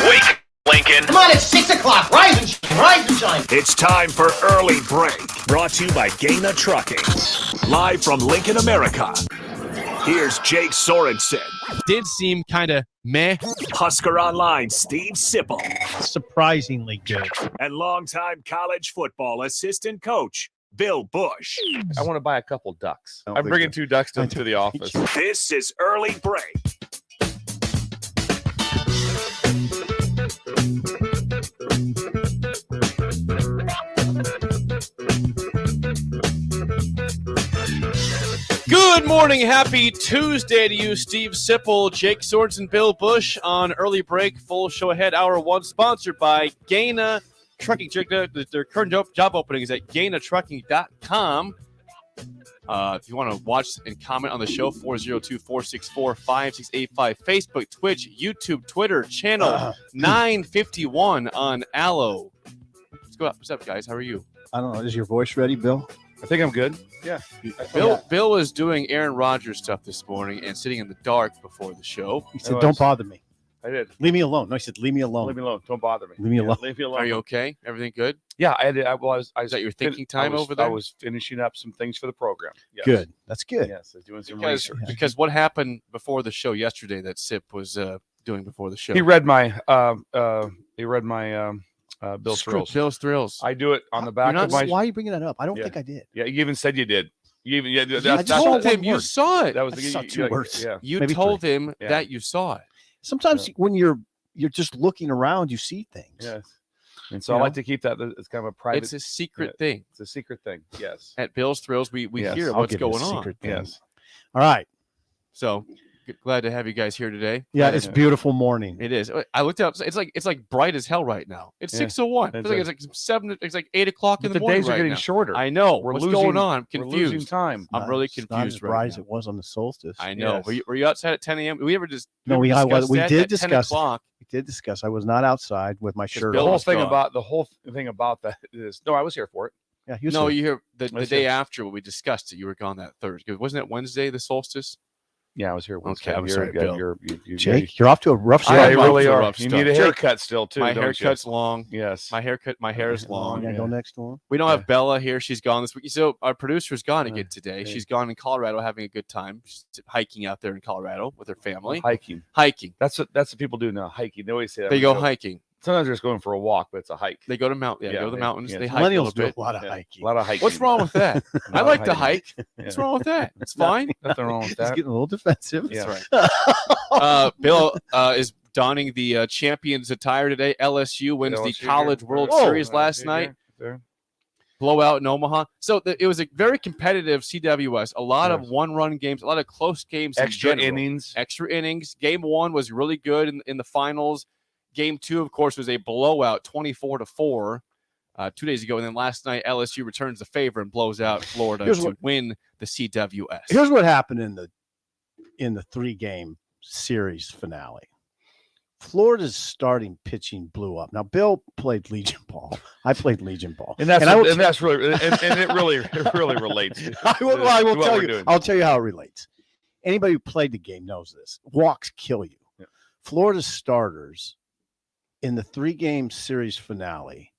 Wake, Lincoln. Come on, it's 6 o'clock. Rise and shine. Rise and shine. It's time for Early Break. Brought to you by Gaina Trucking. Live from Lincoln, America. Here's Jake Sorensen. Did seem kind of meh. Husker Online, Steve Sipple. Surprisingly good. And longtime college football assistant coach, Bill Bush. I want to buy a couple ducks. I'm bringing 2 ducks to the office. This is Early Break. Good morning. Happy Tuesday to you, Steve Sipple, Jake Sorensen, Bill Bush on Early Break. Full show ahead. Hour 1 sponsored by Gaina Trucking. Check their current job opening is at GainaTrucking.com. If you want to watch and comment on the show, 402-464-5685. Facebook, Twitch, YouTube, Twitter, channel 951 on Allo. Let's go up. What's up, guys? How are you? I don't know. Is your voice ready, Bill? I think I'm good. Yeah. Bill was doing Aaron Rodgers stuff this morning and sitting in the dark before the show. He said, "Don't bother me. I did. Leave me alone." No, he said, "Leave me alone. Leave me alone. Don't bother me. Leave me alone." Leave me alone. Are you okay? Everything good? Yeah, I was. Is that your thinking time over there? I was finishing up some things for the program. Yes. Good. That's good. Yes, I was doing some Because, research. because what happened before the show yesterday that Sip was doing before the show? He read my Bill's Thrills. Bill's Thrills. I do it on the back not- of my. Why are you bringing that up? I don't Yeah. think I did. Yeah, you even said you did. You even I that's just told saw him one you word. saw it. that was I just saw 2 words. Yeah. You maybe told 3. him Yeah. that you saw it. Sometimes when you're just looking around, you see things. Yes. And so You I like know? to keep that. It's kind of a private. It's a secret thing. It's a secret thing. Yes. At Bill's Thrills, we Yes. hear I'll what's give you a going on. secret thing. Yes. All right. So glad to have you guys here today. Yeah, Glad it's to- beautiful morning. It is. I looked up. It's like bright as hell right now. It's Yeah. 6:01. It's It's like 7. It's like 8 o'clock in But the the morning days are right getting now. shorter. I know. We're What's losing- going on? I'm We're losing confused. time. I'm really It's not confused as right bright now. as it was on the solstice. I know. Yes. Were you outside at 10 a.m.? We ever just No, we we discussed did that at 10 discuss. o'clock. We did discuss. I was not outside with my shirt The Bill on. whole was thing gone. about that is no, I was here for it. Yeah, he was No, here. you hear the Let's day hear. after when we discussed it. You were gone that Thursday. Wasn't it Wednesday, the solstice? Yeah, I was here. Okay, I'm sorry, Bill. Jake, you're off to a rough Yeah, start. you I'm really off to a are. rough You start. need a Jake, haircut still too. My don't haircut's long. You? Yes. My hair is long. Yeah, go next one. We don't Yeah. have Bella here. She's gone this week. So our producer's gone again today. yeah. She's gone in Colorado having a good time. She's hiking out there in Colorado with her family. Hiking. Hiking. That's what people do now. Hiking. They always say that. They when go hiking. Sometimes they're just going for a walk, but it's a hike. They go to mountain. Yeah, Yeah, go to the they- mountains. yeah. They hike a Millennials little do a bit. lot of Yeah. hiking. A lot of hiking. What's wrong with that? A I lot like of to hiking. hike. What's wrong with that? It's fine. Nothing wrong with He's that. getting a little defensive. Yeah. That's right. Bill is donning the champions attire today. LSU wins the LSU College here. World Whoa. Series last LSU night. here. Blowout in Omaha. So it was a very competitive CWS. A lot of Yes. one-run games, a lot of close games. in Extra general. innings. Extra innings. Game 1 was really good in the finals. Game 2, of course, was a blowout, 24-4, 2 days ago. And then last night, LSU returns the favor and blows out Florida to win the CWS. Here's what happened in the 3-game series finale. Florida's starting pitching blew up. Now, Bill played Legion ball. I played Legion ball, And that's I will- really and it really relates. To, I will to what tell we're you. doing. I'll tell you how it relates. Anybody who played the game knows this. Walks kill you. Yeah. Florida's starters in the 3-game series finale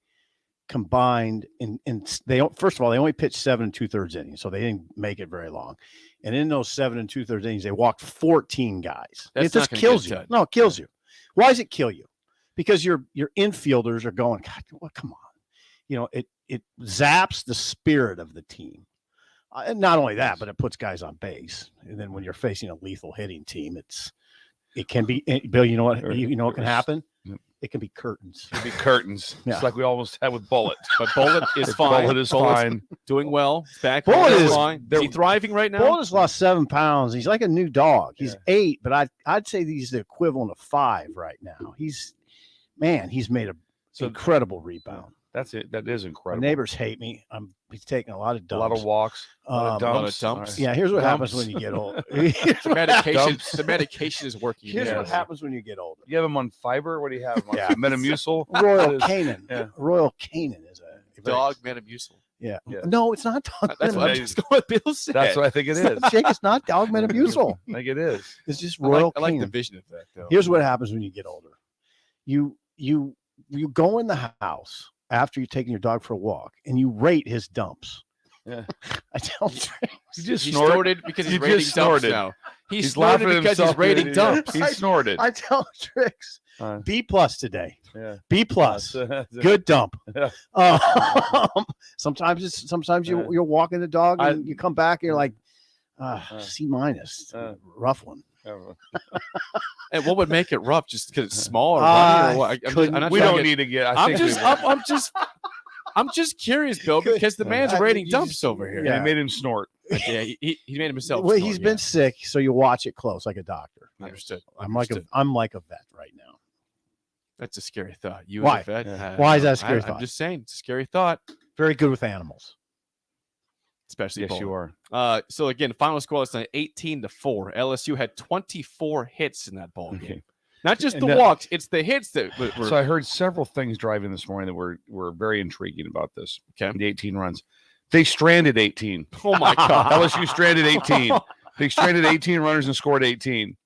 combined in they don't, first of all, they only pitched 7 2/3 innings, so they didn't make it very long. And in those 7 2/3 innings, they walked 14 guys. That's It just not gonna kills get you. done. No, it kills you. Why does it kill you? Because your infielders are going, God, well, come on. You know, it zaps the spirit of the team. And not only that, but it puts guys on base. And then when you're facing a lethal hitting team, it can be, Bill, you know what? You know what can happen? Yep. It can be curtains. It'd be curtains. Yeah. It's like we almost had with Bullet. But Bullet is fine. Bullet is Bullet's fine. doing well. Back. Bullet Bullet is- fine. Is he thriving right now? Bullet has lost 7 pounds. He's like a new dog. He's 8, but I'd say he's the equivalent of 5 right now. He's made a incredible rebound. That's it. That is My incredible. neighbors hate me. He's taking a lot of A dumps. lot of walks. A lot of Um, a lot of dumps. dumps. Yeah, here's what happens Dumps. when you get old. The medication. Dumps. The medication is working. Here's Yeah. what happens when you get older. You have them on fiber? What do you have? 'Em on? Yeah. Metamucil? Royal That is- Canin. yeah. Royal Canin is a Dog Metamucil. Yeah. Yeah. No, it's not dog That's what I'm just going with Bill said. That's what I think it is. Jake, it's not dog Metamucil. I think it is. It's just I Royal like the Canin. vision of that, though. Here's what happens when you get older. You go in the house after you've taken your dog for a walk and you rate his dumps. Yeah. I tell Trix. You just He snorted. snorted because he's You rating just dumps snorted. now. He's He's snorted laughing at because he's himself. rating Yeah. dumps. He snorted. I tell Trix Uh, B+ today. yeah. B+. That's- Good dump. Yeah. Sometimes you're walking the dog and you come back and you're like C-. Rough one. And what would make it rough? Just because it's small or runny, or what? We don't need to get. I'm just curious, Bill, because the man's I think rating you dumps just- over here. Yeah, he made him snort. Yeah, he made himself. Well, snort, he's yeah. been sick, so you watch it close like a doctor. Understood. I'm like Understood. I'm like a vet right now. That's a scary thought. You Why? as a vet? Yeah. Why is that a scary I'm thought? just saying, it's a scary thought, Very good with animals. especially Yes, you bowling. are. So again, final score last night 18-4. LSU had 24 hits in that ball game. Okay. Not just And the that- walks; it's the hits that were. So I heard several things driving this morning that were very intriguing about this. Okay. The 18 runs. They stranded 18. Oh my god! LSU stranded 18. They stranded 18 runners and scored 18.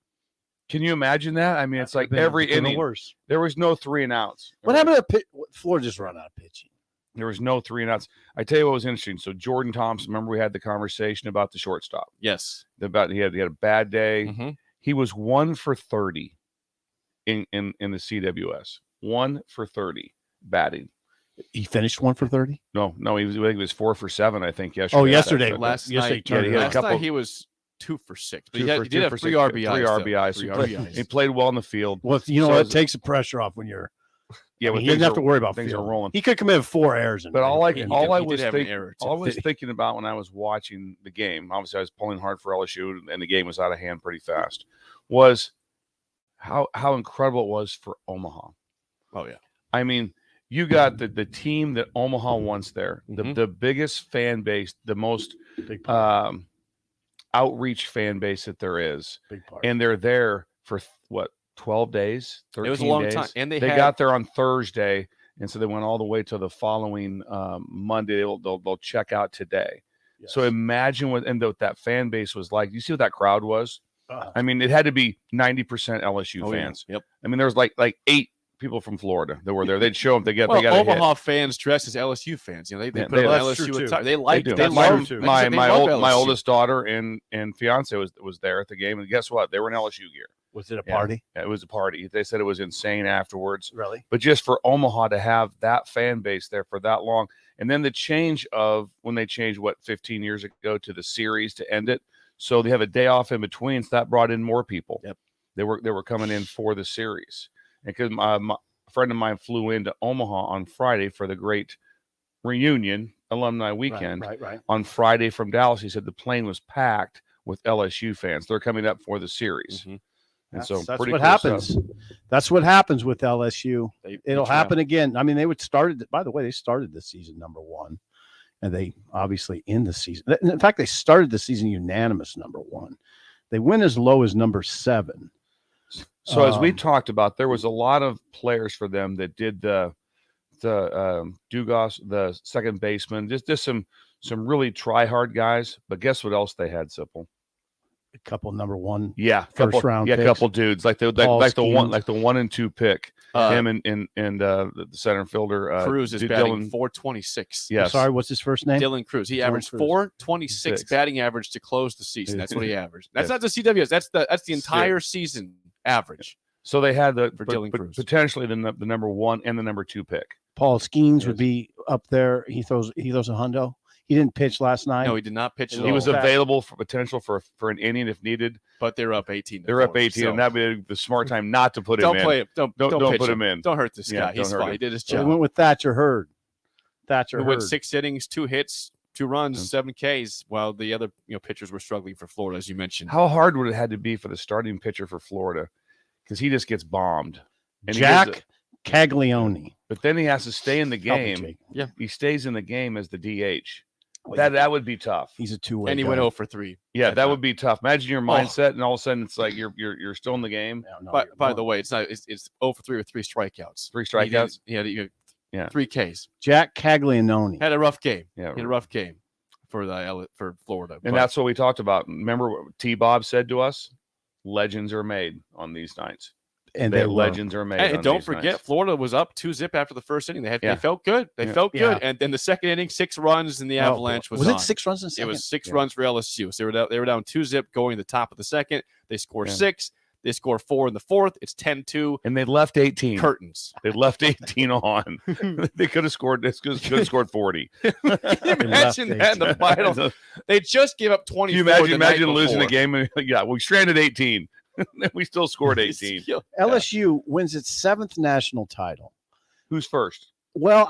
Can you imagine that? I mean, it's like every inning. Worse. There was no 3 and outs. What happened to pitch? Florida just run out of pitching. There was no 3 and outs. I tell you what was interesting. So Jordan Thompson, remember we had the conversation about the shortstop. Yes. About he had a bad day. Mhm. He was 1 for 30 in the CWS. 1 for 30 batting. He finished 1 for 30. No, I think he was 4 for 7. I think yesterday. Oh, yesterday. Last Yesterday night, turned he had a last couple- night he was 2 for 6, but Two he for- did two have for 3 six, RBIs. 3 though. RBIs. Three He played- RBIs. He played well in the field. Well, you know So what? is- It takes the pressure off when you're. Yeah, I mean, when he doesn't things have to are- worry about things are field. rolling. He could commit 4 errors. But all I He did- all I he did was have an thinking, error, all I was too. thinking about when I was watching the game, obviously I was pulling hard for LSU, and the game was out of hand pretty fast. Was how incredible it was for Omaha. Oh yeah. I mean, you got the team that Omaha wants there, Mhm. the biggest fan base, the most Big part. outreach fan base that there is, Big part. and they're there for what 12 days, 13 It was a long days. time, and they got there on Thursday, and so they went all the way to the following Monday. They'll check out today. Yes. So imagine what that fan base was like. You see what that crowd was? Uh, I mean, it had to be 90% LSU Oh, yeah. fans. Yep. I mean, there was like 8 people from Florida that were there. They'd show them. They got a Omaha hit. fans dress as LSU fans. You know, they Yeah, put on that's LSU true, attire. too. They like. do. They That's love. true, too. like I said, they love my LSU. oldest daughter and fiance was there at the game, and guess what? They were in LSU gear. was it a Yeah. party? It was a party. They said it was insane afterwards. Really? But just for Omaha to have that fan base there for that long, and then the change of when they changed 15 years ago to the series to end it, so they have a day off in between, so that brought in more people. Yep. They were coming in for the series, and because my friend of mine flew into Omaha on Friday for the great reunion alumni weekend. Right. On Friday from Dallas, he said the plane was packed with LSU fans. They're coming up for the series. Mhm. And That's so what pretty cool happens. stuff. That's what happens with LSU. They It'll each have- happen again. I mean, they would started. By the way, they started the season number 1, and they obviously end the season. In fact, they started the season unanimous number 1. They went as low as number 7. So as we Um, talked about, there was a lot of players for them that did the Dugas, the second baseman, just some really try hard guys. But guess what else they had, Sipple? A couple number 1. Yeah, First round yeah, picks. couple dudes like the Paul like the one Skeens. like the 1 and 2 pick. Him and the center fielder Cruz is Dylan- batting 426. Yes, Sorry, what's his first name? Dylan Cruz. He Dylan averaged Cruz. 426 Six. batting average to close the season. That's what he averaged. That's Yeah. not the CWS. That's the entire season average. So they had For Dylan Cruz. potentially the number 1 and the number 2 pick. Paul Skeens would Yes. be up there. He throws a hundo. He didn't pitch last night. No, he did not pitch at He all. was available for potential for an inning if needed. but they're up 18. They're up 18, and that'd be the smart time not to put him don't in. play him. Don't Don't pitch put him in. Don't hurt this Yeah, guy. don't He's hurt fine. him. He did his So they job. went with Thatcher Hurd. He went 6 innings, 2 hits, 2 runs, Yeah. 7 Ks, while the other pitchers were struggling for Florida, as you mentioned. How hard would it had to be for the starting pitcher for Florida? Because he just gets bombed. And he Jack gives Caglione. but then he has to stay in the Help me, game. Jake. He stays in the game as the DH. Well, That would be tough. He's a two-way. And he guy. went 0 for 3. Yeah, at that that. would be tough. Imagine your Oh. mindset, and all of a sudden it's like you're still in the game. No, By you're the way, it's 0 for 3 with 3 strikeouts. 3 strikeouts. He had Yeah. 3 Ks. Jack Caglianone. Had a rough game. Yeah. Had a rough game for Florida. And that's what we talked about. Remember what T-Bob said to us? Legends are made on these nights. And They they were. legends are made. And on don't these forget, nights. Florida was up 2-0 after the first inning. They Yeah. felt good. They Yeah. felt good. Yeah. And then the second inning, 6 runs, and the Avalanche was it on. 6 runs in the It second? was 6 Yeah. runs for LSU. So they were down 2-0 going to the top of the second. They score Yeah. 6. They score 4 in the fourth. It's 10-2. And they left 18. Curtains. They left 18 on. They could have scored. They could have scored 40. Can you imagine that in the final? Can They just gave up 24. you the night imagine losing a before. game? And, yeah, we stranded 18. And we still scored 18. LSU wins its 7th national title. Who's first? Well,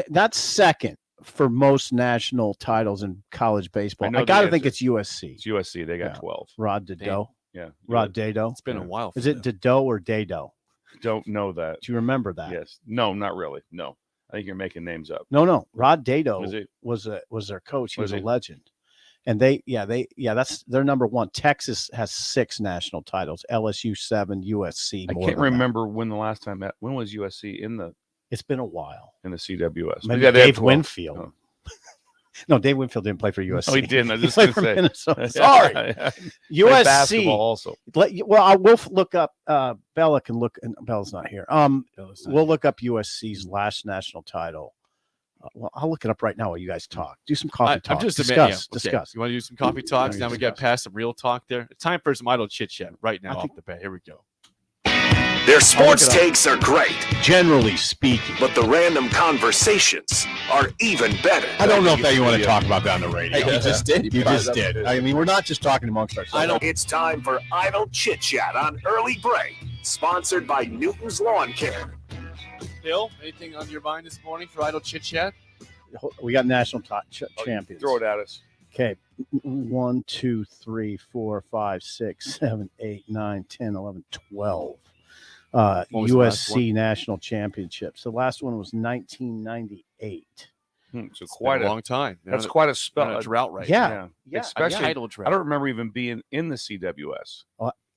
that's second for most national titles in college baseball. I know I got to the think answer. it's USC. It's USC. They got Yeah. 12. Rod Dedeaux. Yeah. Rod Dedeaux. It's been a while. Is for it them. Dedeaux or Dedeaux? Don't know that. Do you remember that? Yes. No, not really. No. I think you're making names up. No. Rod Dedeaux Was it? was their coach. He Was was a he? legend. And that's their number one. Texas has 6 national titles. LSU 7, USC. I more can't than that. remember when the last time when was USC in the It's been a while. CWS. Maybe Yeah, they had Dave 12. Winfield. Oh. No, Dave Winfield didn't play for USC. No, he didn't. I was just played gonna for say. Minnesota. Sorry, Played basketball USC. also. Well, I will look up. Bella can look. And Bella's not here. We'll look up USC's last national title. Well, I'll look it up right now while you guys talk. Do some coffee talk. I'm just discuss. okay. Discuss. You want to do some coffee talks? Yeah, Now we got discuss. past some real talk there. It's time for some idle chit chat right now I off think- the bat. Here we go. Their sports I'll look it up. takes are great, Generally speaking, but the random conversations are even better. I don't know if you want to talk about that on the radio. You just did. You just did. I mean, we're not just talking amongst ourselves. It's time for Idle Chit Chat on Early Break, sponsored by Newton's Lawn Care. Bill, anything on your mind this morning for idle chit chat? We got national champions. Throw it at us. Okay. 1, 2, 3, 4, 5, 6, 7, 8, 9, 10, 11, 12. What was the last USC national championships. The last one was 1998. So It's quite been a a long time. that's quite a Been spell. a drought right Yeah. now. Yeah. Especially, Idle I drought. don't remember even being in the CWS.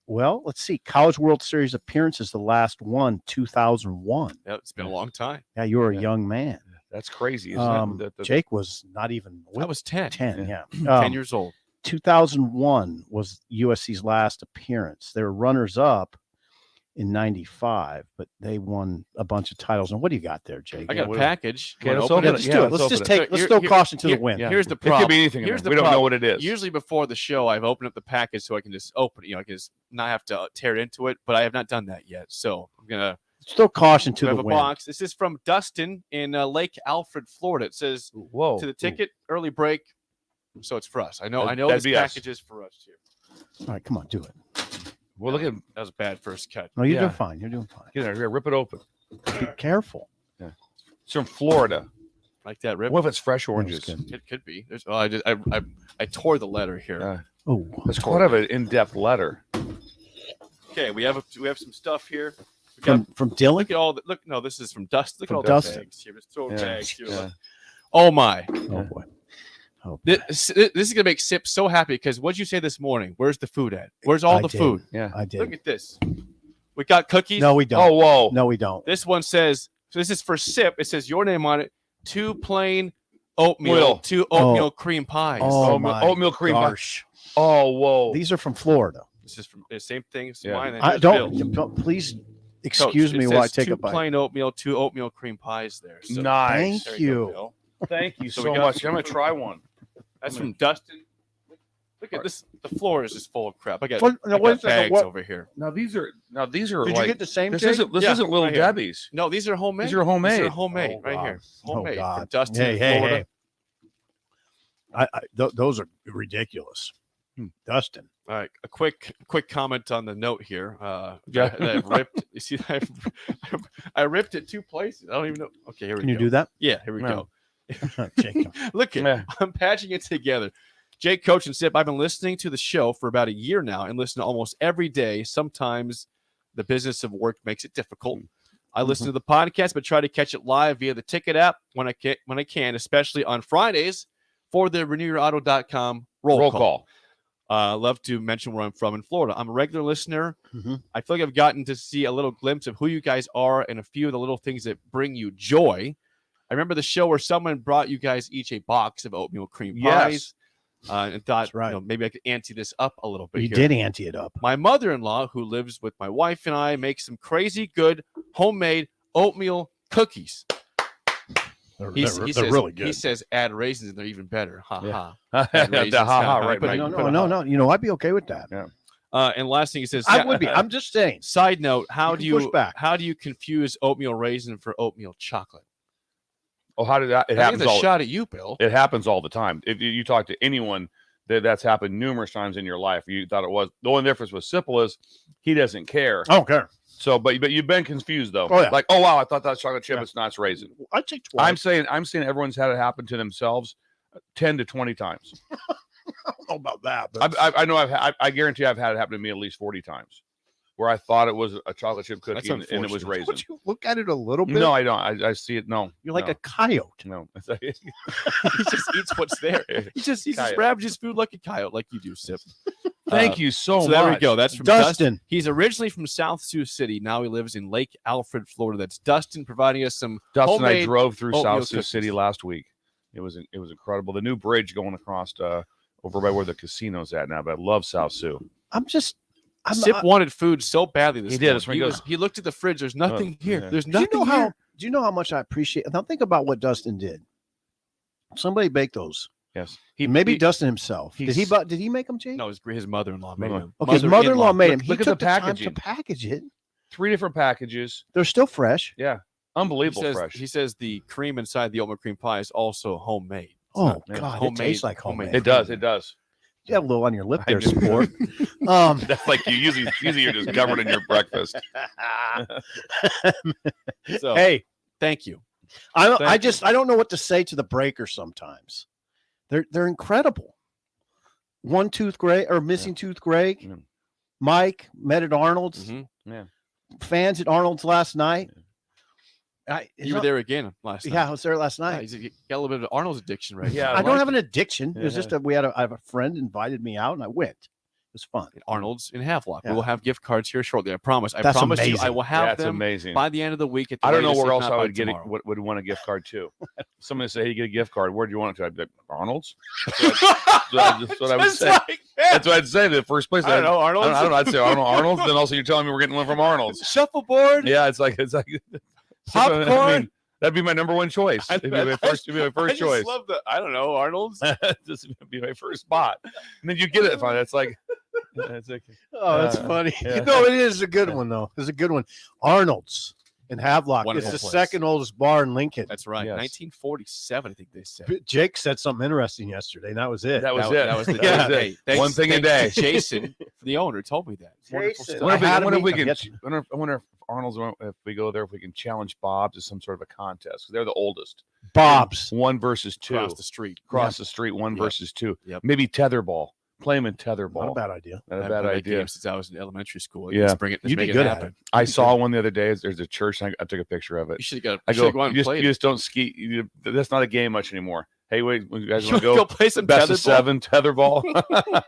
Well, let's see. College World Series appearances. The last one, 2001. Yep, it's been a long time. Yeah, you were a Yeah. young man. That's crazy, isn't it? Jake was not even I was 10. 10. Yeah. 10 years old. 2001 was USC's last appearance. They were runners up in 95, but they won a bunch of titles. And what do you got there, Jake? I got a what- package. Okay, Wanna let's open open Yeah, it. let's Yeah, do it. let's Let's just open it. take. Let's Here- throw here- caution to here- the wind. Yeah. Here's the It problem. could be anything. Here's the We don't know problem. what it is. Usually before the show, I've opened up the package so I can just open it. I can just not have to tear into it, but I have not done that yet. So I'm going to Let's throw caution to have the a wind. box. This is from Dustin in Lake Alfred, Florida. It says, Whoa. to the ticket, early break. So it's for us. I know That'd this be us. package is for us here. All right, come on, do it. Well, look at That was a bad first cut. No, you're Yeah. doing fine. You're doing fine. get there. Here, rip it open. Be careful. It's from Florida. Like that, Rip? What if it's fresh That was oranges? good. It could be. There's, I tore the letter here. Yeah. Oh, That's quite of an in-depth letter. Okay, we have some stuff here. We got, from Dylan. look at all the look. No, this is from Dustin. Look From at all Dustin. the bags here. Let's throw Yeah. bags here. Yeah. Oh my! Oh boy. Oh, boy. This is gonna make Sip so happy because what'd you say this morning? Where's the food at? Where's all I the did. food? Yeah. I Look did. at this. We got cookies. No, we don't. Oh, whoa. No, we don't. This one says. So this is for Sip. It says your name on it. 2 plain oatmeal, Will. 2 oatmeal cream pies. Oh, Oatmeal- my oatmeal cream pie. gosh. Oh, whoa. These are from Florida. This is from the same thing as Yeah. mine. and I here's don't. Bill's. Please Coach, excuse it me while I says take 2 a bite. plain oatmeal, 2 oatmeal cream pies there. So Nice. there Thank go, you. Bill. Thank you So so we got- much. I'm going to try one. That's from Dustin. Look at this. The floor is just full of crap. I got, What- now, I wait a got second, bags what- over here. Now these are Did like, you get the same? this Jake? isn't Yeah, Little right here. Debbie's. No, these are homemade. These are homemade. These are homemade Oh, right God. here. Oh, Homemade from God. Dustin, Hey, in hey, Florida. hey. Those are ridiculous. Dustin. All right, a quick comment on the note here. Yeah. that I've ripped. You see, I ripped it 2 places. I don't even know. Okay, here we Can go. you do that? Yeah, here we No. go. Jake, Look at Yeah. I'm patching it together. Jake, Coach, and Sip, I've been listening to the show for about a year now and listen to almost every day. Sometimes the business of work makes it difficult. I listen to the podcast, but try to catch it live via the Ticket app when I can, especially on Fridays for the RenewYourAuto.com roll call. Love to mention where I'm from in Florida. I'm a regular listener. Mhm. I feel like I've gotten to see a little glimpse of who you guys are and a few of the little things that bring you joy. I remember the show where someone brought you guys each a box of oatmeal cream Yes. pies, and thought, That's right. maybe I could ante this up a little bit. You here. did ante it up. My mother-in-law, who lives with my wife and I, makes some crazy good homemade oatmeal cookies. He They're says, really good. He says add raisins and they're even better. Ha Yeah. ha. The ha-ha, right, But Mike? no. You know, I'd be okay with that. And last thing he says, I would be. I'm just saying. side note, You can push back. how do you confuse oatmeal raisin for oatmeal chocolate? Oh, how did that? It I think happens it's a all. shot at you, Bill. It happens all the time. If you talk to anyone that's happened numerous times in your life, you thought it was. The only difference with Sipple is he doesn't care. I don't care. So, but you've been confused though. Oh, yeah. Like, oh wow, I thought that was chocolate chip. Yeah. It's not. It's raisin. I'd say twice. I'm saying everyone's had it happen to themselves 10 to 20 times. I don't know about that. But I know I guarantee I've had it happen to me at least 40 times, where I thought it was a chocolate chip cookie That's and it was unfortunate. raisin. don't you look at it a little bit? No, I don't. I see it. No, You're like no, a coyote. no. He just eats what's there. He just Coyote. ravages food like a coyote, like you do, Sip. Thank you so So much. there we go. That's from Dustin. Dustin. He's originally from South Sioux City. Now he lives in Lake Alfred, Florida. That's Dustin providing us some Dustin and I homemade drove through oatmeal South Sioux cookies. City last week. It was incredible. The new bridge going across over by where the casino's at now. But I love South Sioux. I'm Sip wanted food so badly this He did. morning. That's when he goes- He looked at the fridge. There's nothing here. yeah. There's Do you nothing know how? here. Do you know how much I appreciate? Now think about what Dustin did. Somebody baked those. Yes. Maybe Dustin himself. Did he? he's- Did he make them, Jake? No, his mother-in-law made No. him. Okay, his mother-in-law made them. Look- He look at took the the time to packaging. package it. 3 different packages. They're still fresh. Yeah. Unbelievable fresh. He says the cream inside the oatmeal cream pie is also homemade. It's Oh not- yeah, God, homemade- it tastes like homemade. homemade. It does. It does. You have a little on your lip I there, do. sport. That's like you usually you're just covered in your breakfast. So, Hey, thank you. I Thank you. don't know what to say to the breakers sometimes. They're incredible. One tooth Greg or missing tooth Greg. Yeah. Mike met at Arnold's. Mhm. Fans at Arnold's last night. You were there again last night. Yeah, I was there last Yeah, night. he's got a little bit of Arnold's addiction right Yeah, now. I don't like have an addiction. It was Yeah. just that I have a friend invited me out and I went. It was fun. At Arnold's in Havelock. Yeah. We will have gift cards here shortly. I promise. I That's promise you. I amazing. will have That's them amazing. by the end of the week. At the I don't know latest, where if else not I by would get it. tomorrow. Would want a gift card to. Someone say, "Hey, you get a gift card. Where do you want it to?" I'd be like, Arnold's. That's what I would Just say. like that. That's what I'd say. The first place. I don't know, Arnold's. I don't know. I'd say Arnold. Arnold's. Then also you're telling me we're getting one from Arnold's. Shuffleboard. Yeah, it's like Popcorn? I mean, that'd be my number one choice. It'd be my first. It'd be my I first just choice. love the. I don't know, Arnold's. This would be my first spot, and then you get it. Fine. It's like. It's like Oh, that's Uh, funny. yeah. No, it is a good one though. It's a good one. Arnold's in Havelock. Wonderful It's the place. second oldest bar in Lincoln. That's right. Yes. 1947, I think they said. Jake said something interesting yesterday, and that was it. that was it. That was the Yeah. day. Thanks- One thing a thanks to day. Jason, the owner, told me that. It's wonderful Jason. stuff. I had wonder a if we meet- can. I wonder if Arnold's. If we go there, if we can challenge Bob to some sort of a contest. 'Cause they're the oldest. Bob's. 1 versus 2. Across the street. Across the street. 1 Yep. versus 2. Yep. Maybe tetherball. Play him in Not a tetherball. bad idea. Not a I've bad played that idea. game since I was in elementary school. Yeah. Let's bring it. Let's You'd be make good it at happen. I saw one the other day. There's a church. And I took a picture of it. You should have I got. go. Go and You play. just don't ski. That's not a game much anymore. Hey, wait. You guys You want to go go? play some Best of tetherball? 7 tetherball.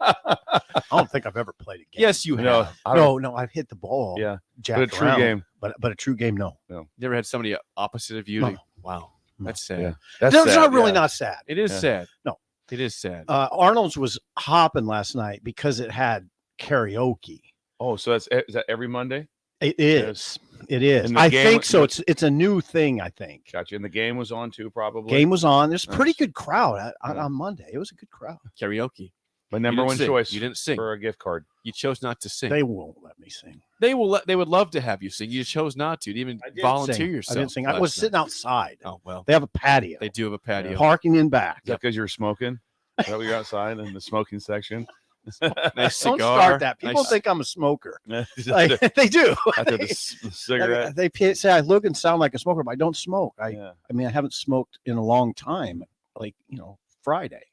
I don't think I've ever played a game. Yes, you have. No, I don't- No, I've hit the ball. Yeah, jacked but a true around, game. But a true game, no. Never had somebody opposite of you. No. to- Wow, No. that's sad. Yeah. That's sad, not really yeah. not sad. It is Yeah. sad. No. it is sad. Arnold's was hopping last night because it had karaoke. Oh, so is that every Monday? It is. It is. And the I game- think so. It's a new thing. I think. Gotcha. And the game was on too, probably. Game was on. There's a pretty Nice. good crowd on, Yeah. on Monday. It was a good crowd. Karaoke. My You number didn't one sing. choice. You didn't sing. for a gift card. You chose not to sing. They won't let me sing. They will. They would love to have you sing. You chose not to. You didn't even volunteer sing. yourself. I didn't sing. I last was night. sitting outside. Oh well, They have a patio. they do have a patio. Parking in back. Is that because you were smoking? Is that what you're outside in the smoking section? Nice Don't cigar. start that. People nice- think I'm a smoker. after, Like, they do. after the cigarette. They say I look and sound like a smoker, but I don't smoke. Yeah. I mean, I haven't smoked in a long time. Like, Friday.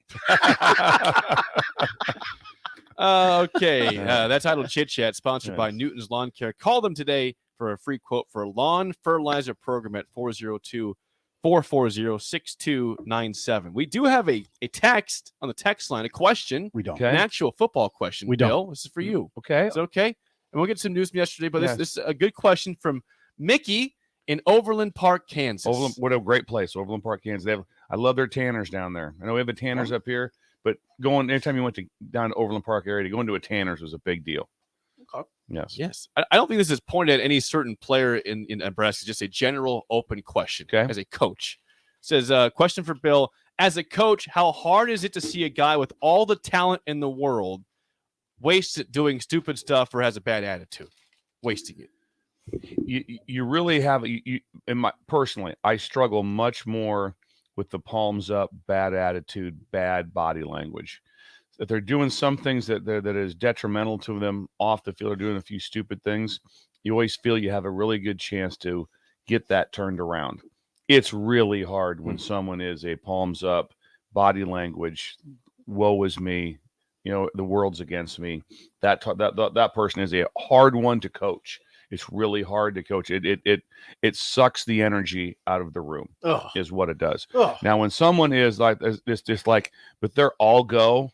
Okay, that title Chit Chat sponsored by Yes. Newton's Lawn Care. Call them today for a free quote for a lawn fertilizer program at 402-440-6297. We do have a text on the text line, a question, We don't. Okay. an actual football question. We don't. Bill, this is for you. Okay. Is it okay? And we'll get some news from yesterday, but Yes. this is a good question from Mickey in Overland Park, Kansas. What a great place, Overland Park, Kansas. I love their tanners down there. I know we have a tanners up here, but anytime you went down to Overland Park area, to go into a tanners was a big deal. Okay. Yes. I don't think this is pointed at any certain player in Nebraska. Just a general open question. Okay. As a coach, it says question for Bill. As a coach, how hard is it to see a guy with all the talent in the world waste it doing stupid stuff or has a bad attitude, wasting it? You really have personally, I struggle much more with the palms up, bad attitude, bad body language. That they're doing some things that is detrimental to them off the field, or doing a few stupid things. You always feel you have a really good chance to get that turned around. It's really hard when someone is a palms up, body language, woe is me, the world's against me. That person is a hard one to coach. It's really hard to coach. It sucks the energy out of the room. Ugh. Is what it does. Ugh. Now, when someone is like this, just like, but they're all go,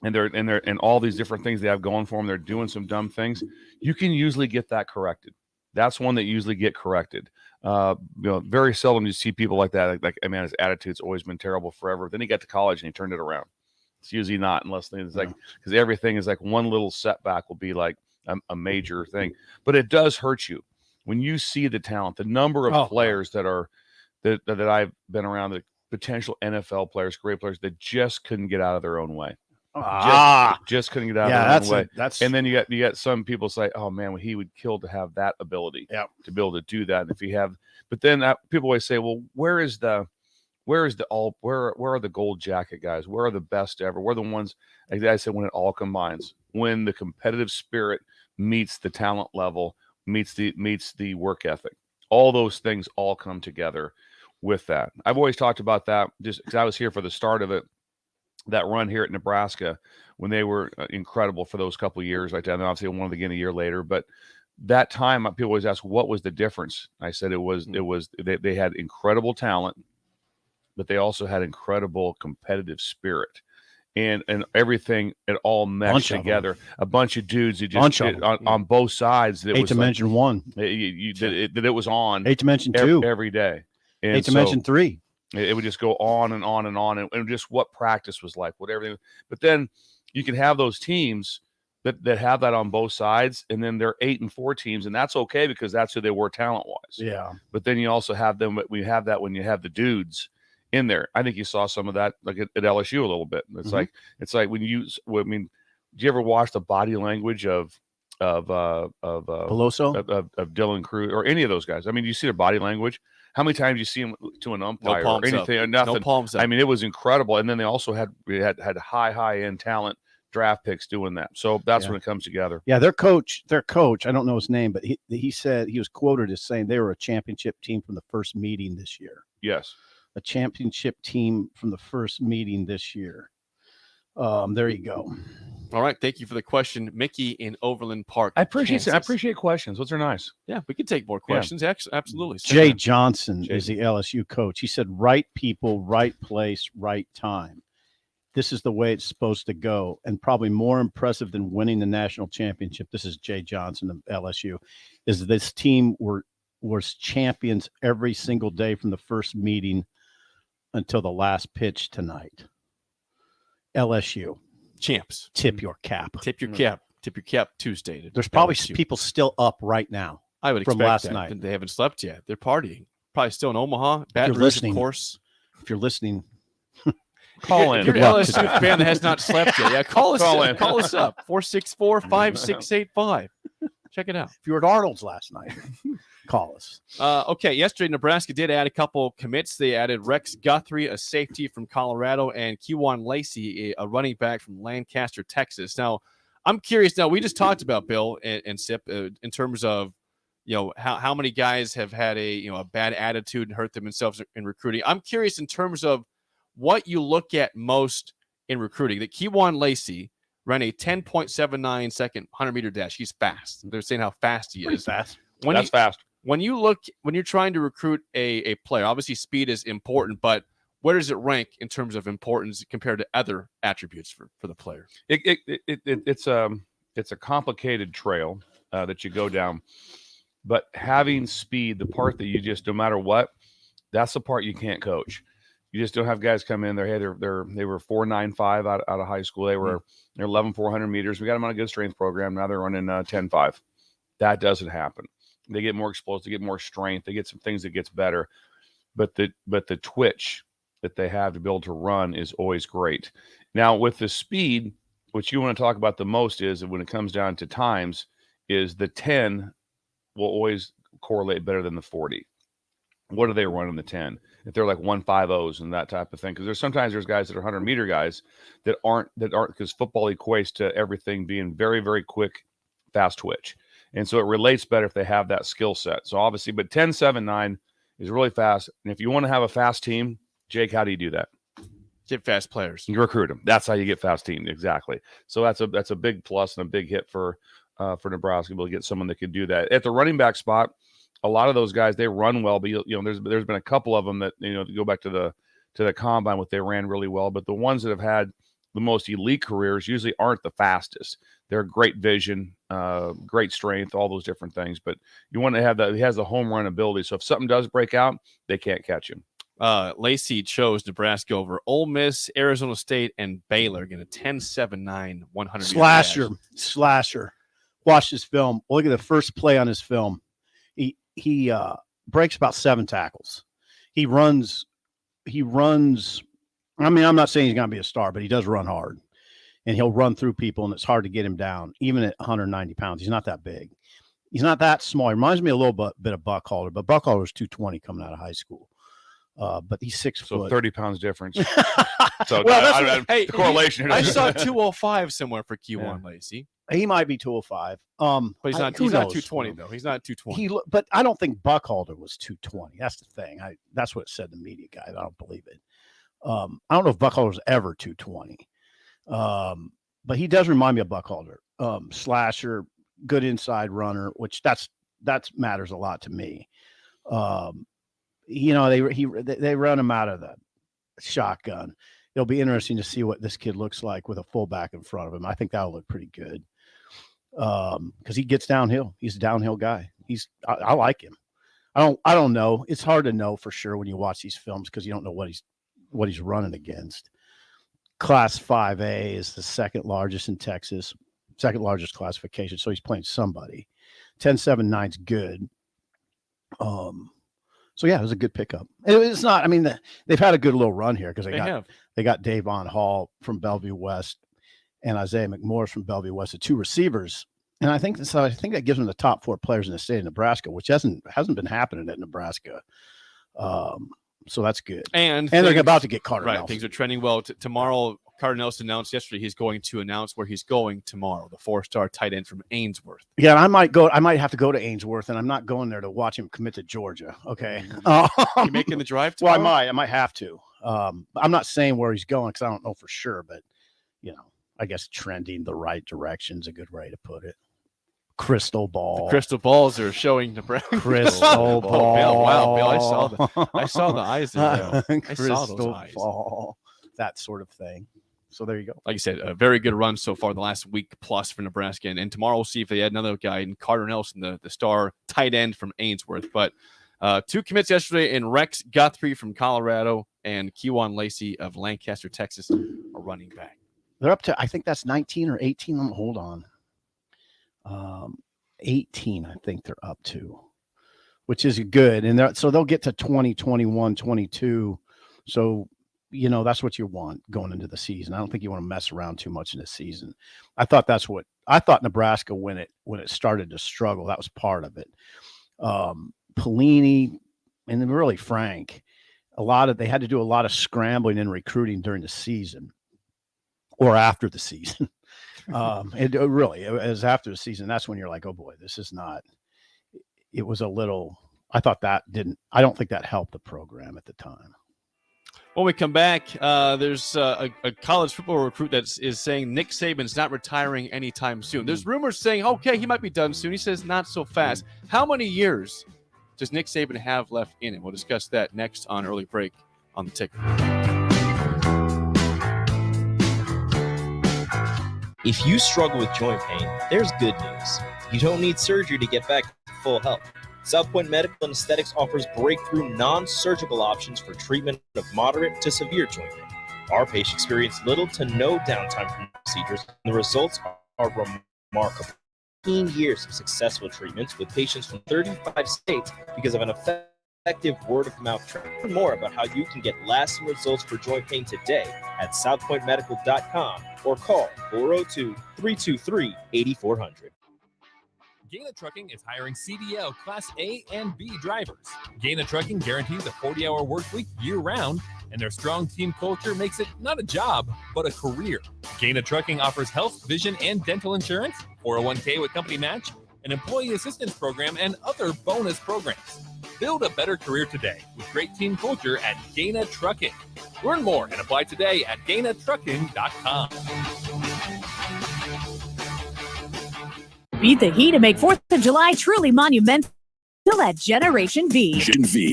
and they're and all these different things they have going for them, they're doing some dumb things. You can usually get that corrected. That's one that usually get corrected. Very seldom you see people like that. Like, his attitude's always been terrible forever. Then he got to college and he turned it around. It's usually not, unless it's like, because everything is like one little setback will be like a major thing. But it does hurt you when you see the talent, the number of players that I've been around, the potential NFL players, great players that just couldn't get out of their own way. Just couldn't get out of their own way. And then you got some people say, "Oh man, he would kill to have that ability to be able to do that." And if you have, but then people always say, "Well, where are the gold jacket guys? Where are the best ever? Where are the ones?" Like I said, when it all combines, when the competitive spirit meets the talent level, meets the work ethic, all those things all come together with that. I've always talked about that just because I was here for the start of it. That run here at Nebraska when they were incredible for those couple of years like that. And obviously I wanted to get a year later, but that time people always ask, what was the difference? I said, they had incredible talent, but they also had incredible competitive spirit and everything. It all meshed together. A bunch of dudes who just on both sides. Hate to mention one. That it was on. Hate to mention two every day. And hate to mention three. It would just go on and on and on, and just what practice was like, what everything. But then you can have those teams that have that on both sides, and then they're 8-4 teams, and that's okay because that's who they were talent wise. Yeah. But then you also have them. We have that when you have the dudes in there. I think you saw some of that like at LSU a little bit. It's like when you. I mean, do you ever watch the body language of Peloso, of Dylan Cruz or any of those guys? I mean, you see their body language. How many times you see him to an umpire or anything? Or nothing. No palms up. I mean, it was incredible. And then they also had high end talent draft picks doing that. So that's when it comes together. Yeah, their coach, I don't know his name, but he said, he was quoted as saying they were a championship team from the first meeting this year. Yes. A championship team from the first meeting this year. There you go. All right. Thank you for the question, Mickey in Overland Park. I appreciate questions. Those are nice. Yeah, we can take more questions. Absolutely. Jay Johnson is the LSU coach. He said, right people, right place, right time. This is the way it's supposed to go. And probably more impressive than winning the national championship. This is Jay Johnson of LSU. Is this team was champions every single day from the first meeting until the last pitch tonight. LSU. Champs. Tip your cap. Tip your cap. Tip your cap Tuesday. There's probably people still up right now. I would from expect last that. night. They haven't slept yet. They're partying. Probably still in Omaha. Baton Rouge, listening, of course. If you're listening, call in. If you're an LSU fan that has not slept yet, yeah, call us up. 464-5685. Check it out. If you were at Arnold's last night, call us. Okay, yesterday Nebraska did add a couple commits. They added Rex Guthrie, a safety from Colorado, and Kewan Lacey, a running back from Lancaster, Texas. Now, I'm curious. Now, we just talked about Bill and Sip in terms of how many guys have had a bad attitude and hurt themselves in recruiting. I'm curious in terms of what you look at most in recruiting. That Kewan Lacey ran a 10.79 second 100-meter dash. He's fast. They're saying how fast he is. Fast. That's fast. When you're trying to recruit a player, obviously speed is important, but where does it rank in terms of importance compared to other attributes for the player? It's a complicated trail that you go down. But having speed, the part that you just, no matter what, that's the part you can't coach. You just don't have guys come in there. Hey, they were 4.95 out of high school. They're 11,400 meters. We got them on a good strength program. Now they're running 10.5. That doesn't happen. They get more explosive, they get more strength, they get some things that gets better. But the twitch that they have to be able to run is always great. Now with the speed, what you want to talk about the most is when it comes down to times, is the 10 will always correlate better than the 40. What are they running the 10? If they're like 1.50s and that type of thing, because there's guys that are 100-meter guys that aren't because football equates to everything being very, very quick, fast twitch. And so it relates better if they have that skill set. So obviously, but 10.79 is really fast. And if you want to have a fast team, Jake, how do you do that? Get fast players. You recruit them. That's how you get fast teams. Exactly. So that's a big plus and a big hit for Nebraska to be able to get someone that could do that. At the running back spot, a lot of those guys, they run well, but there's been a couple of them that, to go back to the combine, what they ran really well, but the ones that have had the most elite careers usually aren't the fastest. They're great vision, great strength, all those different things. But you want to have that. He has the home run ability. So if something does break out, they can't catch him. Lacey chose Nebraska over Ole Miss, Arizona State, and Baylor. Again, a 10.79, 100. Slasher. Watch this film. Look at the first play on his film. He breaks about 7 tackles. He runs. I mean, I'm not saying he's going to be a star, but he does run hard, and he'll run through people, and it's hard to get him down, even at 190 pounds. He's not that big. He's not that small. He reminds me a little bit of Buckhalter, but Buckhalter was 220 coming out of high school. But he's 6 so foot. 30 pounds difference. So hey, the correlation. I saw 205 somewhere for Q1, Lacey. He might be 205. But he's not 220 though. He's not 220. But I don't think Buckhalter was 220. That's the thing. That's what it said in the media guide. I don't believe it. I don't know if Buckhalter was ever 220. But he does remind me of Buckhalter. Slasher, good inside runner, which that matters a lot to me. They run him out of the shotgun. It'll be interesting to see what this kid looks like with a fullback in front of him. I think that'll look pretty good. Because he gets downhill. He's a downhill guy. I like him. I don't know. It's hard to know for sure when you watch these films because you don't know what he's running against. Class 5A is the second largest in Texas, second largest classification. So he's playing somebody. 10.79's good. So yeah, it was a good pickup. It's not. I mean, they've had a good little run here because they got Davon Hall from Bellevue West and Isaiah McMorris from Bellevue West, the 2 receivers. And I think that gives them the top 4 players in the state of Nebraska, which hasn't been happening at Nebraska. So that's good. And they're about to get Carter Nelson. Things are trending well. Tomorrow, Carter Nelson announced yesterday he's going to announce where he's going tomorrow, the 4-star tight end from Ainsworth. Yeah, I might have to go to Ainsworth, and I'm not going there to watch him commit to Georgia. Okay. You making the drive tomorrow? Well, I might have to. I'm not saying where he's going because I don't know for sure, but, I guess trending the right direction is a good way to put it. Crystal ball. The crystal balls are showing Nebraska. Crystal ball. Bill, wow, Bill, I saw the eyes there. I saw those eyes. Ball. That sort of thing. So there you go. Like you said, a very good run so far the last week plus for Nebraska. And tomorrow we'll see if they add another guy in Carter Nelson, the star tight end from Ainsworth. But 2 commits yesterday in Rex Guthrie from Colorado and Kewan Lacey of Lancaster, Texas, a running back. They're up to, I think that's 19 or 18. Hold on. 18, I think they're up to, which is good. And so they'll get to 20, 21, 22. So, that's what you want going into the season. I don't think you want to mess around too much in the season. I thought Nebraska, when it started to struggle, that was part of it. Pelini and then really Frank, they had to do a lot of scrambling and recruiting during the season or after the season. It was after the season. That's when you're like, oh boy, this is not, it was a little, I don't think that helped the program at the time. When we come back, there's a college football recruit that is saying Nick Saban's not retiring anytime soon. There's rumors saying, okay, he might be done soon. He says not so fast. How many years does Nick Saban have left in him? We'll discuss that next on Early Break on the Ticker. If you struggle with joint pain, there's good news. You don't need surgery to get back to full health. South Point Medical and Aesthetics offers breakthrough non-surgical options for treatment of moderate to severe joint pain. Our patients experience little to no downtime from procedures, and the results are remarkable. 15 years of successful treatments with patients from 35 states because of an effective word-of-mouth training. Learn more about how you can get lasting results for joint pain today at southpointmedical.com or call 402-323-8400. Gaina Trucking is hiring CDL Class A and B drivers. Gaina Trucking guarantees a 40-hour work week year-round, and their strong team culture makes it not a job, but a career. Gaina Trucking offers health, vision, and dental insurance, 401k with company match, an employee assistance program, and other bonus programs. Build a better career today with great team culture at Gaina Trucking. Learn more and apply today at GainaTrucking.com. Beat the heat and make 4th of July truly monumental at Generation V.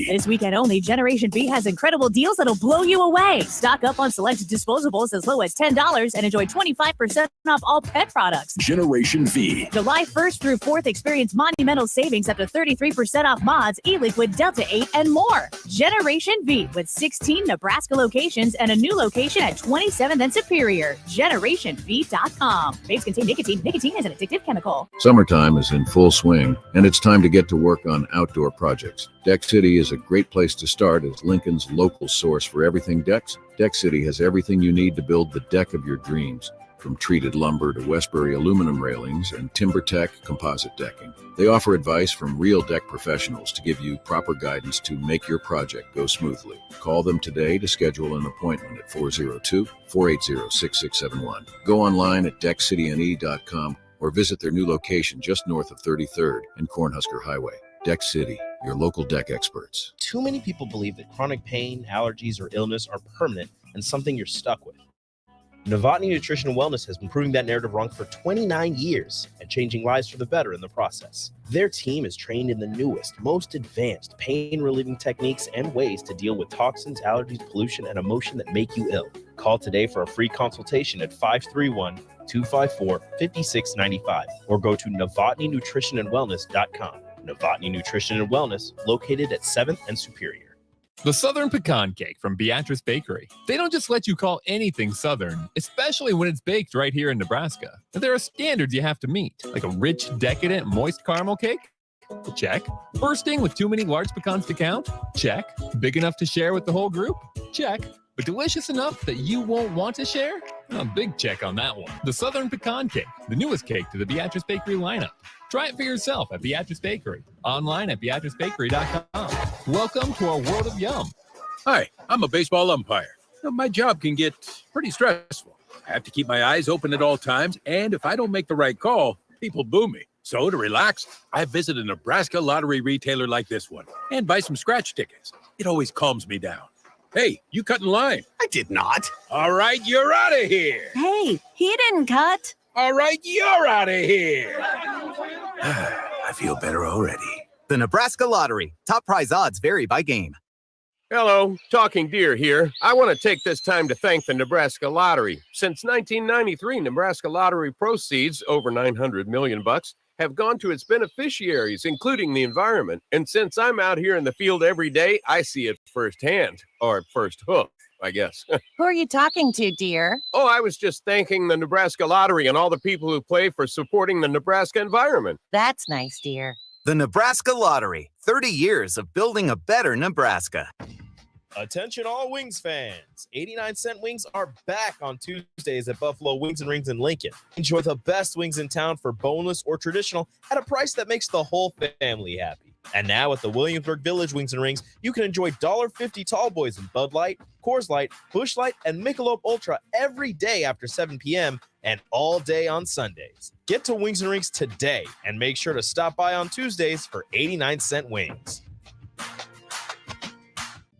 This weekend only, Generation V has incredible deals that'll blow you away. Stock up on select disposables as low as $10 and enjoy 25% off all pet products. Generation V. July 1st through 4th, experience monumental savings up to 33% off mods, e-liquid, Delta 8, and more. Generation V with 16 Nebraska locations and a new location at 27th and Superior. GenerationV.com. Vapes contain nicotine. Nicotine is an addictive chemical. Summertime is in full swing, and it's time to get to work on outdoor projects. Deck City is a great place to start as Lincoln's local source for everything decks. Deck City has everything you need to build the deck of your dreams, from treated lumber to Westbury aluminum railings and TimberTech composite decking. They offer advice from real deck professionals to give you proper guidance to make your project go smoothly. Call them today to schedule an appointment at 402-480-6671. Go online at deckcityne.com or visit their new location just north of 33rd and Cornhusker Highway. Deck City, your local deck experts. Too many people believe that chronic pain, allergies, or illness are permanent and something you're stuck with. Novotny Nutrition and Wellness has been proving that narrative wrong for 29 years and changing lives for the better in the process. Their team is trained in the newest, most advanced pain-relieving techniques and ways to deal with toxins, allergies, pollution, and emotion that make you ill. Call today for a free consultation at 531-254-5695 or go to novotnynutritionandwellness.com. Novotny Nutrition and Wellness, located at 7th and Superior. The Southern Pecan Cake from Beatrice Bakery. They don't just let you call anything Southern, especially when it's baked right here in Nebraska. There are standards you have to meet, like a rich, decadent, moist caramel cake? Check. Bursting with too many large pecans to count? Check. Big enough to share with the whole group? Check. But delicious enough that you won't want to share? A big check on that one. The Southern Pecan Cake, the newest cake to the Beatrice Bakery lineup. Try it for yourself at Beatrice Bakery. Online at BeatriceBakery.com. Welcome to our world of yum. Hi, I'm a baseball umpire. My job can get pretty stressful. I have to keep my eyes open at all times, and if I don't make the right call, people boo me. So to relax, I visit a Nebraska lottery retailer like this one and buy some scratch tickets. It always calms me down. Hey, you cut in line. I did not. All right, you're out of here. Hey, he didn't cut. All right, you're out of here. I feel better already. The Nebraska Lottery. Top prize odds vary by game. Hello, Talking Deer here. I want to take this time to thank the Nebraska Lottery. Since 1993, Nebraska Lottery proceeds, over $900 million, have gone to its beneficiaries, including the environment. And since I'm out here in the field every day, I see it firsthand, or first hoof, I guess. Who are you talking to, dear? Oh, I was just thanking the Nebraska Lottery and all the people who play for supporting the Nebraska environment. That's nice, dear. The Nebraska Lottery. 30 years of building a better Nebraska. Attention all Wings fans. 89-cent wings are back on Tuesdays at Buffalo Wings and Rings in Lincoln. Enjoy the best wings in town for boneless or traditional at a price that makes the whole family happy. And now at the Williamsburg Village Wings and Rings, you can enjoy $1.50 tall boys in Bud Light, Coors Light, Busch Light, and Michelob Ultra every day after 7 p.m. and all day on Sundays. Get to Wings and Rings today and make sure to stop by on Tuesdays for 89-cent wings.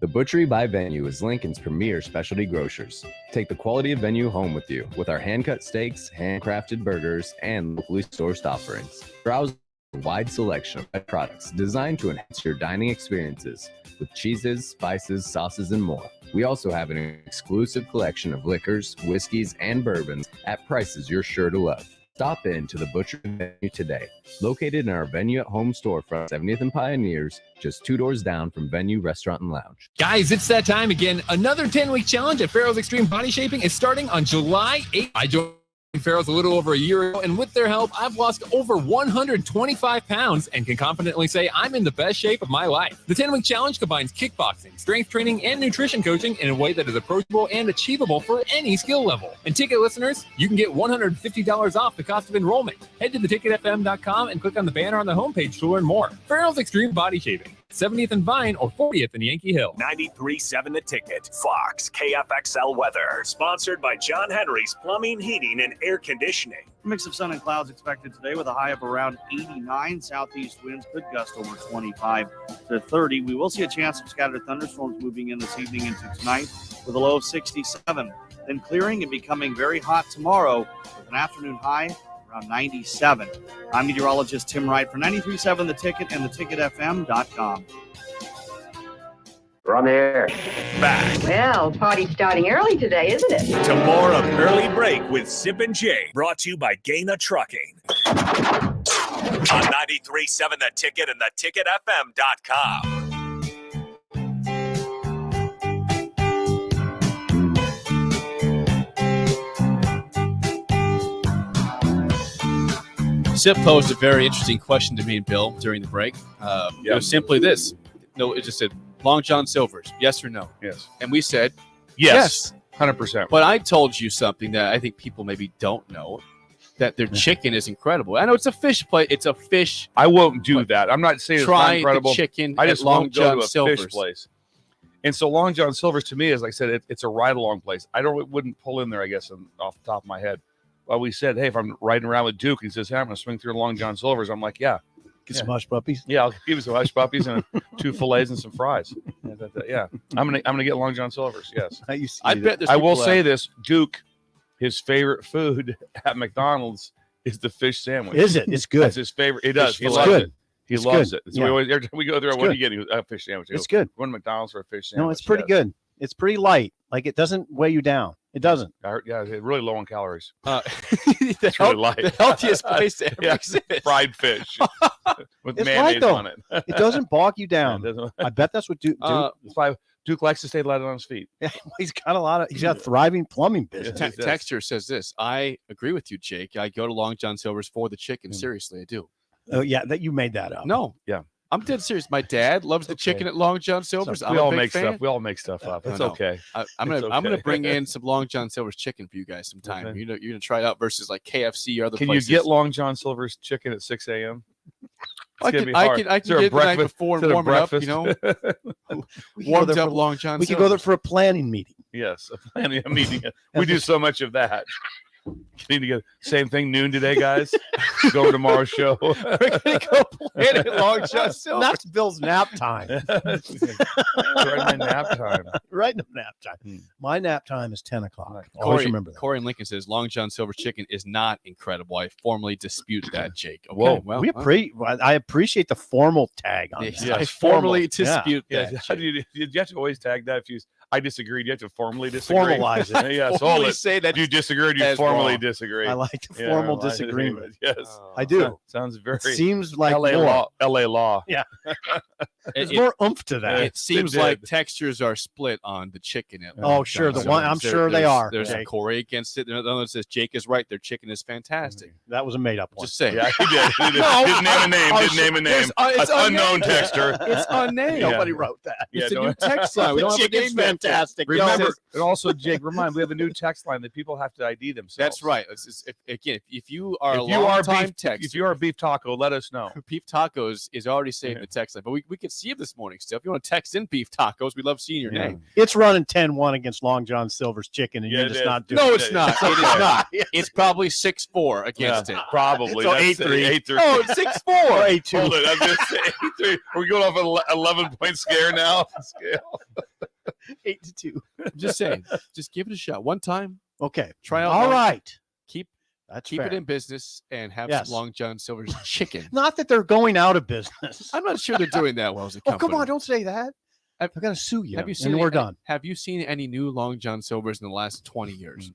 The Butchery by Venue is Lincoln's premier specialty grocers. Take the quality of Venue home with you with our hand-cut steaks, handcrafted burgers, and locally sourced offerings. Browse a wide selection of pet products designed to enhance your dining experiences with cheeses, spices, sauces, and more. We also have an exclusive collection of liquors, whiskeys, and bourbons at prices you're sure to love. Stop in to the Butcher Venue today. Located in our Venue at Home storefront, 70th and Pioneers, just 2 doors down from Venue Restaurant and Lounge. Guys, it's that time again. Another 10-week challenge at Farrell's Extreme Body Shaping is starting on July 8th. I joined Farrell's a little over a year ago, and with their help, I've lost over 125 pounds and can confidently say I'm in the best shape of my life. The 10-week challenge combines kickboxing, strength training, and nutrition coaching in a way that is approachable and achievable for any skill level. And ticket listeners, you can get $150 off the cost of enrollment. Head to theticketfm.com and click on the banner on the homepage to learn more. Farrell's Extreme Body Shaping, 70th and Vine or 40th in Yankee Hill. 93.7 The Ticket. Fox KFXL weather. Sponsored by John Henry's Plumbing, Heating, and Air Conditioning. Mix of sun and clouds expected today with a high of around 89. Southeast winds could gust over 25 to 30. We will see a chance of scattered thunderstorms moving in this evening into tonight with a low of 67. Then clearing and becoming very hot tomorrow with an afternoon high around 97. I'm meteorologist Tim Wright for 93.7 The Ticket and theticketfm.com. We're on the air. Back Well, party's starting early today, isn't it? to more of Early Break with Sip and Jay, brought to you by Gaina Trucking. On 93.7 The Ticket and theticketfm.com. Sip posed a very interesting question to me and Bill during the break. It was simply this. No, it just said, Long John Silver's, yes or no? Yes. And we said, Yes. 100%. But I told you something that I think people maybe don't know, that their chicken is incredible. I know it's a fish place. It's a fish. I won't do that. I'm not saying it's not Try incredible. the chicken I at just Long won't go John to a Silver's. fish place. And so Long John Silver's to me, as I said, it's a ride-along place. Wouldn't pull in there, I guess, off the top of my head. Well, we said, hey, if I'm riding around with Duke, he says, hey, I'm going to swing through Long John Silver's. I'm like, yeah. Get some hush puppies. Yeah, I'll give you some hush puppies and 2 fillets and some fries. Yeah, I'm gonna get Long John Silver's. Yes, I bet there's I will people say that- this: Duke, his favorite food at McDonald's is the fish sandwich. Is it? It's good. That's his favorite. It does. It's He loves good. it. He It's loves good. it. So Yeah. every time we go there, It's what are good. you getting? A fish sandwich. It's good. Going to McDonald's for a fish sandwich. No, it's pretty yes. good. It's pretty light. Like it doesn't weigh you down. It doesn't. Yeah, it's really low on calories. the, It's really light. the healthiest place to ever Yeah, exist. fried fish with It's mayonnaise right though. on it. It doesn't bog you down. It doesn't- I bet that's what Duke. That's why Duke likes to stay light on his feet. Yeah, he's got a lot of. He's got a thriving plumbing business. Texture says this. I agree with you, Jake. I go to Long John Silver's for the chicken. Seriously, I do. Oh yeah, that you made that up. No. Yeah. I'm dead serious. My dad loves the chicken at Long John Silver's. I'm We a all big make fan. stuff. We all make stuff up. It's No. okay. I'm It's gonna okay. bring in some Long John Silver's chicken for you guys sometime. Okay. You're gonna try it out versus like KFC or other Can places. you get Long John Silver's chicken at 6 a.m.? I can get it the night before and warm it up. You know, warmed up Long John. We could go there for a planning meeting. Yes, a planning a meeting. We do so much of that. Need to get same thing noon today, guys. Go to tomorrow's show. We're gonna go plan at Long John Silver's. That's Bill's nap time. Right in my nap time. Right in the nap time. My nap time is 10 o'clock. Always Corey, remember that. Corey and Lincoln says Long John Silver's chicken is not incredible. I formally dispute that, Jake. Okay, Whoa, well, I appreciate the formal tag on Yes, that. I formally Yeah. dispute Yeah, that. how do you have to always tag that if you? I disagree. You have to formally disagree. Formalize it. Yes, Formally hold it. say that Do you disagree? Or do you that's formally wrong. disagree? I like the Yeah, formal I like it. disagreement. Yes, I do. Sounds very. It seems like LA more. law. LA law. Yeah. There's It- more oomph to that. It seems did. like textures are split on the chicken. At Oh, Long sure, John the one- Silver's. I'm sure they are, There's a Jake. Corey against it. Another one says Jake is right. Their chicken is fantastic. That was a made up one. Just saying. Yeah, he did. He did. No, Didn't name a name. I- Didn't name a name. it's An unknown unnamed. texture. It's unnamed. Yeah. Nobody wrote that. It's Yeah, a new text line. We The don't have a chicken's name yet. fantastic. Remember, Yo, and also, Jake, remind we have a new text line that people have to ID themselves. That's right. Again, if you are a If you are long-time beef, text, if you are beef taco, let us know. Beef Tacos is already saved in the text line. But we could see it this morning still. If you want to text in Beef Tacos, we love seeing your name. It's running 10-1 against Long John Silver's chicken, and Yeah, you're it just is. not doing No, it. it's not. It is not. It's probably 6-4 against it. Probably. So That's 8-3. 8-3. Oh, it's 6-4. Or 8-2. Hold it. I'm going to say 8-3. We're going off an 11-point scare now. Scale. 8-2. I'm just saying. Just give it a shot. One time, Okay. try out. All Long- right. Keep That's it fair. in business and have Yes. some Long John Silver's chicken. Not that they're going out of business. I'm not sure they're doing that well as a Oh, company. come on. Don't say that. I'm going to sue you. Have you seen? And we're done. Have you seen any new Long John Silver's in the last 20 years?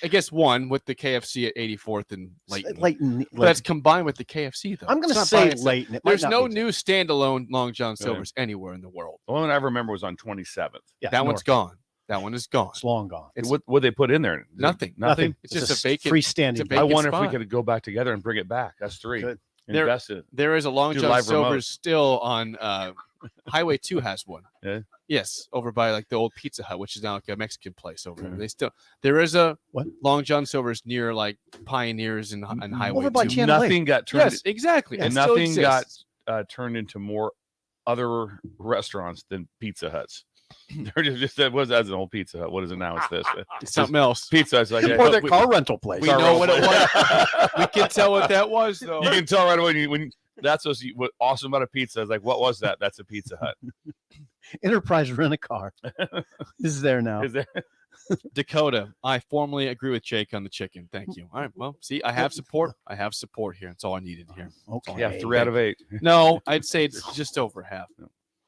I guess one with the KFC at 84th and Layton. Layton. But that's combined with the KFC, though. I'm going to It's not say by itself. Layton. It might There's not no be. new standalone Long John Silver's anywhere in the world. The one I remember was on 27th. Yeah, That one's north. gone. That one is gone. It's long gone. It's What they put in there? nothing. Nothing. It's just a vacant freestanding. it's a I vacant wonder if spot. we could go back together and bring it back. That's 3. Good. Invest it. There is a Long Do John live Silver's remote. still on Highway 2 has one. Yeah. Yes, over by like the old Pizza Hut, which is now like a Mexican place over there. There is a What? Long John Silver's near like Pioneers and Highway Over by 2. Chandler Lake. Nothing got turned. Yes, exactly. And It still nothing got exists. turned into more other restaurants than Pizza Huts. They're just that was as an old Pizza Hut. What is it now? It's this. It's something else. Pizza Hut's like Or the car rental place. We know what it was. We can tell what that was, though. You can tell right away when that's what awesome about a pizza is like. What was that? That's a Pizza Hut. Enterprise Rent a Car. This is there now. Is there? Dakota, I formally agree with Jake on the chicken. Thank you. All right. Well, see, I have support. I have support here. That's all I needed here. Okay. Yeah, 3 out of 8. No, I'd say it's just over half.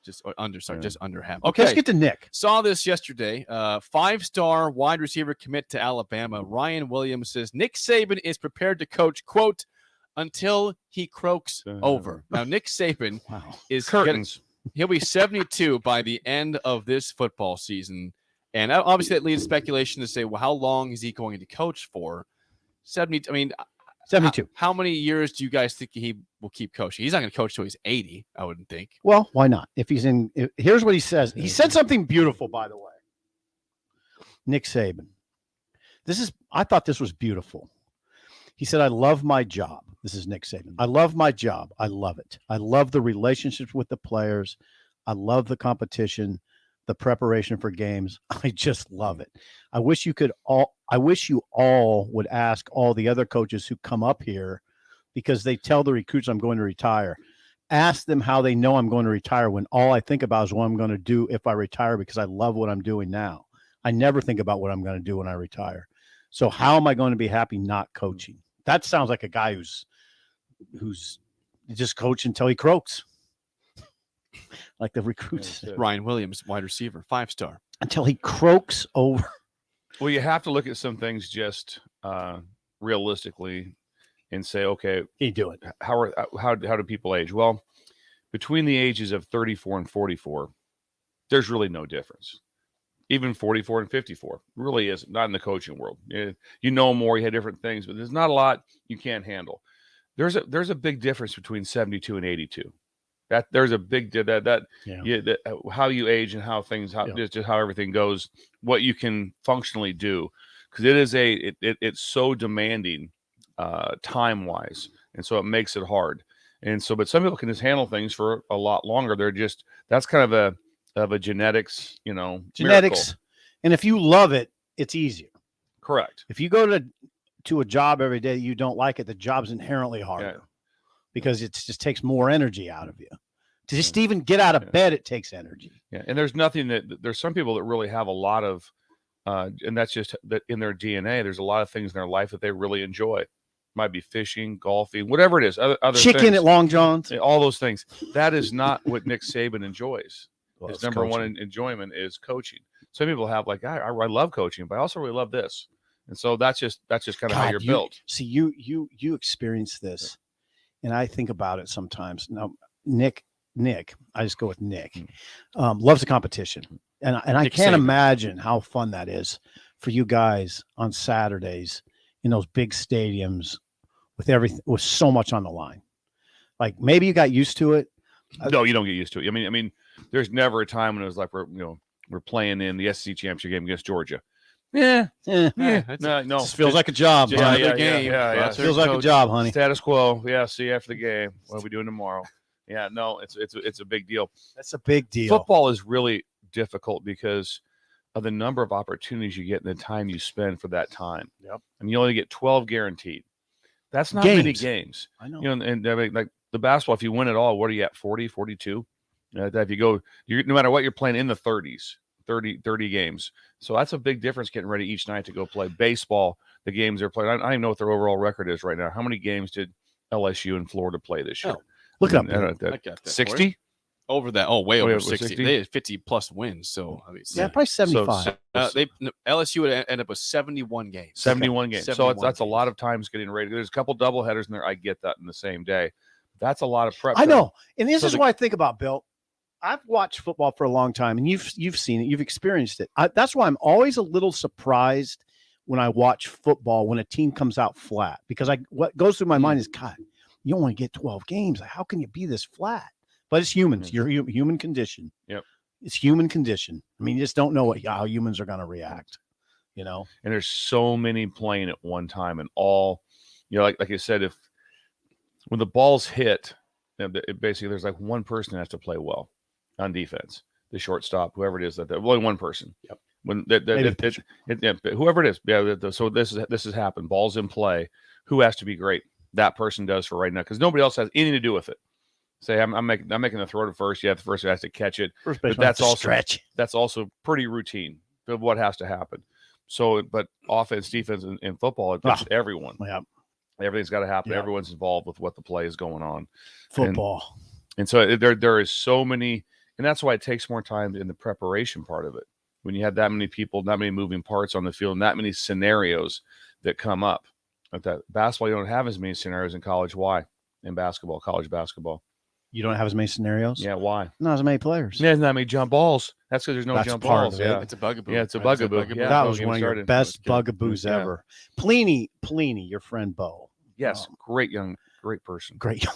Just under, sorry, just under half. Okay, let's get to Nick. Saw this yesterday. 5-star wide receiver commit to Alabama. Ryan Williams says Nick Saban is prepared to coach, quote, until he croaks over. Now, Nick Saban is Curtains. He'll be 72 by the end of this football season. And obviously that leads speculation to say, well, how long is he going to coach for? 70. I mean, 72. How many years do you guys think he will keep coaching? He's not going to coach till he's 80, I wouldn't think. Well, why not? If he's in, here's what he says. He said something beautiful, by the way. Nick Saban. I thought this was beautiful. He said, I love my job. This is Nick Saban. I love my job. I love it. I love the relationships with the players. I love the competition, the preparation for games. I just love it. I wish you all would ask all the other coaches who come up here because they tell the recruits I'm going to retire. Ask them how they know I'm going to retire when all I think about is what I'm going to do if I retire because I love what I'm doing now. I never think about what I'm going to do when I retire. So how am I going to be happy not coaching? That sounds like a guy who's just coaching until he croaks. Like the recruits. Ryan Williams, wide receiver, 5-star. Until he croaks over. Well, you have to look at some things just realistically and say, okay, he do it. How do people age? Well, between the ages of 34 and 44, there's really no difference. Even 44 and 54 really isn't, not in the coaching world. You know more, you had different things, but there's not a lot you can't handle. There's a big difference between 72 and 82. There's a big how you age and how things just how everything goes, what you can functionally do, because it's so demanding time wise, and so it makes it hard. And so, but some people can just handle things for a lot longer. That's kind of a genetics, genetics, miracle. And if you love it, it's easier. Correct. If you go to a job every day you don't like it, the job's inherently harder because it just takes more energy out of you. To just even get out of bed, it takes energy. Yeah, and there's some people that really have a lot of, and that's just that in their DNA. There's a lot of things in their life that they really enjoy. Might be fishing, golfing, whatever it is. Other chicken things. at Long John's, all those things. That is not what Nick Saban enjoys. Well, his number one enjoyment is coaching. Some people have like, I love coaching, but I also really love this. And so that's just kind of how you're built. See, you experience this, and I think about it sometimes. Now, Nick, I just go with Nick. Loves the competition, and I can't imagine how fun that is for you guys on Saturdays in those big stadiums with everything, with so much on the line. Like maybe you got used to it. No, you don't get used to it. I mean, there's never a time when it was like we're playing in the SEC championship game against Georgia. No, Just feels like a job. Yeah. Feels like a job, honey. Status quo. Yeah, see you after the game. What are we doing tomorrow? Yeah, no, it's a big deal. That's a big deal. Football is really difficult because of the number of opportunities you get and the time you spend for that time. Yep. And you only get 12 guaranteed. That's not Games. many games. I know. And like the basketball, if you win it all, what are you at? 40, 42? If you go, no matter what, you're playing in the 30s, 30 games. So that's a big difference getting ready each night to go play baseball. The games they're playing. I don't even know what their overall record is right now. How many games did LSU and Florida play this year? Look it up. 60? Over that. Oh, way over 60. 60? They had 50 plus wins. So I mean, Yeah, probably 75. LSU would end up with 71 games. 71 games. So 71 that's a games. lot of times getting ready. There's a couple doubleheaders in there. I get that in the same day. That's a lot of prep. I know, and this So is what I think about, Bill. I've watched football for a long time, and you've seen it, you've experienced it. That's why I'm always a little surprised when I watch football when a team comes out flat, because what goes through my mind is, God, you only get 12 games. How can you be this flat? But it's humans. You're human condition. Yep. It's human condition. I mean, you just don't know how humans are going to react. You know, and there's so many playing at one time, and all, like you said, when the ball's hit, basically there's like one person that has to play well on defense, the shortstop, whoever it is, that only one person. Yep. When whoever it is, so this has happened. Ball's in play. Who has to be great? That person does for right now, because nobody else has anything to do with it. Say I'm making the throw to first. Yeah, the first guy has to catch it. First but baseman has to stretch. That's also pretty routine of what has to happen. So, but offense, defense, and football, it's everyone. Yeah. Everything's got to happen. Yeah. Everyone's involved with what the play is going on. Football. And so there is so many, and that's why it takes more time in the preparation part of it. When you have that many people, that many moving parts on the field, and that many scenarios that come up. Like that basketball, you don't have as many scenarios in college. Why? In basketball, college basketball. You don't have as many scenarios? Yeah, why? Not as many players. Yeah, there's not many jump balls. That's because there's no That's jump part balls. of it. Yeah, It's a bugaboo. Yeah, it's a Right? It's a bugaboo. bugaboo. Yeah, That don't was get me one of your started. best bugaboos Yeah. ever. Pliny, your friend Bo. Yes, great person. Great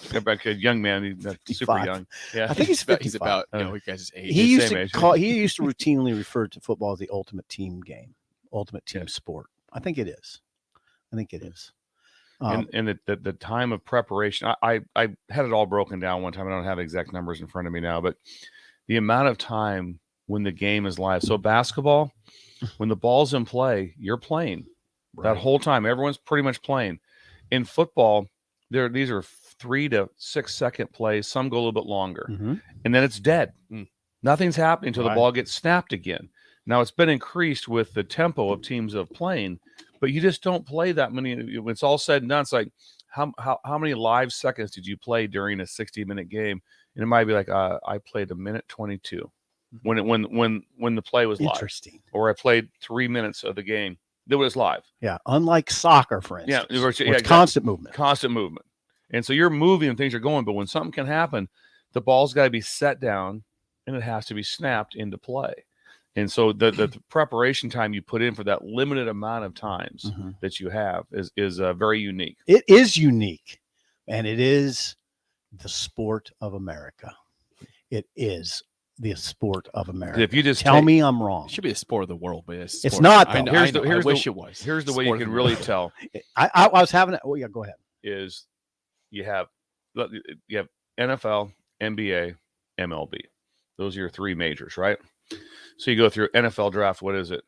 young man. He's super 55. young. Yeah, I think he's 55. He's about you guys' age. He used same to age. he used to routinely refer to football as the ultimate team game, ultimate team sport. I think it is. And the time of preparation, I had it all broken down one time. I don't have exact numbers in front of me now, but the amount of time when the game is live. So basketball, when the ball's in play, you're playing that whole time. Everyone's pretty much playing. In football, these are 3 to 6 second plays. Some go a little bit longer, and then it's dead. Nothing's happening until the ball gets snapped again. Now it's been increased with the tempo of teams of playing, but you just don't play that many. When it's all said and done, it's like how many live seconds did you play during a 60-minute game? And it might be like I played a minute 22 when the play was live. Interesting. Or I played 3 minutes of the game that was live. Yeah, unlike soccer, for instance. Yeah, where it's exactly. constant movement. Constant movement. And so you're moving and things are going, but when something can happen, the ball's got to be set down and it has to be snapped into play. And so the preparation time you put in for that limited amount of times that you have is very unique. It is unique, and it is the sport of America. It is the sport of America. If you just tell me I'm wrong. It should be the sport of the world, but It's not, though. I wish it was. Here's the way you Sport of can the really world. tell. I was having it. Oh yeah, go ahead. Is you have NFL, NBA, MLB. Those are your three majors, right? So you go through NFL draft. What is it?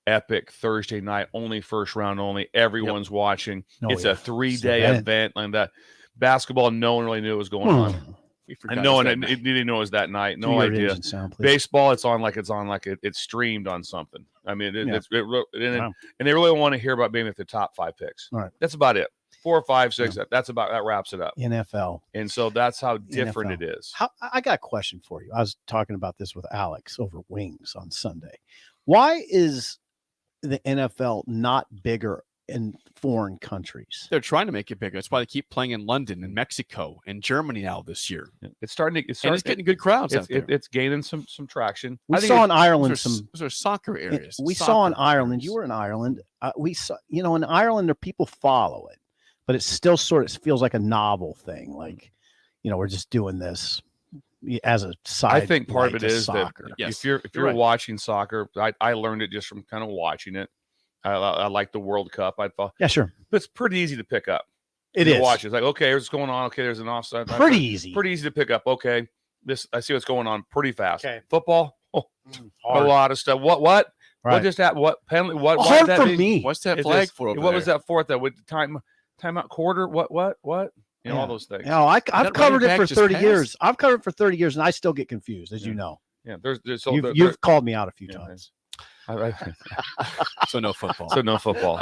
Epic Thursday night, only first round only. Everyone's watching. Oh, It's yeah. a 3-day event like that. Basketball, no one really knew what was going on. And no one didn't know it was that night. No idea. Baseball, it's streamed on something. I mean, and they really want to hear about being at the top 5 picks. All right. That's about it. 4, 5, 6. That wraps it up. NFL. And so that's how different NFL. it is. I got a question for you. I was talking about this with Alex over Wings on Sunday. Why is the NFL not bigger in foreign countries? They're trying to make it bigger. That's why they keep playing in London and Mexico and Germany now this year. It's starting. It's getting good crowds out there. It's gaining some traction. We saw in Ireland those are soccer areas. We saw in Ireland. You were in Ireland. We saw, in Ireland, there people follow it, but it's still sort of feels like a novel thing. Like, we're just doing this as a side. I think part of it is soccer. that if you're right. watching soccer, I learned it just from kind of watching it. I like the World Cup. Yeah, sure. But it's pretty easy to pick up. It you is. Watch it. It's like, okay, here's what's going on. Okay, there's an offside. Pretty easy. Pretty easy to pick up. Okay, I see what's going on pretty fast. Okay. Football, a hard. lot of stuff. What? Right. What just happened? What penalty? What? Well, why hard did for that me. What's that It's flag just- for over What was there? that fourth? That with timeout quarter? What? All those things. I've That covered running it for back just 30 passed? years. I've covered it for 30 years, and I still get confused, as you know. Yeah, there's You've called me out a few times. So no football. So no football.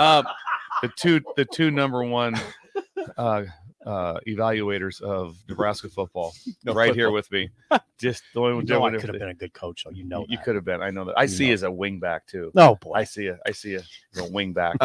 The two number one evaluators of Nebraska football No right here football. with me. Just the only You one know I doing could have it. been a good coach, though. You know You that. could have been. I know that. I see know. you as a wing back too. No, boy. I see you as a wing back.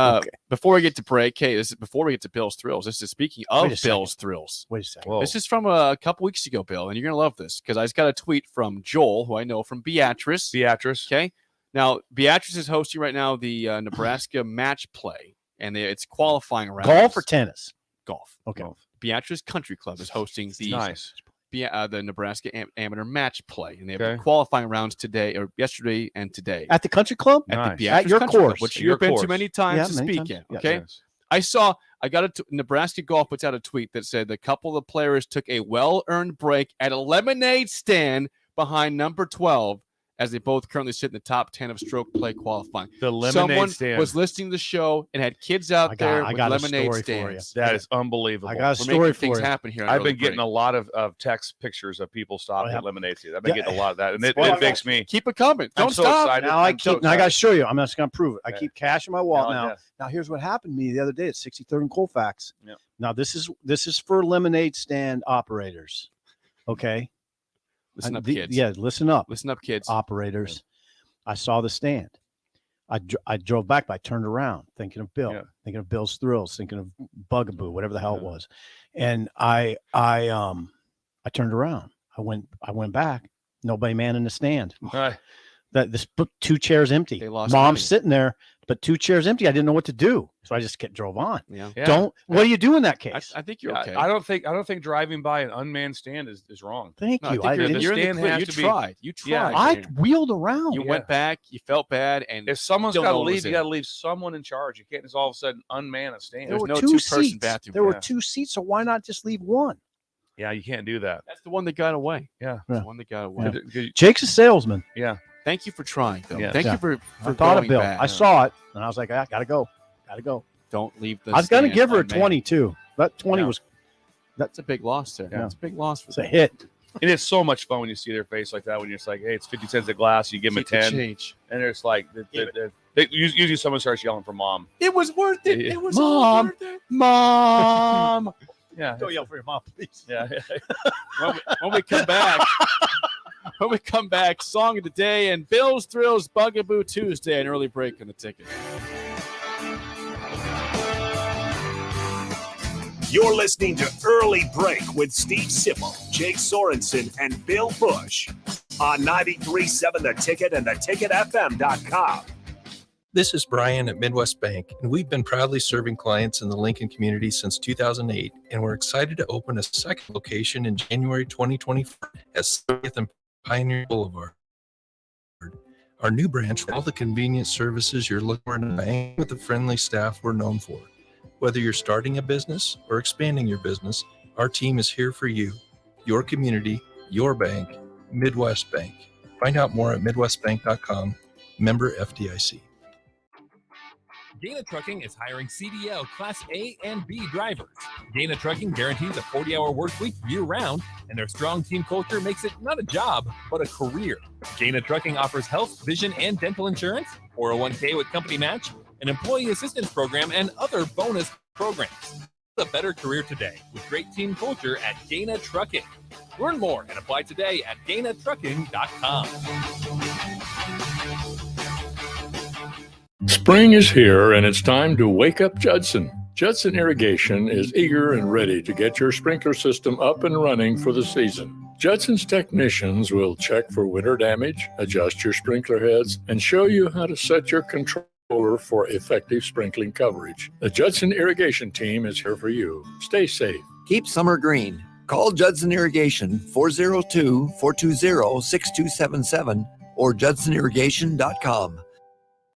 Before we get to break, hey, this is before we get to Bill's Thrills. This is speaking of Wait a second. Bill's Thrills. Wait a second. Whoa. This is from a couple weeks ago, Bill, and you're gonna love this because I just got a tweet from Joel, who I know from Beatrice. Beatrice. Okay. Now Beatrice is hosting right now the Nebraska match play, and it's qualifying rounds. Golf or tennis? Golf. Okay. Beatrice Country Club is hosting the Nice. the Nebraska amateur match play, and they have Okay. qualifying rounds today or yesterday and today At the country club? at the Nice. Beatrice At your Country Club, course. which Your you've been to course. many times Yeah, to many speak times. in. Yeah. Okay. Yes. I got Nebraska Golf puts out a tweet that said the couple of the players took a well-earned break at a lemonade stand behind number 12 as they both currently sit in the top 10 of stroke play qualifying. The lemonade Someone stand. was listening to the show and had kids out there I with got a lemonade story for you. stands. That is unbelievable. I got a We're story making for things you. happen here. on I've Early been getting Break. a lot of text pictures of people stopping yeah. at lemonade stand. I've been Yeah. getting a lot of that, and it Well, makes me. Keep it coming. I'm Don't so stop. excited. Now I I'm so keep. Now I got to excited. show you. I'm just going to prove it. I Yeah. keep cash in my wallet Hell now. yeah. Now here's what happened to me the other day at 63rd and Colfax. Yep. Now this is for lemonade stand operators. Okay. Listen up, The- kids. Yeah, listen up, Listen up, kids. operators. I saw the stand. I drove back, but I turned around thinking of Bill, Yeah. thinking of Bill's Thrills, thinking of Bugaboo, whatever the hell it Yeah. was. And I turned around. I went back. Nobody man in the stand. Right. That this put 2 chairs empty. They lost Mom's money. sitting there, but 2 chairs empty. I didn't know what to do, so I just drove on. Yeah. Yeah. Don't. What do you do in that I, case? I think you're Yeah, okay. I don't think driving by an unmanned stand is wrong. Thank No, I you. think you're, didn't- you're in the stand clear. has You to be- tried. You Yeah. tried. I man. wheeled around. You Yeah. went back. You felt bad, and If someone's Still got to no one was leave, you in. got to leave someone in charge. You can't just all of a sudden unman a stand. there There's were no 2 two-person seats. bathroom. There were Yeah. 2 seats, so why not just leave one? Yeah, you can't do that. that's the one that got away. Yeah. That's the one that got away. Yeah. Jake's a salesman. Yeah. Thank you for trying, Bill. Yeah. Thank Yeah. you for I thought of going Bill. back. I saw it, and I was like, I gotta go. Gotta go. Don't leave the. I was gonna stand give her a unmanned. 20 too. That 20 Yeah. was That's a big loss there. Yeah. That's a big loss for it's a them. hit. It is so much fun when you see their face like that. When you're just like, hey, it's 50 cents a glass. You give them Keep the a 10. change. And it's like, usually someone starts yelling for mom. It was worth it. Yeah. It was all Mom. worth it. Mom. Yeah. Don't yell for your mom, please. Yeah. When we come back, song of the day and Bill's Thrills Bugaboo Tuesday, an early break on the ticket. You're listening to Early Break with Steve Sipple, Jake Sorensen, and Bill Bush on 93.7 The Ticket and theticketfm.com. This is Brian at Midwest Bank, and we've been proudly serving clients in the Lincoln community since 2008, and we're excited to open a second location in January 2024 at 30th and Pioneer Boulevard. Our new branch with all the convenient services you're looking for in a bank with the friendly staff we're known for. Whether you're starting a business or expanding your business, our team is here for you, your community, your bank, Midwest Bank. Find out more at midwestbank.com, member FDIC. Dana Trucking is hiring CDL Class A and B drivers. Dana Trucking guarantees a 40-hour work week year-round, and their strong team culture makes it not a job, but a career. Dana Trucking offers health, vision, and dental insurance, 401k with company match, an employee assistance program, and other bonus programs. A better career today with great team culture at Dana Trucking. Learn more and apply today at danatrucking.com. Spring is here, and it's time to wake up Judson. Judson Irrigation is eager and ready to get your sprinkler system up and running for the season. Judson's technicians will check for winter damage, adjust your sprinkler heads, and show you how to set your controller for effective sprinkling coverage. The Judson Irrigation team is here for you. Stay safe. Keep summer green. Call Judson Irrigation 402-420-6277 or judsonirrigation.com.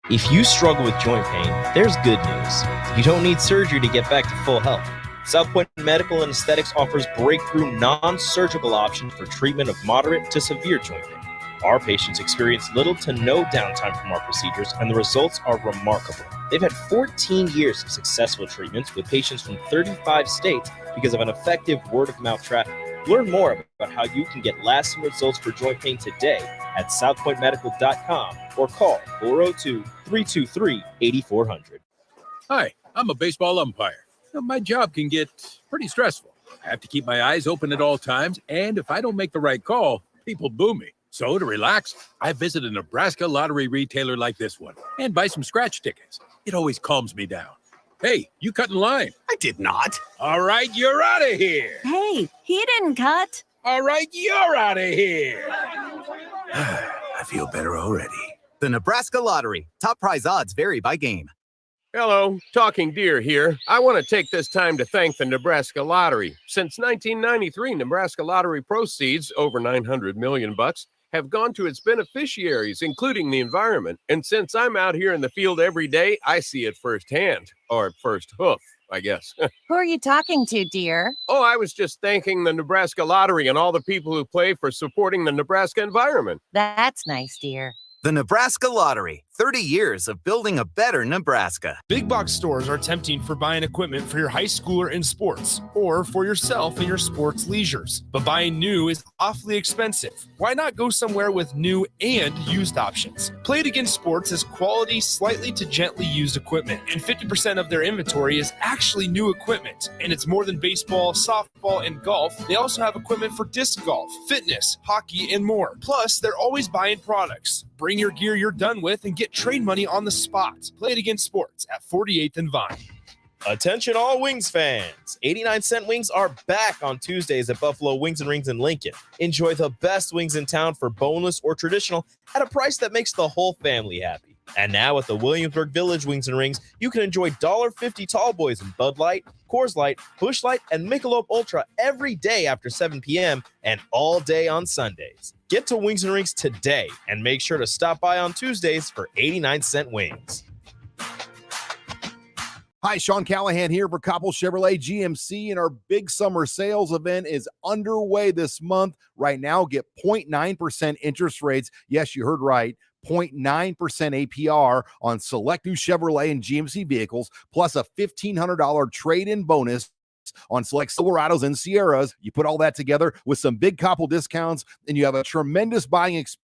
If you struggle with joint pain, there's good news. You don't need surgery to get back to full health. South Point Medical and Aesthetics offers breakthrough non-surgical options for treatment of moderate to severe joint pain. Our patients experience little to no downtime from our procedures, and the results are remarkable. They've had 14 years of successful treatments with patients from 35 states because of an effective word-of-mouth traffic. Learn more about how you can get lasting results for joint pain today at southpointmedical.com or call 402-323-8400. Hi, I'm a baseball umpire. My job can get pretty stressful. I have to keep my eyes open at all times, and if I don't make the right call, people boo me. So to relax, I visit a Nebraska lottery retailer like this one and buy some scratch tickets. It always calms me down. Hey, you cut in line. I did not. All right, you're out of here. Hey, he didn't cut. All right, you're out of here. I feel better already. The Nebraska Lottery. Top prize odds vary by game. Hello, Talking Deer here. I want to take this time to thank the Nebraska Lottery. Since 1993, Nebraska Lottery proceeds, over 900 million bucks, have gone to its beneficiaries, including the environment. And since I'm out here in the field every day, I see it firsthand, or first hoof, I guess. Who are you talking to, dear? Oh, I was just thanking the Nebraska Lottery and all the people who play for supporting the Nebraska environment. That's nice, dear. The Nebraska Lottery. 30 years of building a better Nebraska. Big box stores are tempting for buying equipment for your high schooler in sports or for yourself in your sports leisures. But buying new is awfully expensive. Why not go somewhere with new and used options? Play It Again Sports has quality, slightly to gently used equipment, and 50% of their inventory is actually new equipment. And it's more than baseball, softball, and golf. They also have equipment for disc golf, fitness, hockey, and more. Plus, they're always buying products. Bring your gear you're done with and get trade money on the spot. Play It Again Sports at 48th and Vine. Attention all Wings fans. 89-cent wings are back on Tuesdays at Buffalo Wings and Rings in Lincoln. Enjoy the best wings in town for boneless or traditional at a price that makes the whole family happy. And now at the Williamsburg Village Wings and Rings, you can enjoy $1.50 tall boys in Bud Light, Coors Light, Busch Light, and Michelob Ultra every day after 7 p.m. and all day on Sundays. Get to Wings and Rings today and make sure to stop by on Tuesdays for 89-cent wings. Hi, Sean Callahan here for Coppel Chevrolet GMC, and our big summer sales event is underway this month. Right now, get 0.9% interest rates. Yes, you heard right. 0.9% APR on select new Chevrolet and GMC vehicles, plus a $1,500 trade-in bonus on select Silverados and Sierras. You put all that together with some big Coppel discounts, and you have a tremendous buying experience.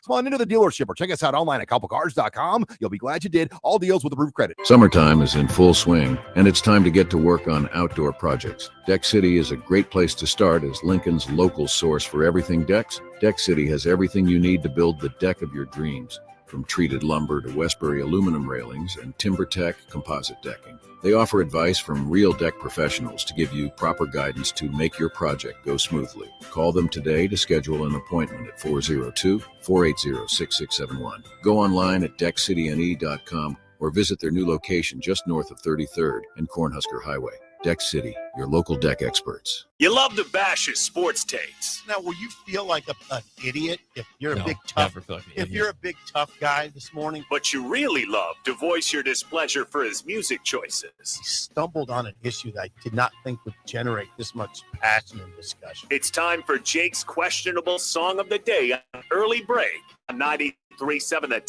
Come on into the dealership or check us out online at CoppelCars.com. You'll be glad you did. All deals with approved credit. Summertime is in full swing, and it's time to get to work on outdoor projects. Deck City is a great place to start as Lincoln's local source for everything decks. Deck City has everything you need to build the deck of your dreams, from treated lumber to Westbury aluminum railings and TimberTech composite decking. They offer advice from real deck professionals to give you proper guidance to make your project go smoothly. Call them today to schedule an appointment at 402-480-6671. Go online at deckcityne.com or visit their new location just north of 33rd and Cornhusker Highway. Deck City, your local deck experts. You love to bash his sports takes. Now, will you feel like an idiot if you're No, a big tough? never feel like an If idiot. you're a big tough guy this morning, But you really love to voice your displeasure for his music choices. stumbled on an issue that I did not think would generate this much passion and discussion. It's time for Jake's questionable song of the day on Early Break on 93.7 The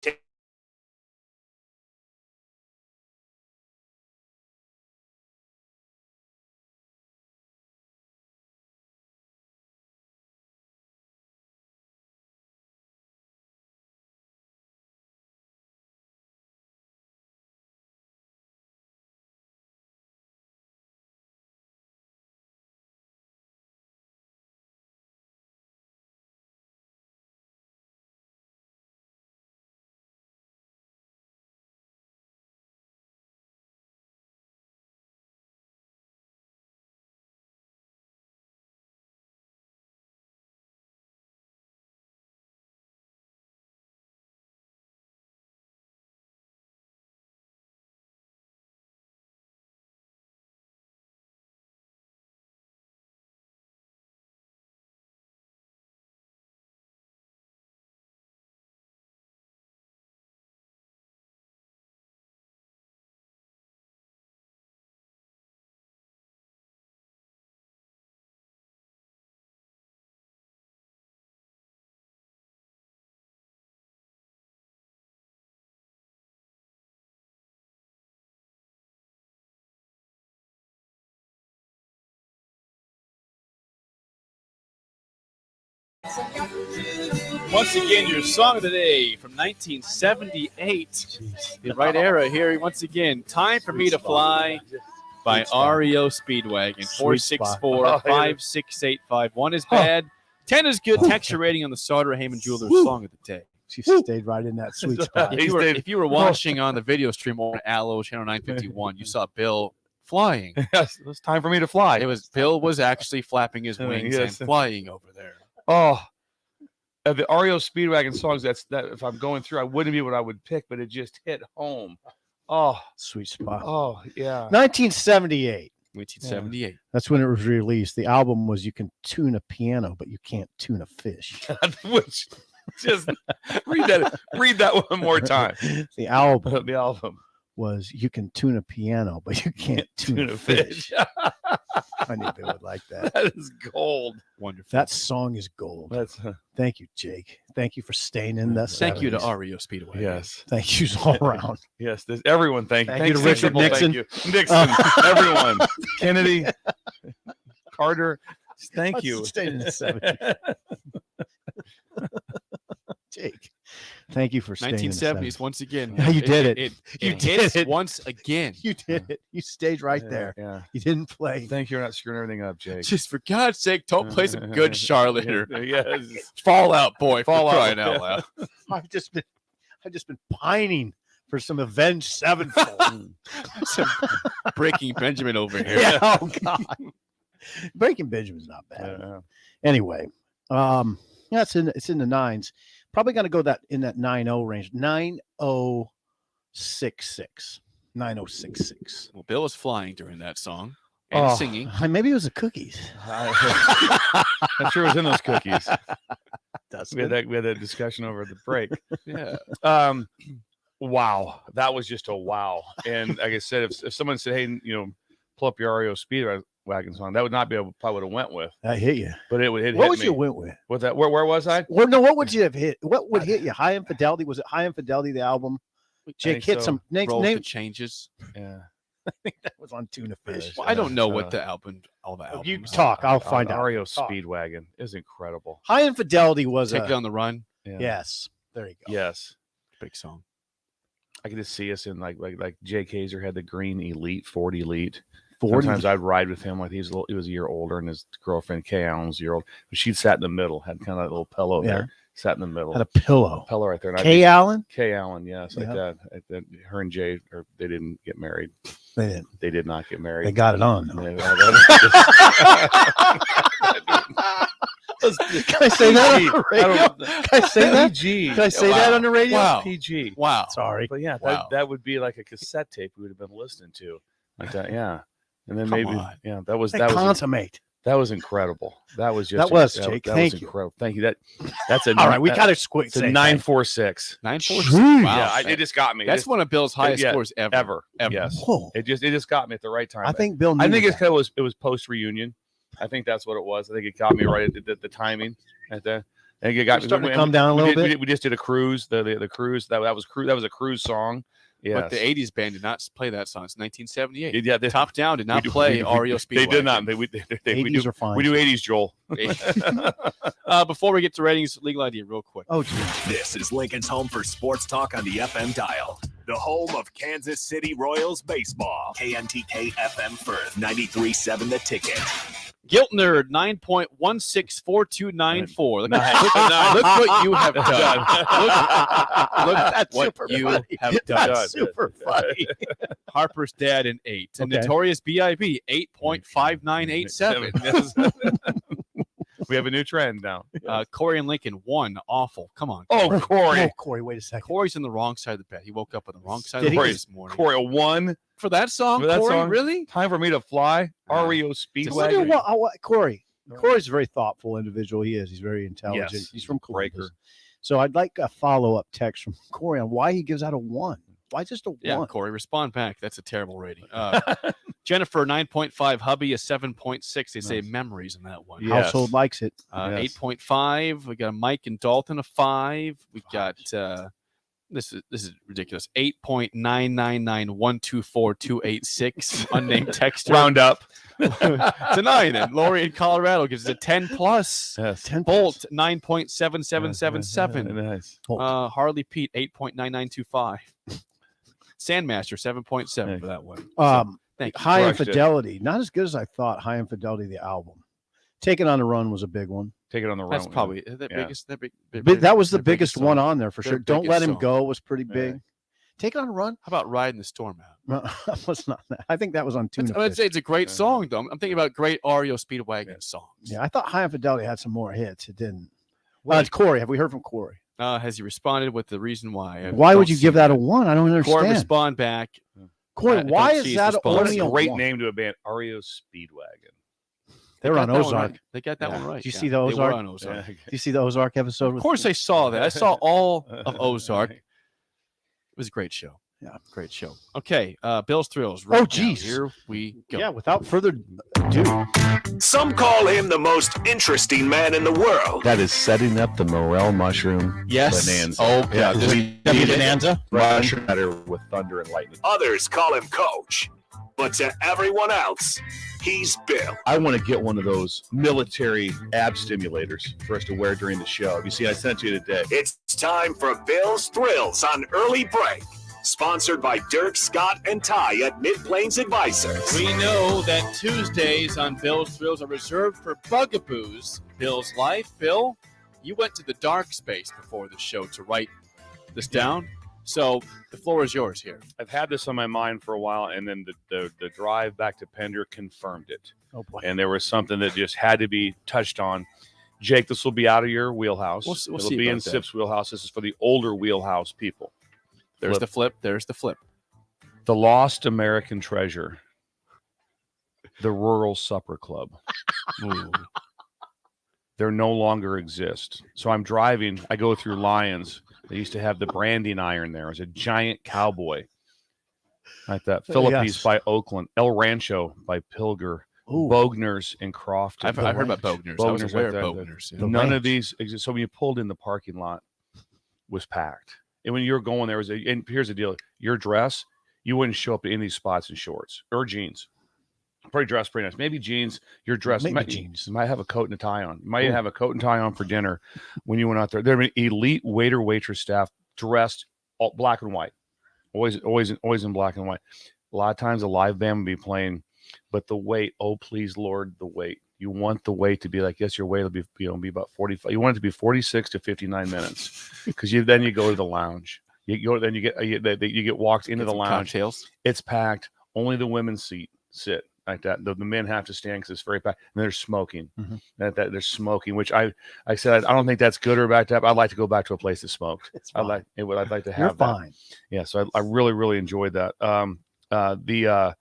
Ticket. Once again, your song of the day from 1978. The right era here. Once again, Time for Me to Fly. by Sweet spot. REO Speedwagon. Sweet spot. 464-56851 is bad. 10 is good. Texture rating on the Sauter Heyman Jewelers song of the day. She stayed right in that sweet spot. If you were watching on the video stream on Allo Channel 951, you saw Bill flying. Yes, it was time for me to fly. Bill was actually flapping his wings Yes. and flying over there. Oh, the REO Speedwagon songs. That if I'm going through, I wouldn't be what I would pick, but it just hit home. Oh, Sweet spot. oh yeah. 1978. 1978. That's when it was released. The album was You Can Tune a Piano, but You Can't Tune a Fish. Which just read that one more time. The album The album. was You Can Tune a Piano, but You Can't Tune a Fish. I knew they would like that. That is gold. Wonderful. That song is gold. That's Thank you, Jake. Thank you for staying in the Thank you to 70s. REO Speedwagon. yes. Thank you all around. Yes, everyone. Thank Thank you to Thanks, Richard Simple, Nixon. Thank you. Nixon, everyone. Kennedy, Carter. Thank you. Stayed in the 70s. Jake, thank you for staying in the 1970s once again. Yeah, you did it. You It did hits it. once again. You did it. You stayed right there. Yeah. You didn't play. Thank you for not screwing everything up, Jake. Just for God's sake, don't play some good Charlotte or Yes. Fallout Boy. Fallout. For crying out loud. I've just been pining for some Avenged Sevenfold. Some Breaking Benjamin over here. Yeah, oh God. Breaking Benjamin's not bad. Yeah. Anyway, yeah, it's in the nines. Probably gonna go in that 9-0 range. 9066. 9066. Well, Bill was flying during that song and singing. Maybe it was the cookies. I'm sure it was in those cookies. Doesn't We had it? that discussion over the break. Yeah. Wow, that was just a wow. And like I said, if someone said, "Hey, pull up your REO Speedwagon song," that would not be probably would have went with. That hit you. But it would. What would you went with? With that, where was I? Well, no, what would you have hit? What would hit you? High Infidelity? Was it High Infidelity, the album? Jake hit some names. Roll the changes. Yeah. I think that was on Tuna Fish. Well, I don't know what the album, all the albums. You talk. I'll find out. REO Talk. Speedwagon is incredible. High Infidelity was Take It on the Run. Yeah. Yes. There you go. Yes. Big song. I could just see us in like Jake Hazer had the green Elite, Ford Elite. 40. Sometimes I'd ride with him like he was a year older, and his girlfriend Kay Allen was a year old. But she'd sat in the middle, had kind of that little pillow there, sat in the middle, Had a pillow. pillow right there. And Kay Allen? Kay Allen, yes, like Yeah. that. Her and Jay, they didn't get married. They didn't. They did not get married. They got it on. though. Can I say that on the radio? Can I say that? PG. Can I say that on the radio? Wow. PG. Wow. Sorry. But yeah, Wow. that would be like a cassette tape we would have been listening to, like that. Yeah, and then Come maybe on. yeah, that was They consummate. that was incredible. That was just That was, Jake. Thank you. incredible. Thank you. That's a All right, we gotta squeak. It's a say 946. 946. Jeez. Wow. Yeah, it just got me. It That's just- one of Bill's highest yeah, scores ever. Yes. Whoa. It just got me at the right time. I think Bill. I knew think that. it was post reunion. I think that's what it was. I think it got me right at the timing. At the, I think it got You're me. starting to come down a we little did- bit? We just did a cruise. The cruise that was a cruise song. Yes. But the 80s band did not play that song. It's 1978. Yeah, they, Top Down did not we do- play we- REO They did not. Speedwagon. We 80s do, are fine. we do 80s, Joel. Before we get to ratings, legal idea real quick. Oh, geez. This is Lincoln's home for sports talk on the FM dial. The home of Kansas City Royals baseball. KNTK FM Firth, 93.7 The Ticket. Guilt Nerd 9.164294. Look what you have done. Look at what super you funny. have done. That's super funny. Harper's Dad in 8. And Okay. Notorious B.I.B. 8.5987. We have a new trend now. Corey and Lincoln 1. Awful. Come on. Oh, Corey. Oh, Corey, wait a second. Corey's on the wrong side of the bed. He woke up on the wrong side Did of the he? bed this morning. Corey, a 1 For that song, For that Corey? song? Really? Time for me to fly. REO Speedwagon. Corey. Corey's a very thoughtful individual. He is. He's very intelligent. Yes. He's from Breaker. Columbus. So I'd like a follow-up text from Corey on why he gives out a 1. Why just a 1? Yeah, Corey, respond back. That's a terrible rating. Jennifer, 9.5. Hubby, a 7.6. They say memories in that one. Yes. Household likes it. Yes. 8.5. We got Mike and Dalton, a 5. We got this is ridiculous. 8.999124286. Unnamed texter. Round up. It's a 9 then. Lori in Colorado gives it a 10 plus. Yes. 10 Bolt 9.7777. Nice. Harley Pete 8.9925. Sandmaster 7.7 for that one. Thank you. High Crushed it. Infidelity, not as good as I thought. High Infidelity, the album. Taking on the Run was a big one. Take it on the run. That's probably the Yeah. biggest. That was the their biggest one on there for Their sure. Don't biggest Let Him song. Go was pretty Yeah. big. Take it on the Run. How about Riding the Storm Out? No, that was not that. I think that was on Tuna I'd Fish. say it's a great song, though. I'm thinking about great REO Speedwagon songs. Yeah, I thought High Infidelity had some more hits. It didn't. It's Corey. Have we heard from Corey? Has he responded with the reason why? Why would you give that a 1? I don't understand. Corey respond back. Corey, I don't why see is his that response. only a Great 1? name to a band, REO Speedwagon. They were got on that one Ozark. right. They got that one right. Did you yeah. see the They were Ozark? on Ozark. Did you see the Ozark episode? Of course, I saw that. I saw all of Ozark. It was a great show. Yeah, great show. Okay, Bill's Thrills. Right Oh, now. geez. Here we go. Yeah, without further ado. Some call him the most interesting man in the world. That is setting up the morel mushroom Yes. bonanza. Oh, yeah. is We that need bonanza? mushroom batter with thunder and lightning. Others call him Coach. But to everyone else, he's Bill. I want to get one of those military ab stimulators for us to wear during the show. You see, I sent you today. It's time for Bill's Thrills on Early Break. Sponsored by Dirk, Scott, and Ty at Mid-Plains Advisors. We know that Tuesdays on Bill's Thrills are reserved for bugaboos. Bill's life. Bill, you went to the dark space before the show to write this down. So the floor is yours here. I've had this on my mind for a while, and then the drive back to Pender confirmed it. Oh boy. And there was something that just had to be touched on. Jake, this will be out of your wheelhouse. We'll It'll see be in about that. Sip's wheelhouse. This is for the older wheelhouse people. There's Flip. the flip. There's the flip. The Lost American Treasure. The Rural Supper Club. Ooh. They no longer exist. So I'm driving. I go through Lyons. They used to have the branding iron there. It was a giant cowboy. Like that. Philippines Yes. by Oakland. El Rancho by Pilger. Ooh. Bogners and Crofton. I've heard about Bogners. I was Bogners aware like of that. Bogners. The None of ranch. these exist. So when you pulled in the parking lot, was packed. And when you're going there, and here's the deal: your dress, you wouldn't show up to any of these spots in shorts or jeans. Pretty dressed, pretty nice. Maybe jeans. Your dress, Maybe might, jeans. You might have a coat and a tie on. You might Ooh. have a coat and tie on for dinner when you went out there. There have been elite waiter waitress staff dressed all black and white, always in black and white. A lot of times a live band would be playing, but the wait, oh please Lord, the wait. You want the wait to be like, yes, your wait will be, be about 45. You want it to be 46 to 59 minutes, because then you go to the lounge. You go, then you get walked into Get the some lounge. cocktails. It's packed. Only the women's sit like that. The men have to stand because it's very packed. And they're smoking. Mhm. They're smoking, which I said I don't think that's good or bad. I'd like to go back to a place that smoked. It's I'd fine. like to have You're that. fine. Yeah, so I really enjoyed that. The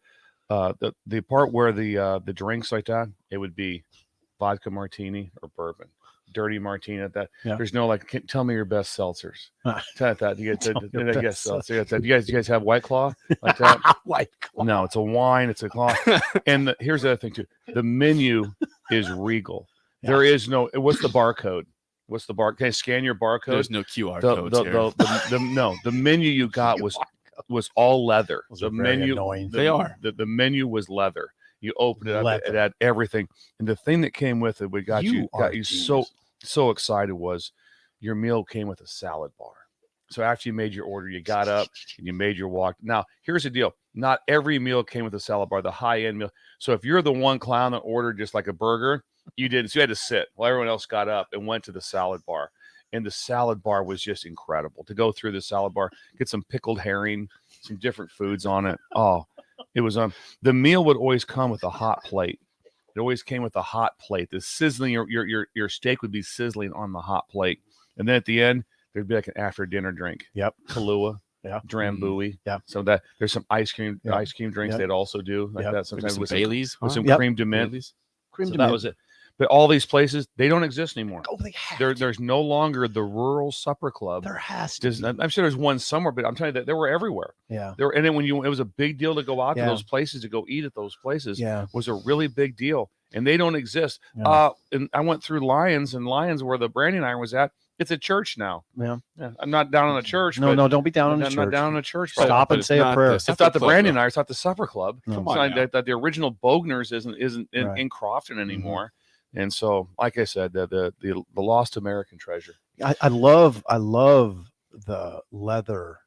part where the drinks like that, it would be vodka martini or bourbon, dirty martini. At that, Yeah. there's no like. Tell me your best seltzers. Ah. Tell it that you get Tell me your the best seltzer. You guys have White Claw like that? White Claw. No, it's a wine. It's a claw. And here's the other thing too. The menu is regal. Yeah. There is no. What's the barcode? What's the bar? Can I scan your barcode? There's no QR codes here. No, the menu you got was all leather. Those The are very menu, annoying. They are. The menu was leather. You open it up, Leather. it had everything, and the thing that came with it, we got You are you a so excited was your meal came with a salad bar. So after you made your order, you got up and you made your walk. Now here's the deal: not every meal came with a salad bar. The high end meal. So if you're the one clown that ordered just like a burger, you didn't. So you had to sit while everyone else got up and went to the salad bar. And the salad bar was just incredible. To go through the salad bar, get some pickled herring, some different foods on it. Oh, it was the meal would always come with a hot plate. It always came with a hot plate. The sizzling, your steak would be sizzling on the hot plate. And then at the end, there'd be like an after dinner drink. Yep. Kahlua. Yeah. Drambuie. Yeah. So that there's some ice cream Yeah. drinks Yeah. they'd also do like Yeah. that Maybe sometimes some with Baileys. with huh? some Yep. cream de mint. Baileys. Cream So de that mint. was it. But all these places, they don't exist anymore. Oh, they have. There's no longer the Rural Supper Club. There has to. be. I'm sure there's one somewhere, but I'm telling you that they were everywhere. Yeah. There, and then it was a big deal to go out Yeah. to those places to go eat at those places. Yeah. Was a really big deal, and they don't exist. Yeah. And I went through Lyons, where the branding iron was at. It's a church now. Yeah. Yeah, I'm not down on a church. No, but no, don't be down on the I'm church. not down on a church. Stop but and it's say a not prayer. the It's not the Club, branding though. iron. It's not the Supper Club. No. Come It's on not now. that the original Bogners isn't in, Right. in Crofton anymore. And so, like I said, the Lost American Treasure. I love the leather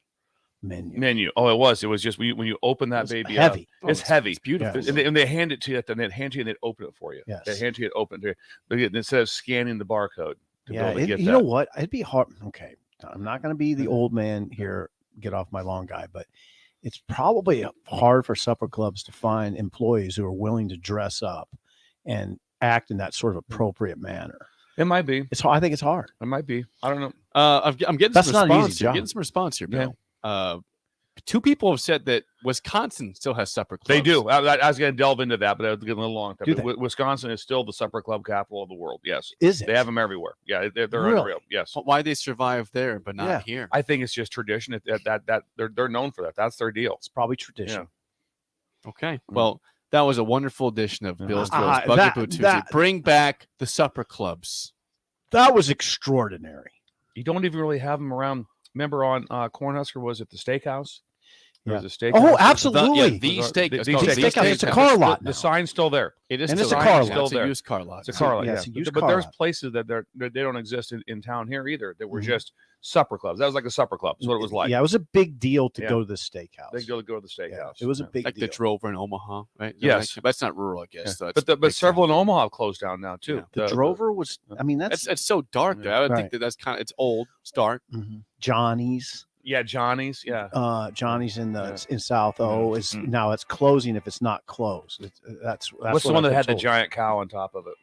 menu. Oh, it was just when you open that baby heavy. up, it's heavy. It's beautiful. Yeah. And they hand it to you, and they'd open it for you. Yes. They hand to you, open it to you. Instead of scanning the barcode to be able to get you that. know what? It'd be hard. Okay, I'm not going to be the old man here, get off my lawn guy, but it's probably hard for supper clubs to find employees who are willing to dress up and act in that sort of appropriate manner. It might be. It's hard. I think it's hard. It might be. I don't know. I'm getting That's some not an response easy here. job. Getting some response here, Bill. Two people have said that Wisconsin still has supper clubs. They do. I was going to delve into that, but I was getting a little long. Do they? Wisconsin is still the supper club capital of the world. Yes. Is it? They have them everywhere. Yeah, they're Really? unreal. Yes. But why they survive there but not Yeah. here? I think it's just tradition. That they're known for that. That's their deal. It's probably tradition. Okay. Well, that was a wonderful edition of Bill's Thrills that- Bugaboo Tuesday. that- Bring back the supper clubs. That was extraordinary. You don't even really have them around. Remember on Cornhusker, was it the steakhouse? There Yeah. was a steakhouse. Oh, absolutely. The steak. The it's called steakhouse. It's a car lot The now. sign's still there. It is And still it's a there. car It's lot. still there. Used car lot. It's a car lot. Yeah, Yeah, it's a used but car there's lot. places that they don't exist in town here either. That were just supper clubs. That was like a supper club. Is what it was like. Yeah, it was a big deal to Yeah. go to the steakhouse. They go to the steakhouse. It was a big Like deal. the Drover in Omaha, right? Yes. That's not rural, I guess. Yeah. So that's But big several town. in Omaha have closed down now too. Yeah. The Drover was. I mean, that's It's so dark there. I would Right. think that's kind of it's old. It's dark. Johnny's. Yeah, Johnny's. Yeah. Johnny's in South O is now it's closing if it's not closed. That's What's the what one I've that had been the told. giant cow on top of it?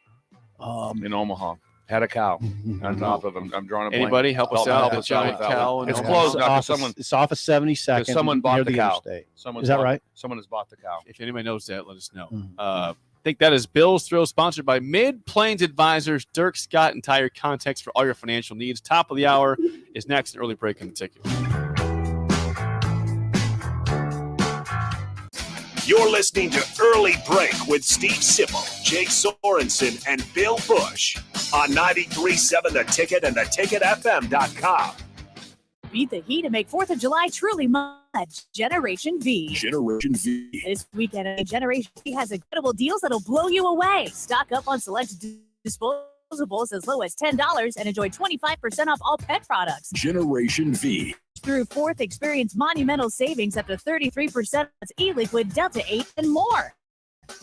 In Omaha, had a cow on top of him. I'm drawing a blank. Anybody help us out? The giant with that cow one. in It's Omaha. closed now. Off of- it's off of 72nd. Someone near bought the cow. interstate. Someone Is that bought- right? Someone has bought the cow. If anybody knows that, let us know. I think that is Bill's Thrill, sponsored by Mid Plains Advisors, Dirk Scott, and Tire Context for all your financial needs. Top of the hour is next. An early break in the ticket. You're listening to Early Break with Steve Sipple, Jake Sorensen, and Bill Bush on 93.7 The Ticket and theticketfm.com. Beat the heat and make 4th of July truly mud. Generation V. Generation V. This weekend, Generation V has incredible deals that'll blow you away. Stock up on select disposables as low as $10 and enjoy 25% off all pet products. Generation V. Through 4th, experience monumental savings up to 33% on e-liquid, Delta 8, and more.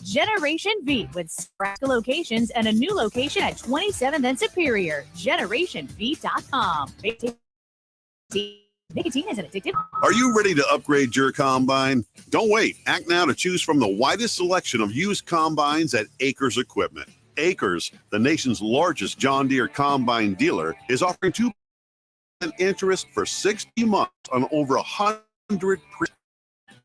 Generation V with Nebraska locations and a new location at 27th and Superior. GenerationV.com. Nicotine is an addictive. Are you ready to upgrade your combine? Don't wait. Act now to choose from the widest selection of used combines at Acres Equipment. Acres, the nation's largest John Deere combine dealer, is offering 2% interest for 60 months on over 100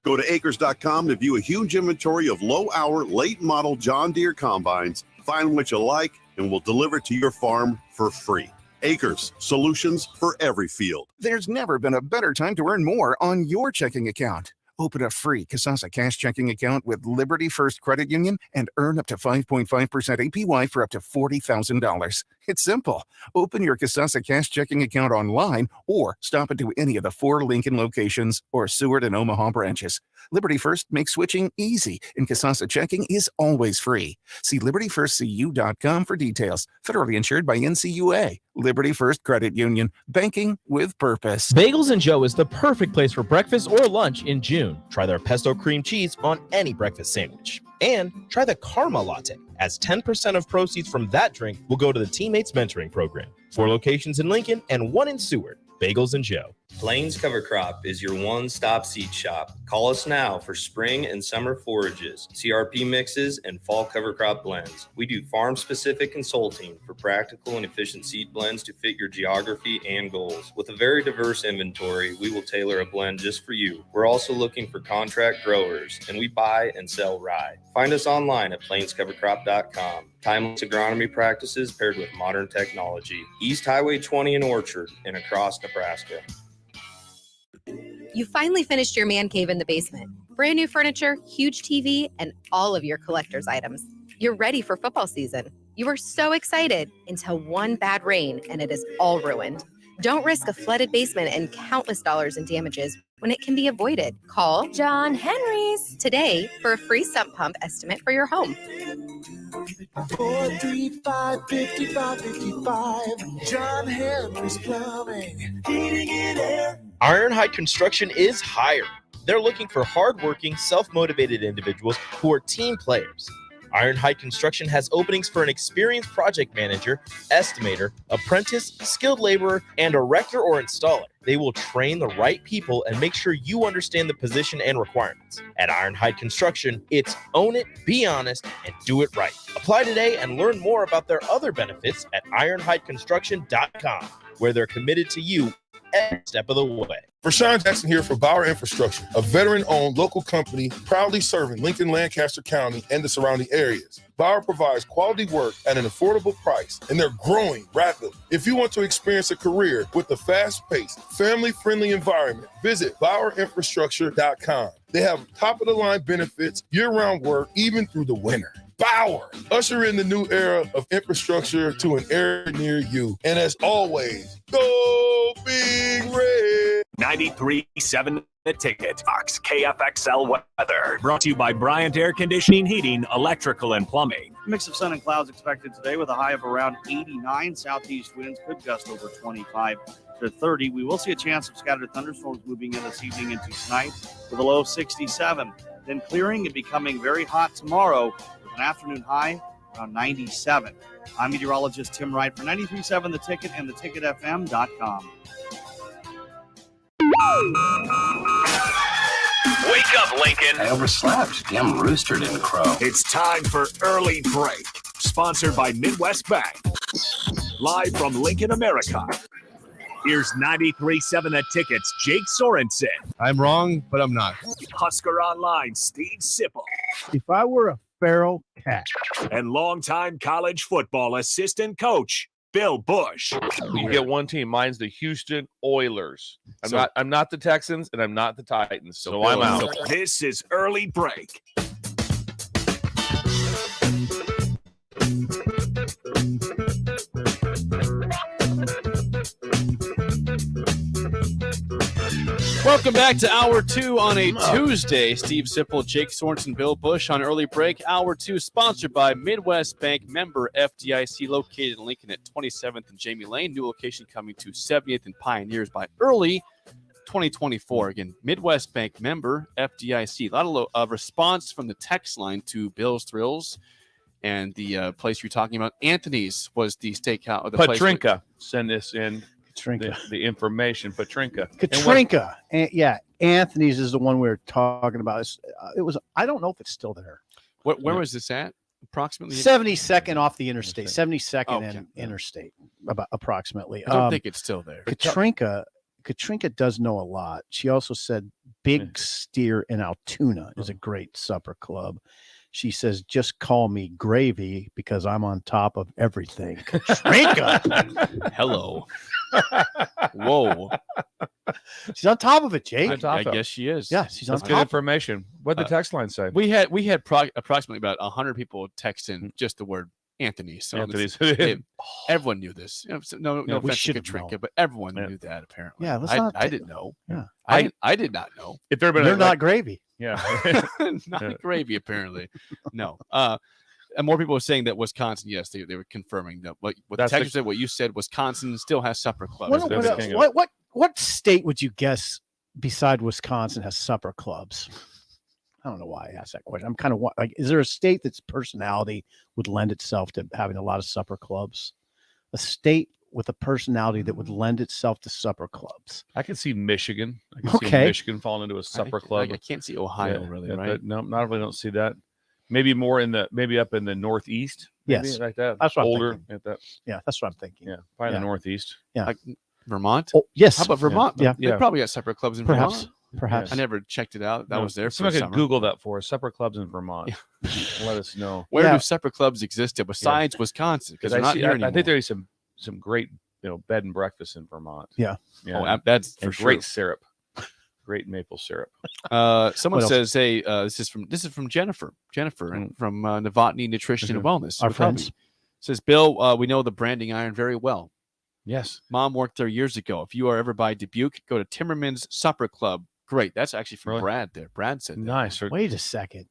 Go to acres.com to view a huge inventory of low-hour, late-model John Deere combines. Find what you like, and we'll deliver to your farm for free. Acres, solutions for every field. There's never been a better time to earn more on your checking account. Open a free Kasasa Cash checking account with Liberty First Credit Union and earn up to 5.5% APY for up to $40,000. It's simple. Open your Kasasa Cash checking account online or stop into any of the 4 Lincoln locations or Seward and Omaha branches. Liberty First makes switching easy, and Kasasa checking is always free. See libertyfirstcu.com for details. Federally insured by NCUA. Liberty First Credit Union. Banking with purpose. Bagels and Joe is the perfect place for breakfast or lunch in June. Try their pesto cream cheese on any breakfast sandwich. And try the Karma Latte, as 10% of proceeds from that drink will go to the Teammates Mentoring Program. 4 locations in Lincoln and 1 in Seward. Bagels and Joe. Plains Cover Crop is your one-stop seed shop. Call us now for spring and summer forages, CRP mixes, and fall cover crop blends. We do farm-specific consulting for practical and efficient seed blends to fit your geography and goals. With a very diverse inventory, we will tailor a blend just for you. We're also looking for contract growers, and we buy and sell rye. Find us online at plainscovercrop.com. Timeless agronomy practices paired with modern technology. East Highway 20 in Orchard and across Nebraska. You finally finished your man cave in the basement. Brand new furniture, huge TV, and all of your collector's items. You're ready for football season. You were so excited until one bad rain and it is all ruined. Don't risk a flooded basement and countless dollars in damages when it can be avoided. Call John Henry's today for a free sump pump estimate for your home. 435-5555. John Henry's Plumbing, Heating and Air. Ironhide Construction is hiring. They're looking for hardworking, self-motivated individuals who are team players. Ironhide Construction has openings for an experienced project manager, estimator, apprentice, skilled laborer, and erector or installer. They will train the right people and make sure you understand the position and requirements. At Ironhide Construction, it's own it, be honest, and do it right. Apply today and learn more about their other benefits at ironhideconstruction.com, where they're committed to you every step of the way. Rashawn Jackson here for Bauer Infrastructure, a veteran-owned local company proudly serving Lincoln, Lancaster County, and the surrounding areas. Bauer provides quality work at an affordable price, and they're growing rapidly. If you want to experience a career with a fast-paced, family-friendly environment, visit BauerInfrastructure.com. They have top-of-the-line benefits, year-round work, even through the winter. Bauer, usher in the new era of infrastructure to an area near you. And as always, go Big Red. 93.7 The Ticket. Fox KFXL weather. Brought to you by Bryant Air Conditioning, Heating, Electrical, and Plumbing. Mix of sun and clouds expected today with a high of around 89. Southeast winds could gust over 25 to 30. We will see a chance of scattered thunderstorms moving in this evening into tonight with a low of 67. Then clearing and becoming very hot tomorrow with an afternoon high around 97. I'm meteorologist Tim Wright for 93.7 The Ticket and theticketfm.com. Wake up, Lincoln. I overslept. Damn rooster didn't crow. It's time for Early Break. Sponsored by Midwest Bank. Live from Lincoln, America. Here's 93.7 The Ticket's Jake Sorensen. I'm wrong, but I'm not. Husker Online, Steve Sipple. If I were a feral cat. And longtime college football assistant coach, Bill Bush. You get one team. Mine's the Houston Oilers. I'm not the Texans, and I'm not the Titans, so I'm out. This is Early Break. Welcome back to Hour 2 on a Tuesday. Steve Sipple, Jake Sorensen, Bill Bush on Early Break. Hour 2 sponsored by Midwest Bank, member FDIC, located in Lincoln at 27th and Jamie Lane. New location coming to 70th and Pioneers by early 2024. Again, Midwest Bank, member FDIC. A lot of response from the text line to Bill's Thrills. And the place you're talking about, Anthony's, was the steakhouse. Or the Patrinka. Send this in. The information, Katrinka. Yeah, Anthony's is the one we were talking about. It was. I don't know if it's still there. Where was this at? Approximately 72nd off the interstate. 72nd and interstate, about approximately. I don't think it's still there. Katrinka does know a lot. She also said Big Steer in Altoona is a great supper club. She says, just call me Gravy because I'm on top of everything. Katrinka. Hello. Whoa. She's on top of it, Jake. I guess she is. Yeah, she's on That's top. good information. What did the text line say? We had approximately about 100 people text in just the word Anthony. So Anthony's. Everyone knew this. No we offense should to have Katrinka, known. but everyone knew that apparently. Yeah, I didn't know. Yeah, I did not know. If there been You're not Gravy. Yeah. Not Gravy, apparently. No. And more people were saying that Wisconsin, yes, they were confirming that what the text said, what you said, Wisconsin still has supper clubs. What state would you guess beside Wisconsin has supper clubs? I don't know why I asked that question. I'm kind of like, is there a state that's personality would lend itself to having a lot of supper clubs? A state with a personality that would lend itself to supper clubs. I can see Michigan. I can see Michigan falling into a supper club. I can't see Ohio really, right? No, I really don't see that. Maybe more maybe up in the Northeast. Maybe, Yes, like that. that's what older. I'm thinking. Like that. Yeah, that's what I'm thinking. Yeah, probably the Northeast. Yeah, like Vermont. Oh, yes. How about Vermont? Yeah. They probably got supper clubs in Perhaps. Vermont. Perhaps. I never checked it out. That was there for Somebody could summer. Google that for us. Supper clubs in Vermont. Let us know. Where do supper clubs exist besides Wisconsin? Because they're not here anymore. I think there's some great bed and breakfast in Vermont. Yeah. Oh, that's for and sure. great syrup. Great maple syrup. Someone says, "Hey, this is from Jennifer. Jennifer from Novotny Nutrition and Wellness. Our friends. Says, Bill, we know the Branding Iron very well. Yes, Mom worked there years ago. If you are ever by Dubuque, go to Timmerman's Supper Club. Great. That's actually from Brad there. Brad said that. Nice. Wait a second.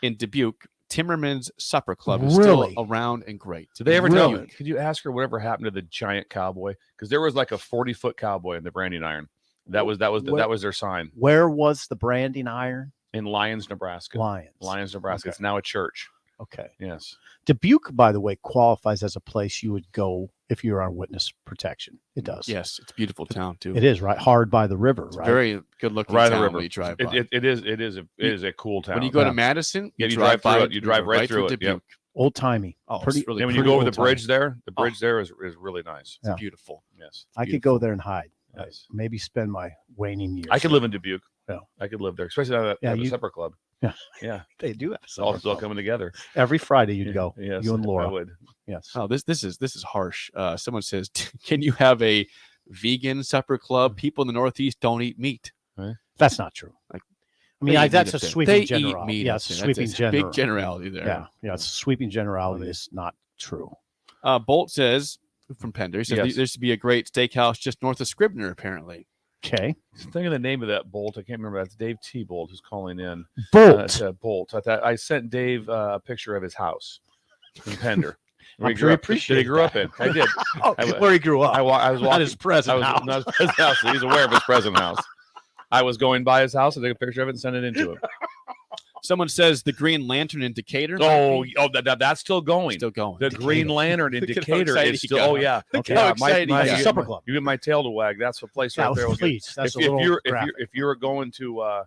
In Dubuque, Timmerman's Supper Club is still around and great. Did they ever tell you? Could you ask her whatever happened to the giant cowboy? Because there was like a 40-foot cowboy in the Branding Iron. That was their sign Where was the branding iron? in Lyons, Nebraska. Lyons, Nebraska. Okay. It's now a church. Okay. Yes. Dubuque, by the way, qualifies as a place you would go if you're on witness protection. It does. Yes, it's a beautiful town too. It is right hard by the river. It's right. a very good looking Right, town the river. when you drive by. It is a cool town. When you go to Madison, you drive by through it. You drive right through it. Yep. Dubuque. Old timey. Oh, pretty. it's really And when you pretty go over the old-timey. bridge there, the bridge there is really nice. Yeah. Beautiful. Yes. I could go there and hide. Yes. Maybe spend my waning years. I could live in Dubuque. Yeah. I could live there, especially at Yeah, a you- supper club. Yeah. Yeah. They do have a It's all supper still club. coming together. Every Friday you'd go. Yes, You and Laura. I would. Yes. Oh, this is harsh. Someone says, "Can you have a vegan supper club? People in the Northeast don't eat meat." Right. That's not true. Like, I mean, they eat that's meat a up there. sweeping They eat generality. meat Yeah, up it's a there. That's sweeping a big general. generality there. Yeah, it's a sweeping generality. It's not true. Bolt says from Pender, he says Yes. there should be a great steakhouse just north of Scribner, apparently. Okay. Think of the name of that Bolt. I can't remember. That's Dave T. Bolt who's calling in. Bolt. Bolt. I sent Dave a picture of his house in Pender. I'm sure he That he appreciated grew up that. in. I did. Oh, where he grew up. I was Not walking, his present house. Not his present house. He's aware of his present house. I was going by his house and took a picture of it and sent it into him. Someone says the Green Lantern in Decatur. That's still going. Still going. The Green Lantern in Look at how Decatur excited is he still. got. Oh yeah. Look Yeah, how excited he got. It's a supper club. You get my tail to wag. That's the place right Yeah, there. please. That's a if little you're graphic. if you were going to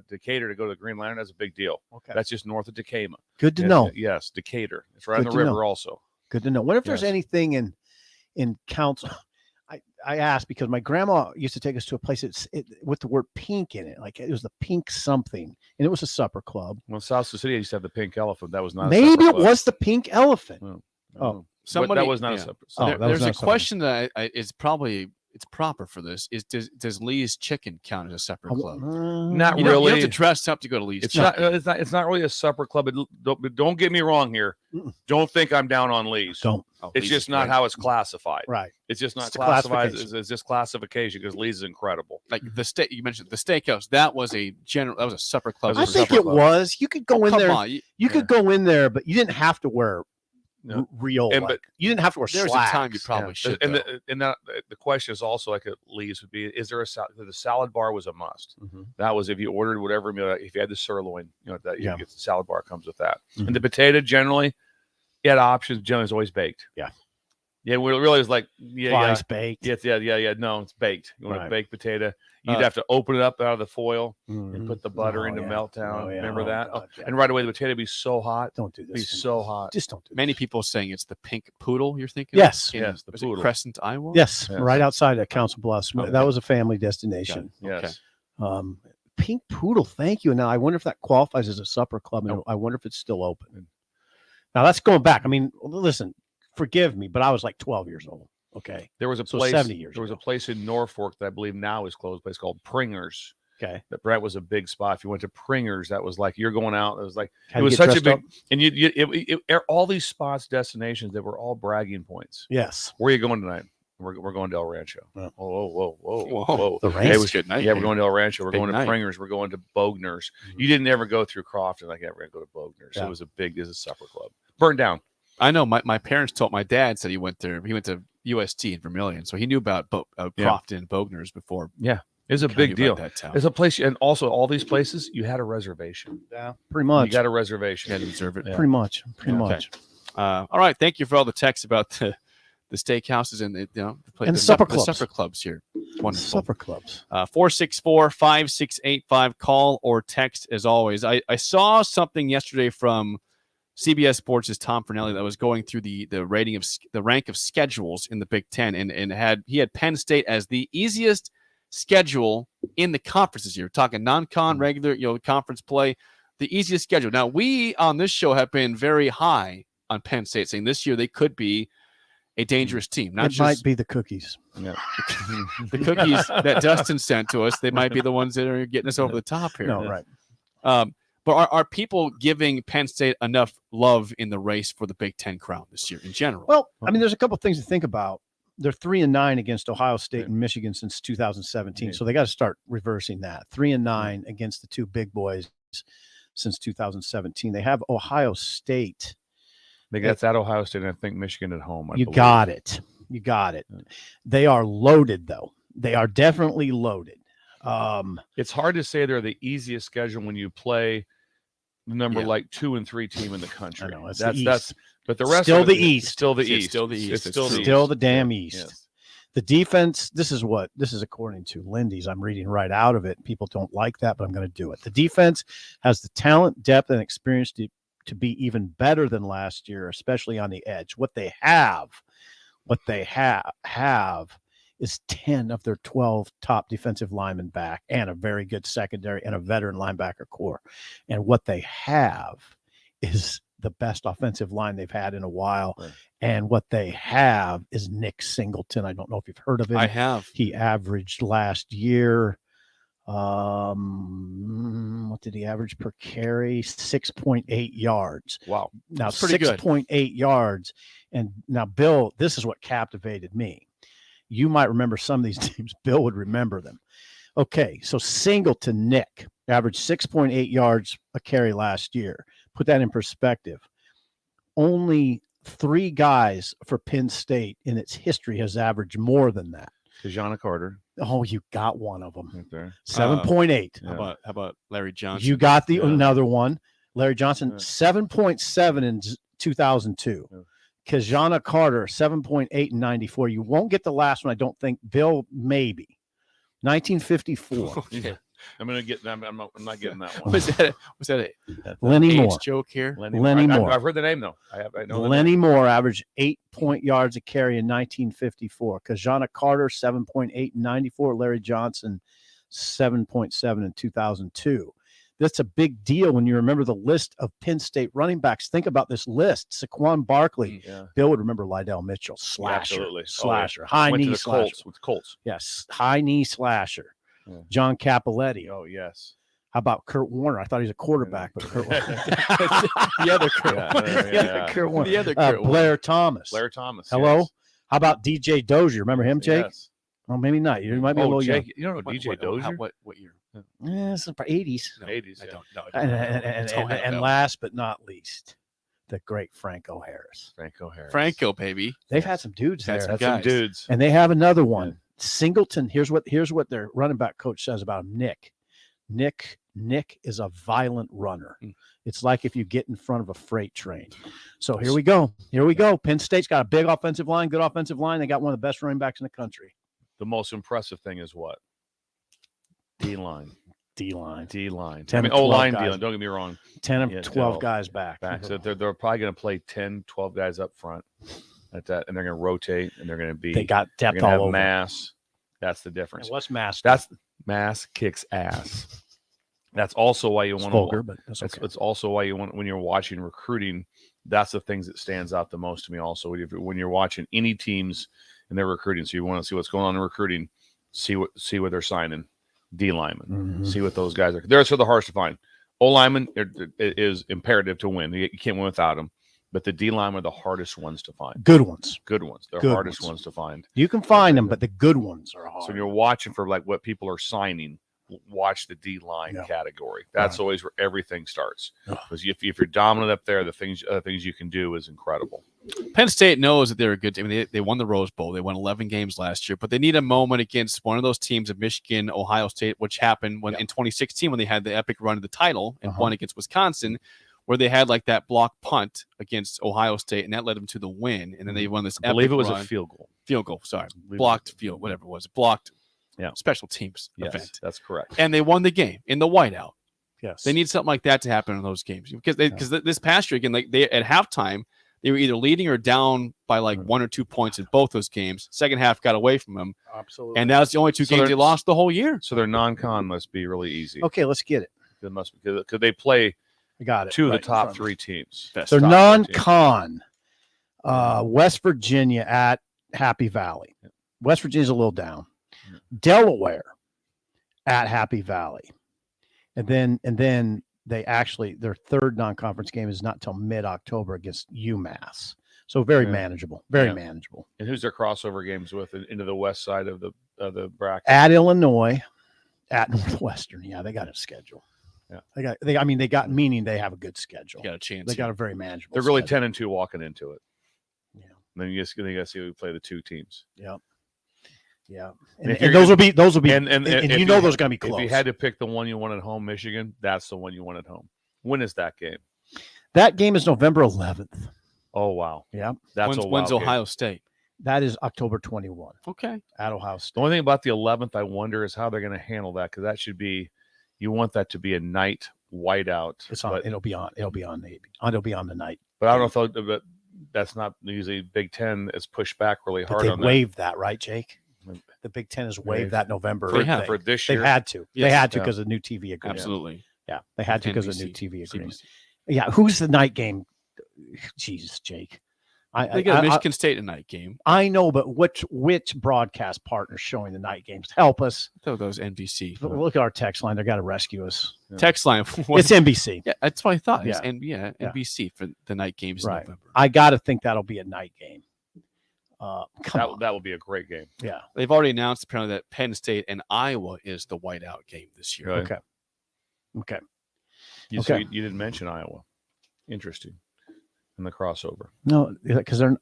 Decatur to go to the Green Lantern, that's a big deal. Okay. That's just north of Decatur. Good to know. Yes, Decatur. It's right on Good the to river know. also. Good to know. What if there's Yes. anything in council? I asked because my grandma used to take us to a place with the word pink in it. Like it was the pink something, and it was a supper club. Well, South Sioux City used to have the Pink Elephant. That was not. Maybe a supper it club. was the pink elephant. Oh, Somebody that was not yeah. a supper. Oh, There- that was there's a not something. question that is probably it's proper for this. Is does Lee's Chicken count as a supper club? Not You really. have to dress up to go to Lee's It's Chicken. not. It's not really a supper club. Don't get me wrong here. Don't think I'm down on Lee's. Don't. Oh, It's Lee's just is not great. how it's classified. Right. It's just not It's the classified classification. as this classification because Lee's is incredible. Like the steak you mentioned, the steakhouse. That was a supper club. That I was a think supper it club. was. You could go in Come there. on, You could go in there, but you didn't have to wear No. real. And- like- but you didn't have to wear There's slacks. a time you probably should. And though. the question is also like at Lee's would be: is there a the salad bar was a must? Mhm. That was if you ordered whatever meal. If you had the sirloin, that you Yeah. get the salad bar comes with that. Mhm. And the potato generally, you had options. Generally, it's always baked. Yeah. Yeah, we really was like Twice baked. Yeah. No, it's baked. You want Right. a baked potato? You'd have to open it up out of the foil and Mhm. put the butter Oh, into yeah. Meltdown. Oh, yeah. Remember Oh, that? God, yeah. And right away the potato would be so hot. Don't do Be this. so hot. Just don't do. Many people saying it's the Pink Poodle. You're thinking? Yes. In, Yes, the was it Poodle. Crescent, Iowa. Yes, Yes. right outside of Council Bluffs. Okay. That was a family destination. Yes. Pink Poodle, thank you. Now I wonder if that qualifies as a supper club, and I wonder if it's still open. Now that's going back. I mean, listen, forgive me, but I was like 12 years old. Okay, There was a So place. 70 years There was a ago. place in Norfolk that I believe now is closed. A place called Pringer's. Okay, That Brett was a big spot. If you went to Pringer's, that was like you're going out. It was like Had it to was get such a dressed big. And all these spots, destinations, that were all bragging points. yes, Where are you going tonight? We're going to El Rancho. Yeah. Whoa. The Hey, ranch. we- Good night, yeah, man. we're going to El Rancho. We're Big going to night. Pringer's. We're going to Bogner's. You didn't ever go through Crofton. Like, we're going to go to Bogner's. Yeah. It was a supper club. Burned down. I know my parents told my dad said he went there. He went to UST in Vermilion, so he knew about Yeah. Crofton and Bogner's before. Yeah. It's a Kind big of deal. about that town. It's a place, and also all these places, you had a reservation. yeah, pretty You much, got a reservation. You had to reserve it. Yeah. pretty much, pretty Okay. much. All right. Thank you for all the texts about the steakhouses and And the supper the clubs. supper clubs here. Wonderful. Supper clubs. 464-5685. Call or text as always. I saw something yesterday from CBS Sports' Tom Fernelli that was going through the rating of the rank of schedules in the Big Ten, and he had Penn State as the easiest schedule in the conference this year. Talking non-con, regular, conference play, the easiest schedule. Now we on this show have been very high on Penn State, saying this year they could be a dangerous team. Not It just might be the cookies. Yeah. the cookies that Dustin sent to us. They might be the ones that are getting us over the top here. No, right. But are people giving Penn State enough love in the race for the Big Ten crown this year in general? Well, I mean, there's a couple things to think about. They're 3-9 against Ohio State and Michigan since 2017, so they got to start reversing that. 3-9 against the two big boys since 2017. They have Ohio State. I think that's at Ohio State, and I think Michigan at home. I You believe. got it. You got it. They are loaded, though. They are definitely loaded. It's hard to say they're the easiest schedule when you play the number Yeah. like 2 and 3 team in the country. I know, it's that's the that's East. but the rest Still of the it, East. Still the It's East. still the East. It's It's still the true. Still East. the damn East. Yes. The defense, this is according to Lindy's. I'm reading right out of it. People don't like that, but I'm going to do it. The defense has the talent, depth, and experience to be even better than last year, especially on the edge. What they have is 10 of their 12 top defensive linemen back and a very good secondary and a veteran linebacker core. And what they have is the best offensive line they've had in a while. Right. And what they have is Nick Singleton. I don't know if you've heard of him. I have. He averaged last year, what did he average per carry? 6.8 yards. Wow. Now, That's pretty good. 6.8 yards. And now, Bill, this is what captivated me. You might remember some of these teams. Bill would remember them. Okay, so Singleton Nick averaged 6.8 yards a carry last year. Put that in perspective. Only 3 guys for Penn State in its history has averaged more than that. Tajana Carter. Oh, you got one of them. Right there. 7.8. How about Larry Johnson? You got the Yeah. another one. Larry Johnson, Yeah. 7.7 in 2002. Yeah. Kajana Carter, 7.8 in 94. You won't get the last one, I don't think. Bill, maybe. 1954. Okay. I'm gonna get. I'm not getting that one. Was that a Lenny age Moore. joke here? Lenny I- Moore. I've heard the name though. I know the Lenny name. Moore averaged 8 yards a carry in 1954. Kajana Carter, 7.8 in 94. Larry Johnson, 7.7 in 2002. That's a big deal when you remember the list of Penn State running backs. Think about this list. Saquon Barkley. Yeah. Bill would remember Lydell Mitchell. Slasher. Absolutely. Slasher. Oh, yeah. High Went to knee the slasher. Colts with Colts. Yes. High knee slasher. Yeah. John Capoletti. Oh yes. How about Kurt Warner? I thought he was a quarterback, but Kurt Warner. The other Kurt. The other Kurt Warner. The other Kurt Blair Thomas. Blair Thomas. Hello. yes. How about DJ Dozier? Remember him, Jake? Yes. Oh, maybe not. You might be a Oh, little young. Jake, you don't know DJ What Dozier? what year? It's about 80s. No, 80s. I Yeah. don't know. And last but not least, the great Franco Harris. Franco Harris. Franco, baby. They've had some dudes Had there. some That's some guys. dudes. And they have another one. Singleton. Here's what their running back coach says about him. Nick is a violent runner. It's like if you get in front of a freight train. So here we go. Penn State's got a big offensive line, good offensive line. They got one of the best running backs in the country. The most impressive thing is what? D-line. D-line. D-line. 10 I mean, or 12 O-line guys. D-line. Don't get me wrong. 10 of Yeah, 12 guys back. So they're probably going to play 10, 12 guys up front at that, and they're going to rotate, and they're going to be. They got depth they're gonna all have over. mass. That's the difference. And what's mass? That's mass kicks ass. That's also why you It's want vulgar, to. but that's It's, okay. it's also why you want when you're watching recruiting. That's the things that stands out the most to me. Also, when you're watching any teams and they're recruiting, so you want to see what's going on in recruiting. See what they're signing. D linemen. Mhm. See what those guys are. They're the hardest to find. O linemen it is imperative to win. You can't win without them. But the D linemen are the hardest ones to find. Good ones. Good ones. They're Good hardest ones. ones to find. You can find them, but the good ones are hard. So when you're watching for like what people are signing, watch the D line category. That's always where everything starts. Because if you're dominant up there, the things you can do is incredible. Penn State knows that they're a good team. I mean, they won the Rose Bowl. They won 11 games last year, but they need a moment against one of those teams of Michigan, Ohio State, which happened when in 2016 when they had the epic run to the title and won against Wisconsin, where they had like that block punt against Ohio State, and that led them to the win. And then they won this. I believe epic it was run. a field goal. Field goal. Sorry, believe blocked field, whatever it was, blocked. Yeah, special teams Yes, event. that's correct. And they won the game in the whiteout. Yes, they need something like that to happen in those games because this past year again, like they at halftime they were either leading or down by like 1 or 2 points in both those games. Second half got away from them. Absolutely, and that's the only two games they lost the whole year. So their non-con must be really easy. Okay, let's get it. It must be because they play. I got it. Two of right the in top front of 3 teams. They're Top 3 teams. non-con. West Virginia at Happy Valley. West Virginia's a little down. Delaware at Happy Valley, and then they actually their third non-conference game is not till mid-October against UMass. So very manageable, very manageable. And who's their crossover games with into the west side of the bracket? At Illinois, at Northwestern. Yeah, they got a schedule. Yeah, they got meaning they have a good schedule. Got a chance. They got a very manageable. They're really schedule. 10-2 walking into it. Yeah. And then you got to see who play the 2 teams. Yep. Yeah, And and, if you're those will gonna- be those will be, and if you know those are going to be close. If you had to pick the one you want at home, Michigan, that's the one you want at home. When is that game? That game is November 11th. Oh wow, Yeah, that's When's game. Ohio State? that is October 21 Okay. at Ohio State. The only thing about the 11th, I wonder, is how they're going to handle that, because that should be, you want that to be a night whiteout. It's on. But, It'll be on the night. but I don't know if but that's not usually Big Ten is pushed back really But hard they on that. waived that, right, Jake? The Big Ten has waived that November. For- thing. for this They've year? had to. Yes. They had to Yeah. because of the new TV agreement. Absolutely. Yeah, they had to because of the new NBC, TV agreement. CBC. Yeah, who's the night game? Jesus, Jake. They got a Michigan State tonight game. I know, but which broadcast partner's showing the night games? Help us. So those NBC. Look at our text line. They got to rescue us. Text line. It's NBC. Yeah, that's what I thought. Yeah. Yeah, NBC for the night games in Right. November. I got to think that'll be a night game. That will be a great game. Yeah. They've already announced apparently that Penn State and Iowa is the whiteout game this year. Really? Okay. Okay. So Okay. you didn't mention Iowa. Interesting. In the crossover. No, because they're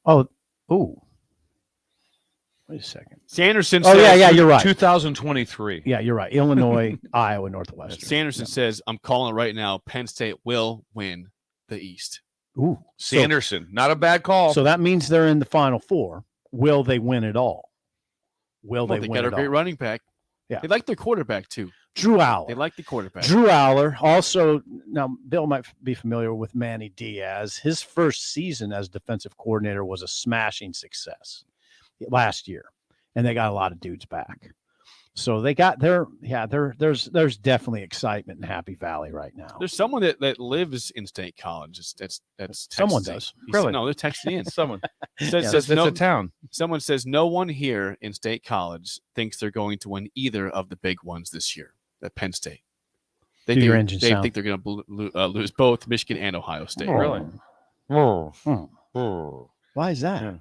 wait a second. Sanderson Oh, says, yeah, you're right. 2023. Yeah, you're right. Illinois, Iowa, Northwestern. Sanderson says, I'm calling it right now. Penn State will win the East. Ooh, Sanderson, not a bad call. So that means they're in the Final Four. Will they win it all? Will Well, they they win got a it great all? running back. Yeah. They like their quarterback too. Drew Aller. They like the quarterback. Drew Aller. Also, now Bill might be familiar with Manny Diaz. His first season as defensive coordinator was a smashing success last year, and they got a lot of dudes back. So they got there's definitely excitement in Happy Valley right now. There's someone that lives in State College. That's Someone texting. does. He Really? said- no, they're texting in. Someone. Says That's no, a town. Someone says no one here in State College thinks they're going to win either of the big ones this year at Penn State. They Do think, your engine they sound. think they're going to lose both Michigan and Ohio State. Really? Why is that?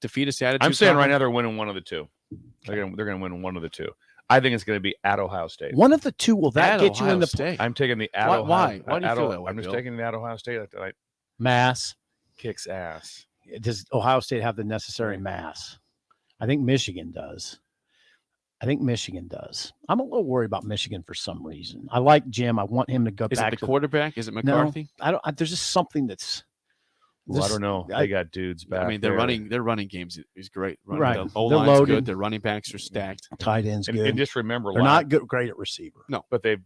Defeatist attitude. I'm saying right problem. now they're winning one of the two. They're gonna win one of the two. I think it's going to be at Ohio State. One of the two. Will that At get you Ohio in the State. I'm taking the at Why- Ohio. why? Why do you at feel O- that way, I'm just Bill? taking the at Ohio State. I mass? kicks ass. Does Ohio State have the necessary mass? I think Michigan does. I'm a little worried about Michigan for some reason. I like Jim. I want him to go Is it back the to quarterback? Is it McCarthy? No, I don't. There's just something that's. Well, I don't know. They got dudes back. I mean, their there. running games is great. Right. The They're O-line's loaded. good. Their running backs are stacked. Tight ends good. And just remember, They're not good, great at receiver. No, but they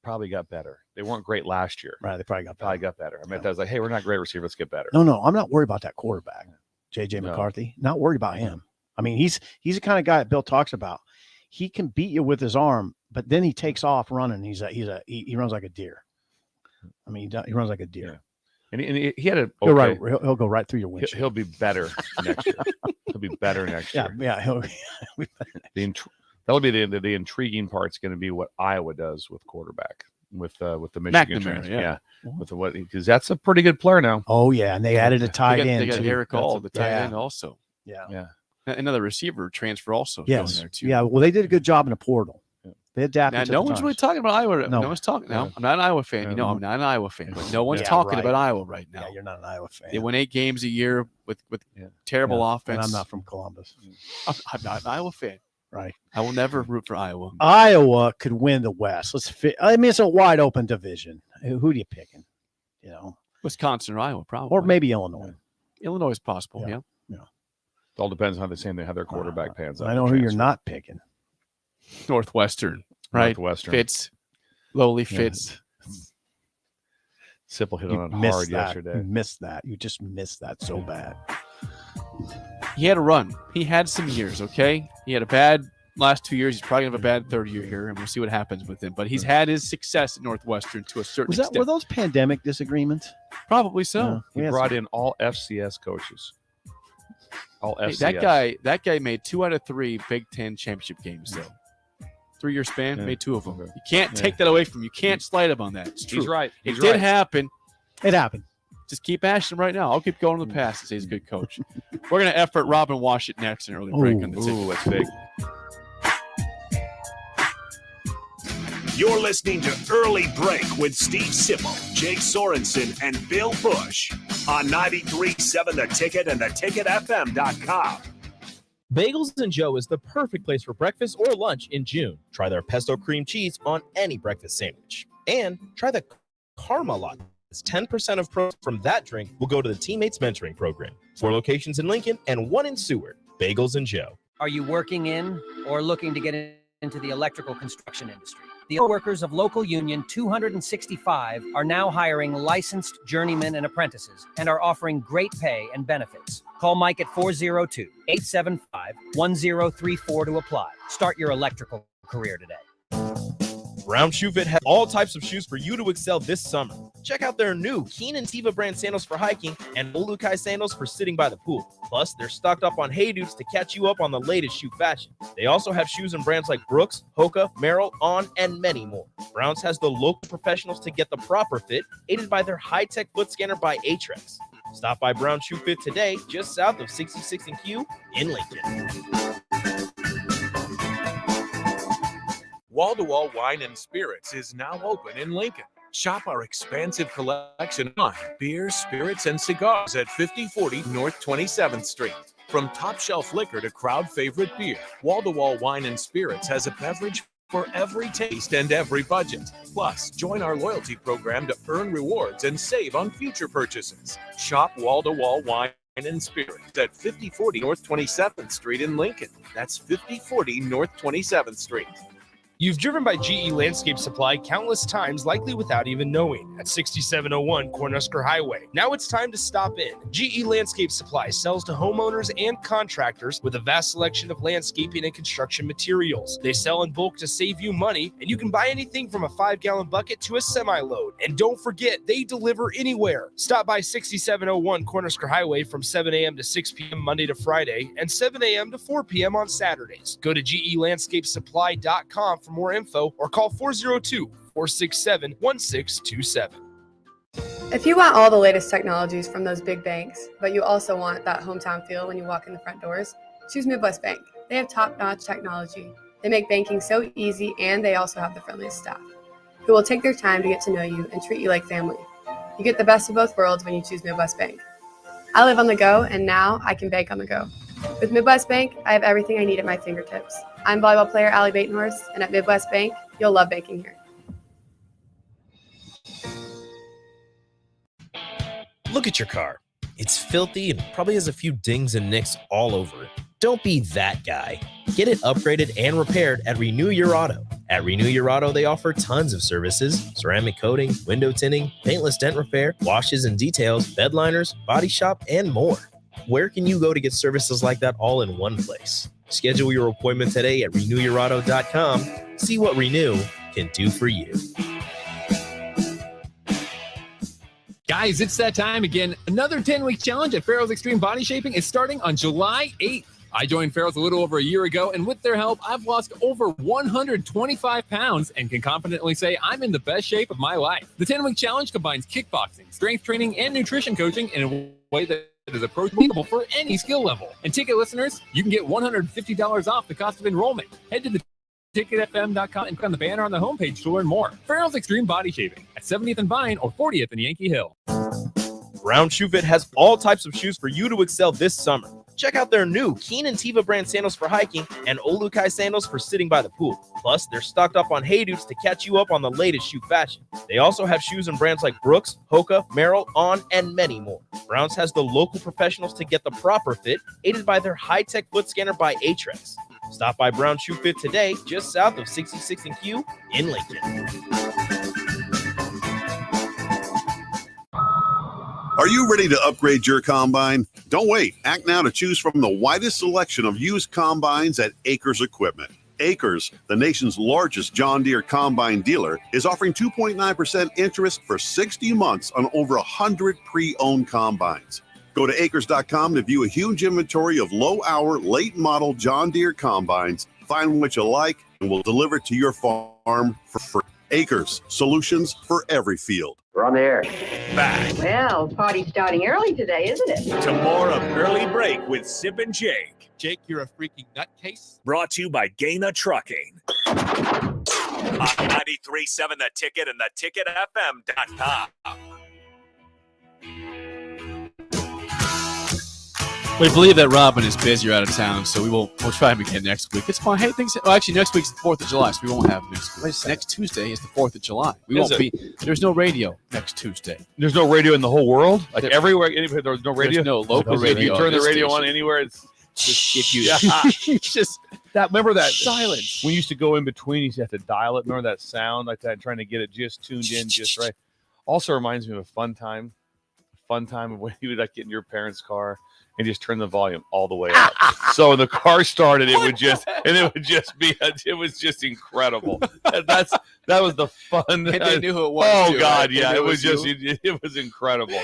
probably got better. They weren't great last year. Right. They probably got better. I mean, I was like, hey, we're not great receiver. Let's get better. No, I'm not worried about that quarterback, JJ No. McCarthy. Not worried about him. I mean, he's the kind of guy that Bill talks about. He can beat you with his arm, but then he takes off running. He runs like a deer. I mean, he runs like a deer. Yeah. And he had a He'll, okay. he'll go right through your windshield. He'll be better next year. He'll be better next year. Yeah. He'll be That'll be the intriguing part's going to be what Iowa does with quarterback with the Michigan McNamara, transfer. yeah. With what, because that's a pretty good player now. Oh yeah, and they added a tight They end. got too. Eric All, That's the tight end, also. Yeah. Another receiver transfer also Yes. going there too. Yeah. Well, they did a good job in the portal. They adapted. Now, to no the one's times. really talking about Iowa. No. No one's talking. No, I'm not an Iowa fan. You know, I'm not an Iowa fan. But no one's Yeah, talking right. about Iowa right now. Yeah, you're not an Iowa fan. They win 8 games a year with terrible Yeah, offense. And I'm not from Columbus. I'm not an Iowa fan. Right. I will never root for Iowa. Iowa could win the West. I mean, it's a wide open division. Who are you picking? You know, Wisconsin or Iowa, probably. or maybe Illinois. Illinois is possible. Yeah. It all depends on how their quarterback pans out. I know who you're not picking. Northwestern, right? Northwestern. Fitz, lowly Yeah. Fitz. Sipple hit You on it missed hard that. yesterday. You missed that. You just missed that so bad. He had a run. He had some years. Okay, he had a bad last 2 years. He's probably gonna have a bad third year here, and we'll see what happens with him. But he's had his success at Northwestern to a certain extent. Were those pandemic disagreements? Probably so. He brought in all FCS coaches. All Hey, FCS. that guy made 2 out of 3 Big Ten championship games though. 3-year span, Yeah. made 2 of them. You can't take that away from him. You can't slight him on that. It's true. He's right. He's it did right. happen. It happened. Just keep ashing him right now. I'll keep going to the past and say he's a good coach. We're gonna effort Robin Wash it next in early break on the ticket. Ooh, that's big. You're listening to Early Break with Steve Sipple, Jake Sorensen, and Bill Bush on 93.7 The Ticket and theticketfm.com. Bagels and Joe is the perfect place for breakfast or lunch in June. Try their pesto cream cheese on any breakfast sandwich. And try the Karma Latte. 10% of pros from that drink will go to the Teammates Mentoring Program. 4 locations in Lincoln and 1 in Seward. Bagels and Joe. Are you working in or looking to get into the electrical construction industry? The workers of Local Union 265 are now hiring licensed journeymen and apprentices and are offering great pay and benefits. Call Mike at 402-875-1034 to apply. Start your electrical career today. Brown Shoe Fit has all types of shoes for you to excel this summer. Check out their new Keen and Tiva brand sandals for hiking and Olukai sandals for sitting by the pool. Plus, they're stocked up on Hey Dudes to catch you up on the latest shoe fashion. They also have shoes and brands like Brooks, Hoka, Merrell, On, and many more. Browns has the local professionals to get the proper fit, aided by their high-tech foot scanner by Aetrex. Stop by Brown Shoe Fit today, just south of 66 and Q in Lincoln. Wall-to-Wall Wine and Spirits is now open in Lincoln. Shop our expansive collection of wine, beers, spirits, and cigars at 5040 North 27th Street. From top-shelf liquor to crowd-favorite beer, Wall-to-Wall Wine and Spirits has a beverage for every taste and every budget. Plus, join our loyalty program to earn rewards and save on future purchases. Shop Wall-to-Wall Wine and Spirits at 5040 North 27th Street in Lincoln. That's 5040 North 27th Street. You've driven by GE Landscape Supply countless times, likely without even knowing, at 6701 Cornhusker Highway. Now it's time to stop in. GE Landscape Supply sells to homeowners and contractors with a vast selection of landscaping and construction materials. They sell in bulk to save you money, and you can buy anything from a 5-gallon bucket to a semi-load. And don't forget, they deliver anywhere. Stop by 6701 Cornhusker Highway from 7 a.m. to 6 p.m. Monday to Friday and 7 a.m. to 4 p.m. on Saturdays. Go to GELandscapeSupply.com for more info or call 402-467-1627. If you want all the latest technologies from those big banks, but you also want that hometown feel when you walk in the front doors, choose Midwest Bank. They have top-notch technology. They make banking so easy, and they also have the friendliest staff who will take their time to get to know you and treat you like family. You get the best of both worlds when you choose Midwest Bank. I live on the go, and now I can bank on the go. With Midwest Bank, I have everything I need at my fingertips. I'm volleyball player Allie Batenhorst, and at Midwest Bank, you'll love banking here. Look at your car. It's filthy and probably has a few dings and nicks all over it. Don't be that guy. Get it upgraded and repaired at Renew Your Auto. At Renew Your Auto, they offer tons of services: ceramic coating, window tinting, paintless dent repair, washes and details, bed liners, body shop, and more. Where can you go to get services like that all in one place? Schedule your appointment today at renewyourauto.com. See what Renew can do for you. Guys, it's that time again. Another 10-week challenge at Farrell's Extreme Body Shaping is starting on July 8th. I joined Farrell's a little over a year ago, and with their help, I've lost over 125 pounds and can confidently say I'm in the best shape of my life. The 10-week challenge combines kickboxing, strength training, and nutrition coaching in a way that is approachable for any skill level. And ticket listeners, you can get $150 off the cost of enrollment. Head to the ticketfm.com and click on the banner on the homepage to learn more. Farrell's Extreme Body Shaping at 70th and Vine or 40th and Yankee Hill. Brown Shoe Fit has all types of shoes for you to excel this summer. Check out their new Keen and Tiva brand sandals for hiking and Olukai sandals for sitting by the pool. Plus, they're stocked up on Hey Dudes to catch you up on the latest shoe fashion. They also have shoes and brands like Brooks, Hoka, Merrell, On, and many more. Browns has the local professionals to get the proper fit, aided by their high-tech foot scanner by Aetrex. Stop by Brown Shoe Fit today, just south of 66 and Q in Lincoln. Are you ready to upgrade your combine? Don't wait. Act now to choose from the widest selection of used combines at Acres Equipment. Acres, the nation's largest John Deere combine dealer, is offering 2.9% interest for 60 months on over 100 pre-owned combines. Go to acres.com to view a huge inventory of low-hour, late-model John Deere combines. Find what you like, and we'll deliver it to your farm for free. Acres, solutions for every field. We're on the air. Back Well, party's starting early today, isn't it? to more of Early Break with Sip and Jake. Jake, you're a freaking nutcase. Brought to you by Gaina Trucking. On 93.7 The Ticket and theticketfm.com. We believe that Robin is busy or out of town, so we'll try him again next week. It's fine. Hey, actually, next week's the 4th of July, so we won't have next week. Next Tuesday is the 4th of July. There's no radio next Tuesday. There's no radio in the whole world? Like everywhere? There's no radio? There's no local radio. If you turn the on this radio on station. anywhere, it's If you just that. Remember that silence? We used to go in between. You used to have to dial it. Remember that sound like that, trying to get it just tuned in just right. Also reminds me of a fun time of when you would like get in your parents' car and just turn the volume all the way up. So when the car started, it would just incredible. That was the fun. And they knew who it was. Oh too, God, right? yeah, They it knew was just you. it was incredible.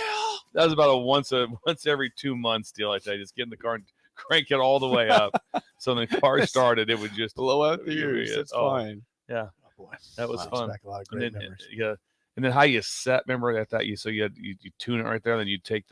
That was about a once every 2 months deal. I tell you, just get in the car and crank it all the way up. So when the car started, it would just blow out the ears. It's fine. Yeah, that was fun. Back a lot of great memories. Yeah, and then how you set? Remember that you tune it right there, then you take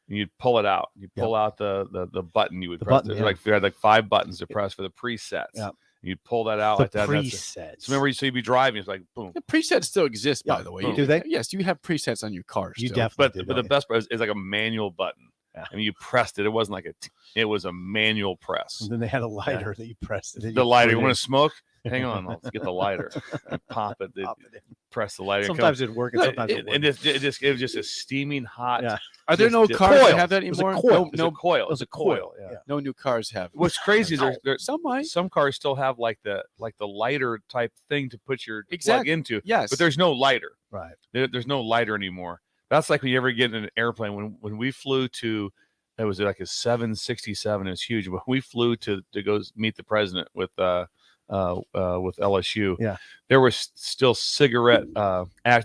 you'd pull it out. You pull out the button. You would press. Button, Like you had like 5 buttons to press for the presets. Yeah. You'd pull that out The like that. presets. So remember, so you'd be driving. It's like boom. The presets still exist, by the way. boom. Do they? Yes, you have presets on your cars. You still. definitely But the best part is like a manual button. Yeah. I mean, you pressed it. It wasn't like it was a manual press. And then they had a lighter that you pressed. The lighter. You want to smoke? Hang on, let's get the lighter. And pop it. Press the lighter. Sometimes it'd work, and sometimes it and it was just a steaming hot. Yeah. Are there no cars that have that It was a anymore? coil. No, It was a coil. It was a coil. Yeah. No new cars have. it. What's crazy is some cars still have like the lighter type thing to put your plug into. Yes. But there's no lighter. Right. There's no lighter anymore. That's like when you ever get in an airplane. When we flew to, it was like a 767. It was huge. But we flew to go meet the president with LSU. Yeah. There was still cigarette.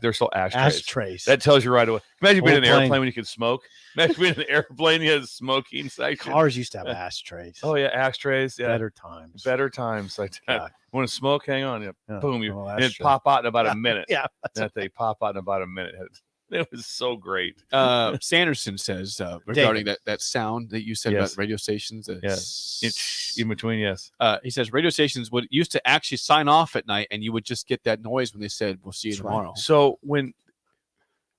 There's still ashtrays. Ashtrays. That tells you right away. Imagine being in an Old plane. airplane when you could smoke. Imagine being in an airplane you had a smoking section. Cars used to have ashtrays. Oh yeah, ashtrays. Yeah, Better times. better times. Like Yeah. want to smoke? Hang on. Yeah. Yeah. Boom. Oh, And it'd ashtray. pop out in about a minute. Yeah. That they pop out in about a minute. It was so great. Sanderson says regarding that sound that you said Yes. about radio stations. It's in between. Yes. He says radio stations would used to actually sign off at night, and you would just get that noise when they said, "We'll see you That's right. tomorrow." So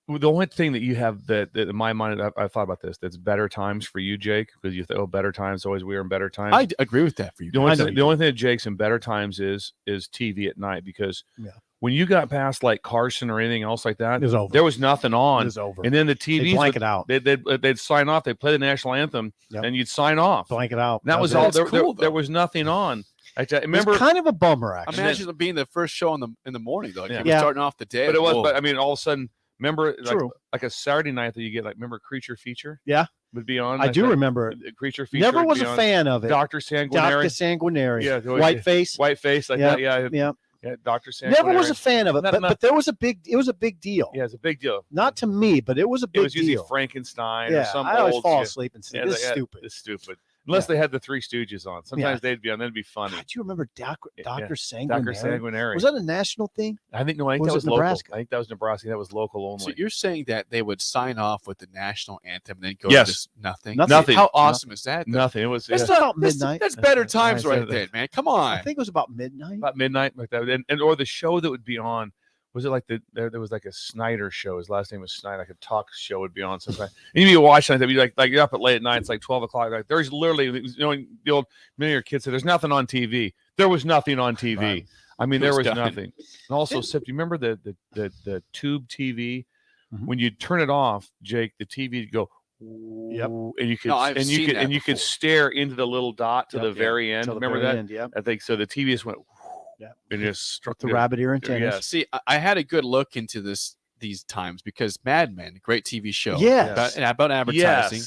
the only thing that you have that in my mind, I thought about this. That's better times for you, Jake, because you think, oh, better times always we are in better times. I agree with that for you. The only thing that Jake's in better times is TV at night, because Yeah. when you got past like Carson or anything else like that, It was over. there was nothing on. It was over. And then the They'd TVs blank it out. They'd sign off. They'd play the national anthem, Yep. and you'd sign off. Blank it out. And that was all. That's cool, There though. was nothing on. Remember, It's kind of a bummer, actually. Imagine it being the first show in the morning, though. Like, Yeah. you were starting off the day. but it was. Whoa. But I mean, all of a sudden, remember, True. like a Saturday night that you get, like, remember Creature Feature Yeah. would be on. I like do that? remember. Creature Feature. Never would was be a on. fan of it. Dr. Sanguinary. Dr. Sanguinary. Yeah, Whiteface. Whiteface. Like Yeah. that. Yeah. Yeah. Yeah. Dr. Sanguinary. Never was a fan of it, Not- but there was it was a big deal. Yeah, it's a big deal. Not to me, but it was a It big was usually deal. Frankenstein or Yeah, some I always old fall shit. asleep and say, Yeah, "This is yeah, stupid." It's stupid. Unless they had the Three Stooges on. Sometimes they'd be on. That'd be funny. God, do you remember Dr. Dr. Sanguinary? Sanguinary. Was that a national thing? I think Was that it was local. Nebraska? I think that was Nebraska. That was local only. So you're saying that they would sign off with the national anthem, and then go Yes. to this nothing? Nothing. How awesome is that? though? Nothing. It was That's yeah, not midnight. That's better times I right said there, that. man. Come on. I think it was about midnight. about midnight like that, and or the show that would be on. Was it like there was like a Snyder show? His last name was Snyder. Like a talk show would be on sometime. And you'd be watching that. You'd be like you're up at late at night. It's like 12 o'clock. Like there's literally, the old many of your kids say there's nothing on TV. There was nothing on TV. Right. I mean, It there was was done. nothing. And also, Sip, do you remember the tube TV? Mhm. When you turn it off, Jake, the TV would go. Yep. And you could No, I've seen that you could before. stare into the little dot to Yep. the very end. Till the Remember very that? end, yep. I think so. The TV just went. Yep. And just struck The rabbit ear antennas. Yes. See, I had a good look into these times because Mad Men, a great TV show, Yes. about advertising.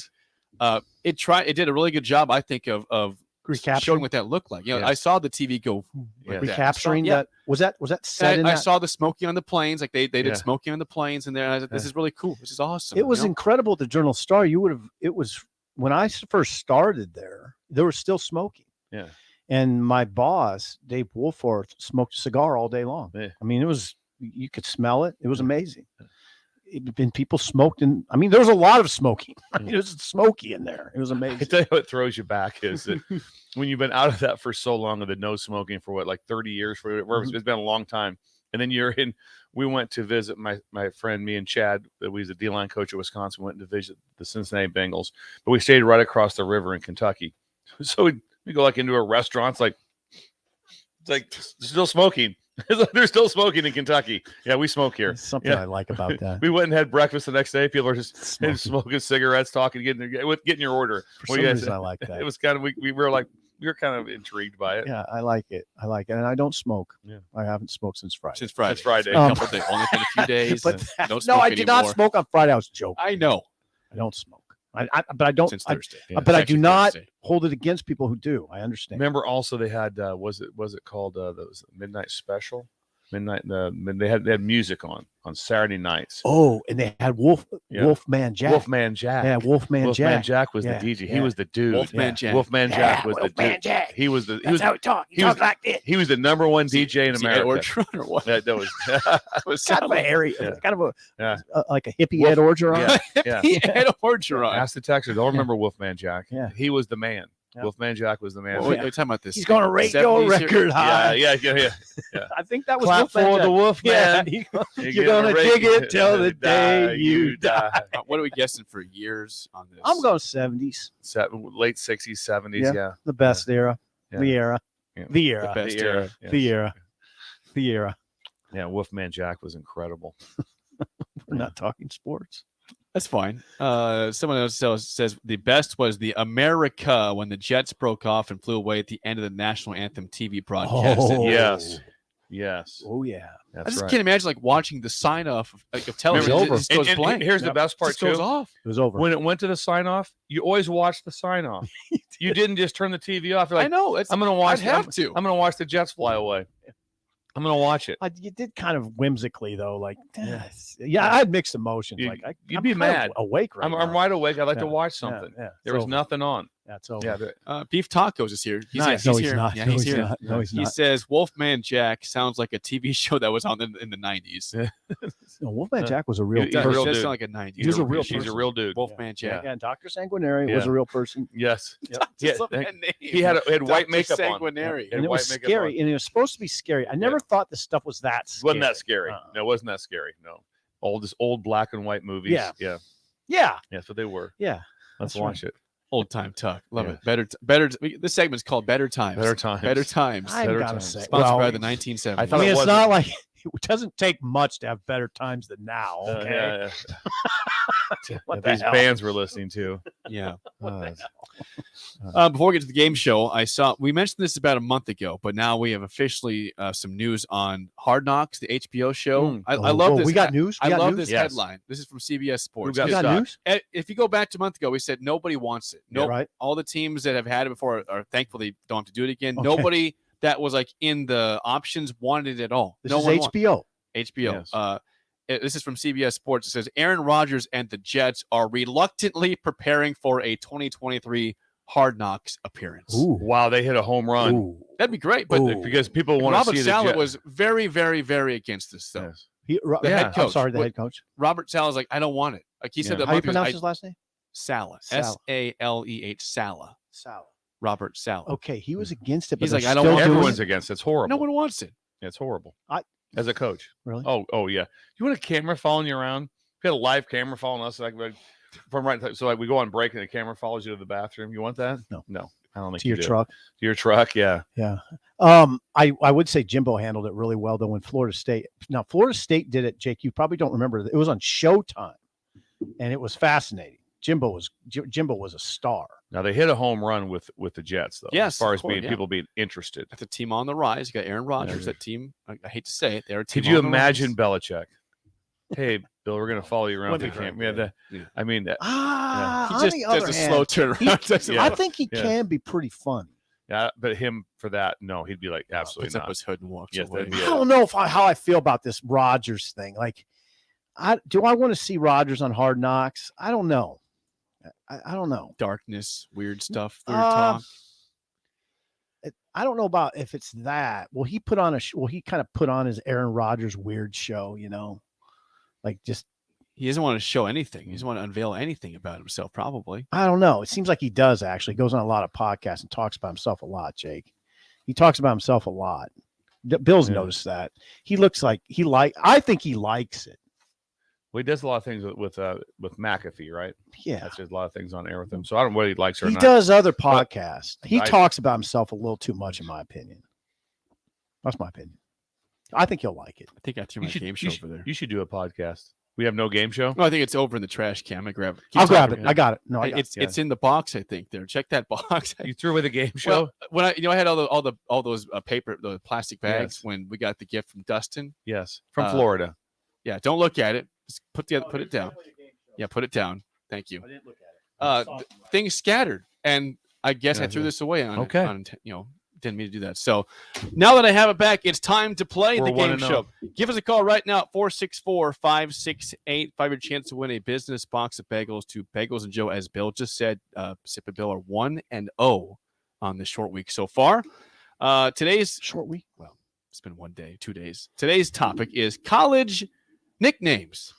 Yes. It did a really good job, I think, of Recapturing. showing what that looked like. You know, Yes. I saw the TV go Yeah. like that. Recapturing Yeah. that. Was that set in I that? saw the smoking on the planes, like they Yeah. did smoking on the planes, and there. I was like, this Yeah. is really cool. This is awesome. It was you know? incredible at the Journal Star. It was when I first started there was still smoking. Yeah. And my boss, Dave Wolforth, smoked a cigar all day long. Yeah. I mean, you could smell it. It was amazing. And people smoked, and I mean, there was a lot of smoking. I mean, it was smoky in there. It was I amazing. tell you what throws you back is that when you've been out of that for so long, of the no smoking for what, like 30 years, for whatever, it's been a long time, And then we went to visit my friend, me and Chad, that was a D-line coach at Wisconsin, went to visit the Cincinnati Bengals, but we stayed right across the river in Kentucky. So we go like into a restaurant. It's like still smoking. They're still smoking in Kentucky. Yeah, we smoke here. There's something I like about that. We went and had breakfast the next day. People are just smoking cigarettes, talking, getting your order. For some reason, I like that. It was kind of we were kind of intrigued by it. Yeah, I like it. And I don't smoke. Yeah. I haven't smoked since Friday. Since Friday. It's Friday. Only been a few days. But don't no, smoke I did not anymore. smoke on Friday. I was joking. I know. I don't smoke. But I don't. Since Thursday. But I do not Thursday. hold it against people who do. I understand. Remember, also they had was it called the Midnight Special? They had music on Saturday nights. Oh, and they had Wolfman Jack. Wolfman Jack. Yeah, Wolfman Jack. Wolfman Jack was Yeah, the DJ. yeah. He was the dude. Wolfman Jack. Wolfman Jack was the Wolfman dude. Jack. He was the. That's how he talked. He talked like this. He was the number one DJ in Is he America. Ed Orgeron or what? That was. That was Kind of a hairy, Yeah. kind of a Yeah. like a hippie Ed Orgeron. Yeah. Ed Orgeron. Ask the Texans. They'll remember Wolfman Jack. Yeah. He was the man. Yeah. Wolfman Jack was the man. Wait, we're talking about this. He's going to rate your 70s here? record high. Yeah. I think that was Clap Wolfman for Jack. the Wolfman. Yeah, you're going to dig it till the day you die. What are we guessing for years on this? I'm going 70s. Late 60s, 70s. Yeah. The best era. Yeah. The era. Yeah. The era. The best The era. era. Yes. The era. The era. Yeah. Wolfman Jack was incredible. We're not talking sports. That's fine. Someone else says the best was the America when the Jets broke off and flew away at the end of the national anthem TV broadcast. Oh. Yes. Oh, yeah. I That's just right. can't imagine like watching the sign off of television. Remember, It just goes And blank. here's the Yep. best part It just goes too. off. It was over. When it went to the sign off, you always watch the sign off. You didn't just turn the TV off. You're like, I know. I'm gonna watch. I'd have to. I'm gonna watch the Jets fly away. I'm gonna watch it. You did kind of whimsically though, like yeah, I had mixed emotions. You- Like you'd I'm be kind of mad. awake right I'm now. wide awake. I'd like to Yeah, watch yeah, something. yeah. There was So- nothing on. That's over. Yeah. Beef Tacos is here. He's Nice. here. No, He's he's here. not. Yeah, No, he's he's here. not. No, he's He not. says Wolfman Jack sounds like a TV show that was on in the 90s. No, Wolfman Jack was a real He's a person. real It does dude. sound like a 90s. He was a real He's person. a real dude. Wolfman Jack. Yeah, and Dr. Sanguinary was Yeah. a real person. Yes. Yep. Yeah, Just love that name. he had white Dr. makeup on. Sanguinary. He had And it white was makeup scary, on. and it was supposed to be scary. I never thought this stuff was that scary. Wasn't that scary? No, it wasn't that scary. No. Old black and white movies. Yeah. Yeah. Yeah. That's what they were. Yeah. Let's That's watch it. Old time tuck. Love Yeah. it. This segment's called Better Times. Better Times. Better Times. I Better gotta times. say, Sponsored well, by the 1970s. I thought I mean, it it's wasn't. not like it doesn't take much to have better times than now. Okay. Yeah. What That the these hell? bands were listening to. Yeah. Uh, Before we get to the game show, we mentioned this about a month ago, but now we have officially some news on Hard Knocks, the HBO show. I love Oh, this. we got news? We I got love news? this Yes. headline. This is from CBS Sports. got You got stock. news? If you go back to a month ago, we said nobody wants it. Yeah, Nope. right. All the teams that have had it before are thankful they don't have to do it again. Okay. Nobody that was like in the options wanted it at all. This no is one HBO. HBO. Yes. This is from CBS Sports. It says Aaron Rodgers and the Jets are reluctantly preparing for a 2023 Hard Knocks appearance. Ooh. Wow, they hit a home run. Ooh. That'd be great, but Ooh. Because people want to Robert see the Saleh Jets. was very, very, very against this though. Yes. The head I'm coach. sorry, the What- head coach. Robert Saleh's like, I don't want it. Like he said Yeah. that How do you month ago, pronounce his last name? Saleh. Saleh. Saleh. Saleh. Robert Saleh. Okay, he was against it. But He's they're like, I don't still want doing Everyone's it? against it. It's horrible. No one wants it. It's horrible. I- As a coach. Really? Oh yeah. You want a camera following you around? If you had a live camera following us, like from right. So like we go on break and the camera follows you to the bathroom. You want that? No. I don't think To you your do. truck. To your truck. Yeah. Yeah. I would say Jimbo handled it really well though when Florida State. Now Florida State did it, Jake. You probably don't remember. It was on Showtime, and it was fascinating. Jimbo was a star. Now they hit a home run with the Jets though. Yes, As far of as course, being yeah. people being interested. That's a team on the rise. You got Aaron Rodgers. Yeah. That team. I hate to say it. They're a team. Could you on the imagine rise. Belichick? Hey, Bill, we're going to follow you around. Wouldn't The be camp. great, Yeah, yeah. I mean, that, Ah, He on just the does other a hand, slow turnaround. Yeah. I think he Yeah. can be pretty fun. yeah, but him for that, no, he'd be like absolutely Puts up not. his hood and walks Yes, away. that'd be I don't know how I feel about this Rodgers thing. Like, do I want to see Rodgers on Hard Knocks? I don't know. I don't know. Darkness, weird stuff, weird Uh, talk. I don't know about if it's that. Well, he put on he kind of put on his Aaron Rodgers weird show, like just He doesn't want to show anything. He doesn't want to unveil anything about himself. Probably. I don't know. It seems like he does actually. He goes on a lot of podcasts and talks about himself a lot, Jake. He talks about himself a lot. Bill's noticed that. He looks like I think he likes it. Well, he does a lot of things with McAfee, right? Yeah. That's just a lot of things on air with him. So I don't know what he likes or He not. does other podcasts. He I- talks about himself a little too much, in my opinion. That's my opinion. I think he'll like it. I think I threw You my should, game you show should- over there. You should do a podcast. We have no game show. No, I think it's over in the trash can. I'm gonna grab it. Keep I'll grab talking, it. I got it. No, I got it's it. it's in the box. I think there. Check that box. You threw away the game show. Well, when I had all those paper, the plastic bags Yes. when we got the gift from Dustin. Yes, from Florida. Yeah, don't look at it. Just put it down. Yeah, put it down. Thank you. I didn't look at it. Things scattered, and I guess I Yeah, threw yeah. this away on Okay. didn't mean to do that. So now that I have it back, it's time to play We're the game 1-0. show. Give us a call right now at 464-568. Your chance to win a business box of bagels to Bagels and Joe. As Bill just said, Sip and Bill are 1-0 on the short week so far. Today's short week. Well, it's been 1 day, 2 days. Today's topic is college nicknames.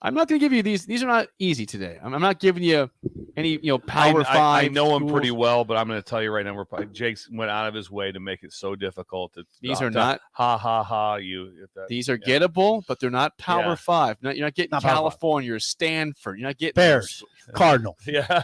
I'm not going to give you these. These are not easy today. I'm not giving you any, Power Five. I know him pretty schools. well, but I'm going to tell you right now. Jake's went out of his way to make it so difficult. These are not ha ha ha. These are gettable, but they're not Power Yeah. Five. You're not getting Not Power Five. California or Stanford. You're not getting Bears, Cardinal. Yeah.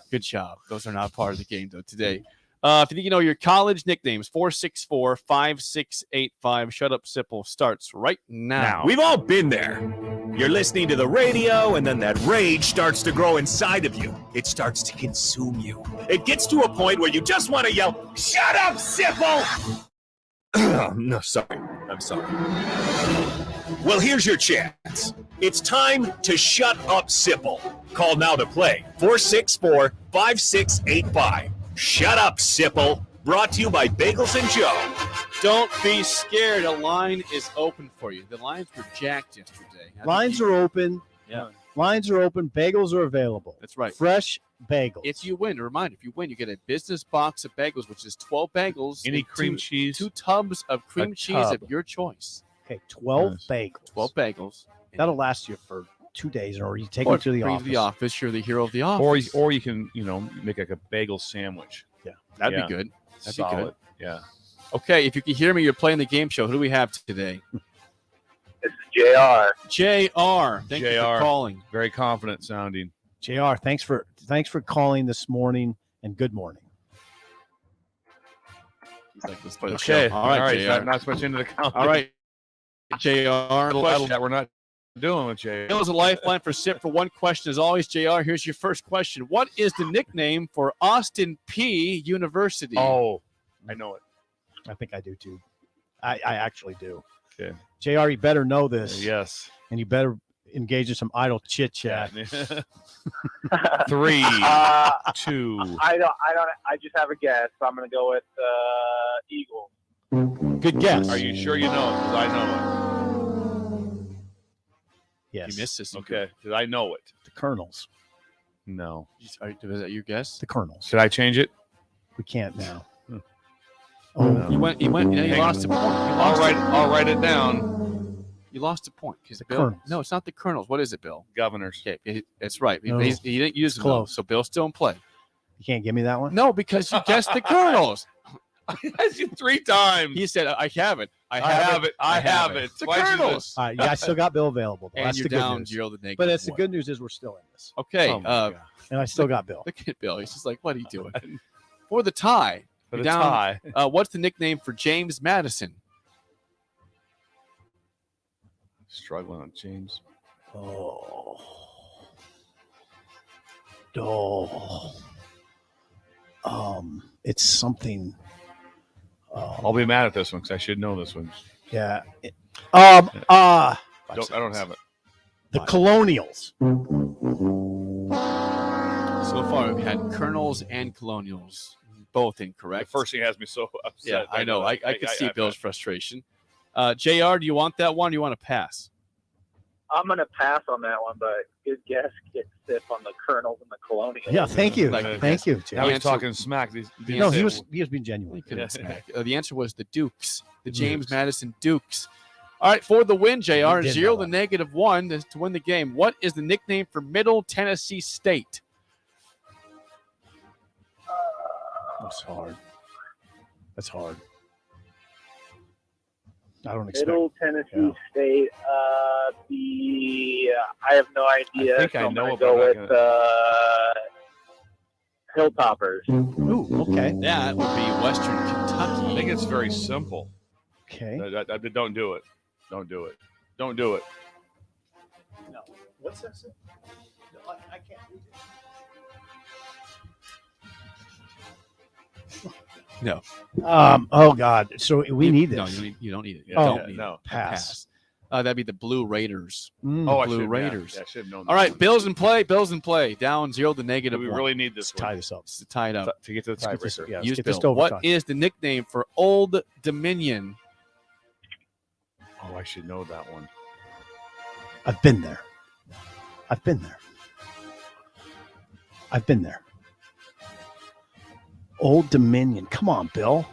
Good job. Those are not part of the game though today. If you think you know your college nicknames, 464-5685. Shut Up Sipple starts right now. We've all been there. You're listening to the radio, and then that rage starts to grow inside of you. It starts to consume you. It gets to a point where you just want to yell, "Shut up, Sipple!" No, sorry. I'm sorry. Well, here's your chance. It's time to shut up, Sipple. Call now to play 464-5685. Shut up, Sipple. Brought to you by Bagels and Joe. Don't be scared. A line is open for you. The lines were jacked yesterday. Lines are open. Yeah. Lines are open. Bagels are available. That's right. Fresh bagels. If you win, a reminder, if you win, you get a business box of bagels, which is 12 bagels. Any and cream cheese? 2 tubs of cream cheese tub. of your choice. Okay, 12 Nice. bagels. 12 bagels. That'll last you for 2 days, or you take Or them to the bring office. to the office. You're the hero of the office. Or you can make like a bagel sandwich. Yeah, That'd Yeah. be good. That'd Solid. be good. Yeah. Okay, if you can hear me, you're playing the game show. Who do we have today? This is JR. JR. Thank you for calling. Very confident sounding. JR, thanks for calling this morning, and good morning. Let's play the Okay. show. All right, JR. Not so much into the comment. All right, JR. Question that we're not doing with JR. Bill is a lifeline for SIP for one question. As always, JR, here's your first question. What is the nickname for Austin P University? Oh, I know it. I think I do too. I actually do. Okay. JR, you better know this. Yes. And you better engage in some idle chit chat. 3, 2. I don't. I just have a guess. So I'm going to go with Eagles. Good guess. Are you sure you know it? Because I know Yes. You missed this. it. Okay. Because I know it. The Colonels. No. Is that your guess? The Colonels. Should I change it? We can't now. No. You went. You Hang lost a on. point. I'll write it down. You lost a point because Bill. Colonels. No, it's not the Colonels. What is it, Bill? Governors. Okay, that's right. No. He didn't use It's them, though, close. so Bill's still in play. You can't give me that one? No, because you guessed the Colonels. I asked you 3 times. He said, "I have it. I have it. The Why'd you Colonels." All right, yeah, I still got Bill available. Though. And That's you're the good down news. 0 the negative. But that's the one. good news is we're still in this. Okay. Oh my God. And I still got Bill. Look at Bill. He's just like, "What are you doing?" For the tie. For you're the down, tie. What's the nickname for James Madison? Struggling on James. Oh. It's something. I'll be mad at this one because I should know this one. Yeah. I don't have it. The Colonials. So far, we've had Colonels and Colonials, both incorrect. The first thing has me so upset. Yeah, I know. I can see Bill's bet. frustration. JR, do you want that one? Or do you want to pass? I'm going to pass on that one, but good guess. Get Sip on the Colonels and the Colonials. Yeah, thank you. Like, Thank you, Jay. Now he's answer- talking smack. No, he was being genuine. He couldn't Yeah. smack. The answer was the Dukes, the The James Dukes. Madison Dukes. All right, for the win, JR, did 0 know the that. -1 to win the game. What is the nickname for Middle Tennessee State? That's hard. That's hard. I don't expect. Middle Tennessee State. I have no idea. I think so I I'm know gonna it, go but I'm with not Hilltoppers. Ooh, okay. Yeah, it would be Western Kentucky. I think it's very simple. Okay. Don't do it. Don't do it. Don't do it. No. What's that? No, I can't read it. No. Oh God. So we need this. No, you don't need it. You Oh, don't need no. it. Pass. That'd be the Blue Raiders. Oh, I Blue should Raiders. Yeah, I should have known. All right, Bills in play. Bills in play. Down 0 to negative We 1. really need this Let's tie one this up. To tie it up. to get to the Let's get this- tiebreaker. yeah, let's Use get this Bill. to What overtime. is the nickname for Old Dominion? Oh, I should know that one. I've been there. I've been there. I've been there. Old Dominion. Come on, Bill.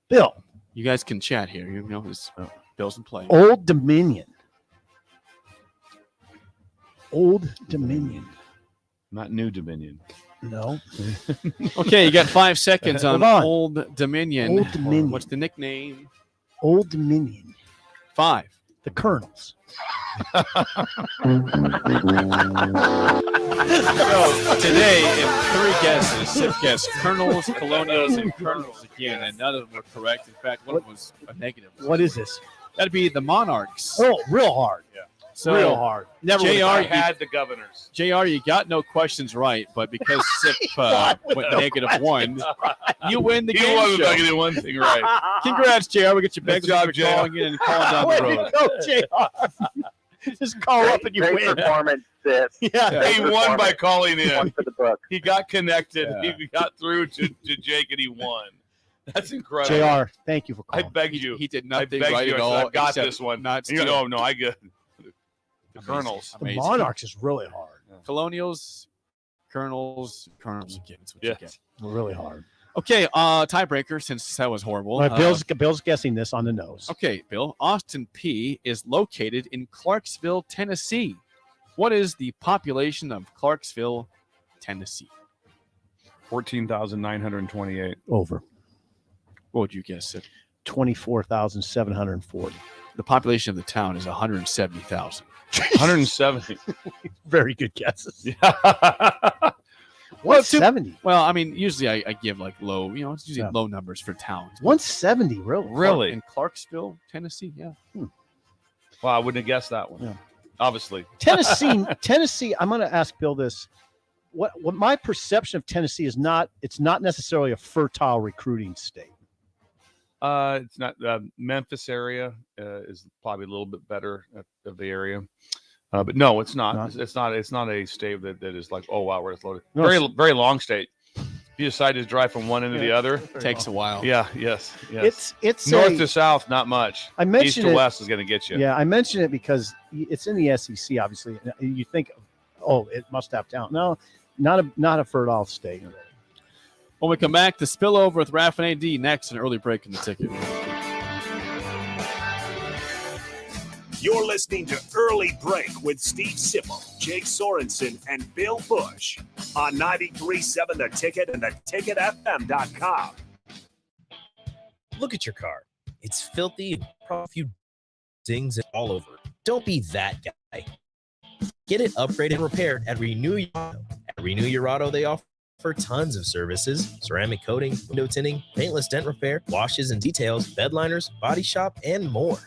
Bill. You guys can chat here. You know, it's Bills in play. Old Dominion. Old Dominion. Not New Dominion. No. Okay, you got 5 seconds on, Hold on. Old Dominion. Old Dominion. What's the nickname? Old Dominion. 5. The Colonels. So today, in 3 guesses, Sip guessed Colonels, Colonials, and Colonels again, and none of them were correct. In fact, one was a negative. What is this? That'd be the Monarchs. Oh, real hard. Yeah. So, real hard. Never JR, I had the Governors. JR, you got no questions right, but because Sip went negative 1, you win the You game won show. negative 1 thing right. Congrats, JR. We get you back. Good job, for JR. calling in and calling down the Way road. to go, JR. Just call up and you Great win. performance, Sid. Yeah. He won by calling One in. for the book. He got connected. Yeah. He got through to Jake, and he won. That's incredible. JR, thank you for I calling. begged you. He did I nothing begged right you. at I said, all. I've got except this one. Not And you go, oh, no, I get the Amazing. Colonels. The Amazing. Monarchs is really hard. Colonials, Colonels again. That's what you Yes. get. Really hard. Okay, tiebreaker, since that was horrible. All right, Bill's guessing this on the nose. Okay, Bill. Austin P is located in Clarksville, Tennessee. What is the population of Clarksville, Tennessee? 14,928. Over. What would you guess? Sid? 24,740. The population of the town is 170,000. 170. Very good guesses. Yeah. Well, 170. Well, I mean, usually I give like low, it's usually Yeah. low numbers for towns. 170, really? Really? In Clarksville, Tennessee, yeah. Well, I wouldn't have guessed that one. Yeah. Obviously. Tennessee, I'm going to ask Bill this. What my perception of Tennessee is it's not necessarily a fertile recruiting state. It's not Memphis area is probably a little bit better of the area, but no, it's not. Not? It's not. It's not a state that is like, oh wow, we're loaded. No, Very long state. If you decide to drive from one end to the other, Takes a while. yeah, yes. It's North a- to south, not much. I East mentioned to it- west is going to get you. Yeah, I mention it because it's in the SEC, obviously. And you think, oh, it must have talent. No, not a fertile state. When we come back, the spillover with Raf and AD next, an early break in the ticket. You're listening to Early Break with Steve Sipple, Jake Sorensen, and Bill Bush on 93.7 The Ticket and theticketfm.com. Look at your car. It's filthy and probably a few dings all over. Don't be that guy. Get it upgraded and repaired at Renew Your Auto. At Renew Your Auto, they offer tons of services: ceramic coating, window tinting, paintless dent repair, washes and details, bed liners, body shop, and more.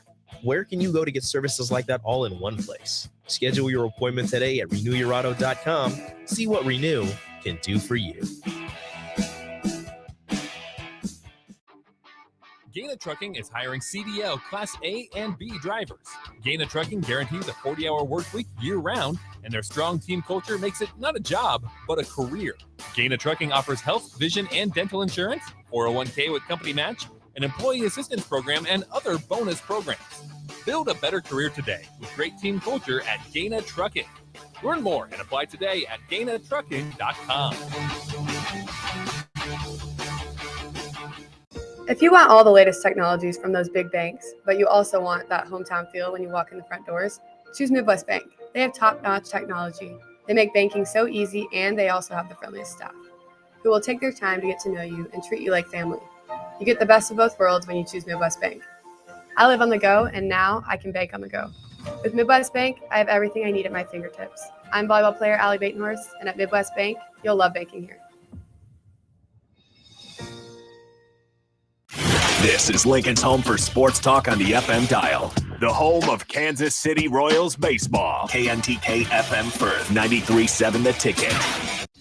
Where can you go to get services like that all in one place? Schedule your appointment today at renewyourauto.com. See what Renew can do for you. Gaina Trucking is hiring CDL Class A and B drivers. Gaina Trucking guarantees a 40-hour work week year-round, and their strong team culture makes it not a job, but a career. Gaina Trucking offers health, vision, and dental insurance, 401k with company match, an employee assistance program, and other bonus programs. Build a better career today with great team culture at Gaina Trucking. Learn more and apply today at GainaTrucking.com. If you want all the latest technologies from those big banks, but you also want that hometown feel when you walk in the front doors, choose Midwest Bank. They have top-notch technology. They make banking so easy, and they also have the friendliest staff, who will take their time to get to know you and treat you like family. You get the best of both worlds when you choose Midwest Bank. I live on the go, and now I can bank on the go. With Midwest Bank, I have everything I need at my fingertips. I'm volleyball player Allie Batenhorst, and at Midwest Bank, you'll love banking here. This is Lincoln's home for sports talk on the FM dial. The home of Kansas City Royals baseball. KNTK FM Firth, 93.7 The Ticket.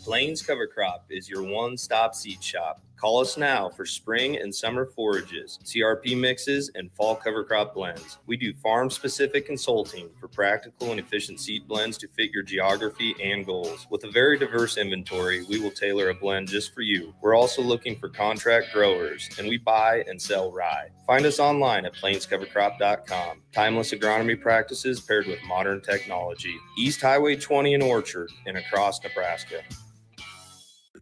Plains Cover Crop is your one-stop seed shop. Call us now for spring and summer forages, CRP mixes, and fall cover crop blends. We do farm-specific consulting for practical and efficient seed blends to fit your geography and goals. With a very diverse inventory, we will tailor a blend just for you. We're also looking for contract growers, and we buy and sell rye. Find us online at plainscovercrop.com. Timeless agronomy practices paired with modern technology. East Highway 20 in Orchard and across Nebraska.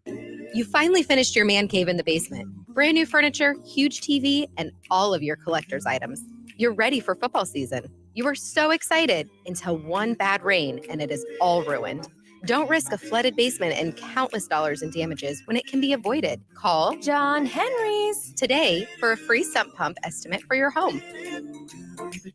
You finally finished your man cave in the basement. Brand new furniture, huge TV, and all of your collector's items. You're ready for football season. You were so excited until one bad rain and it is all ruined. Don't risk a flooded basement and countless dollars in damages when it can be avoided. Call John Henry's today for a free sump pump estimate for your home.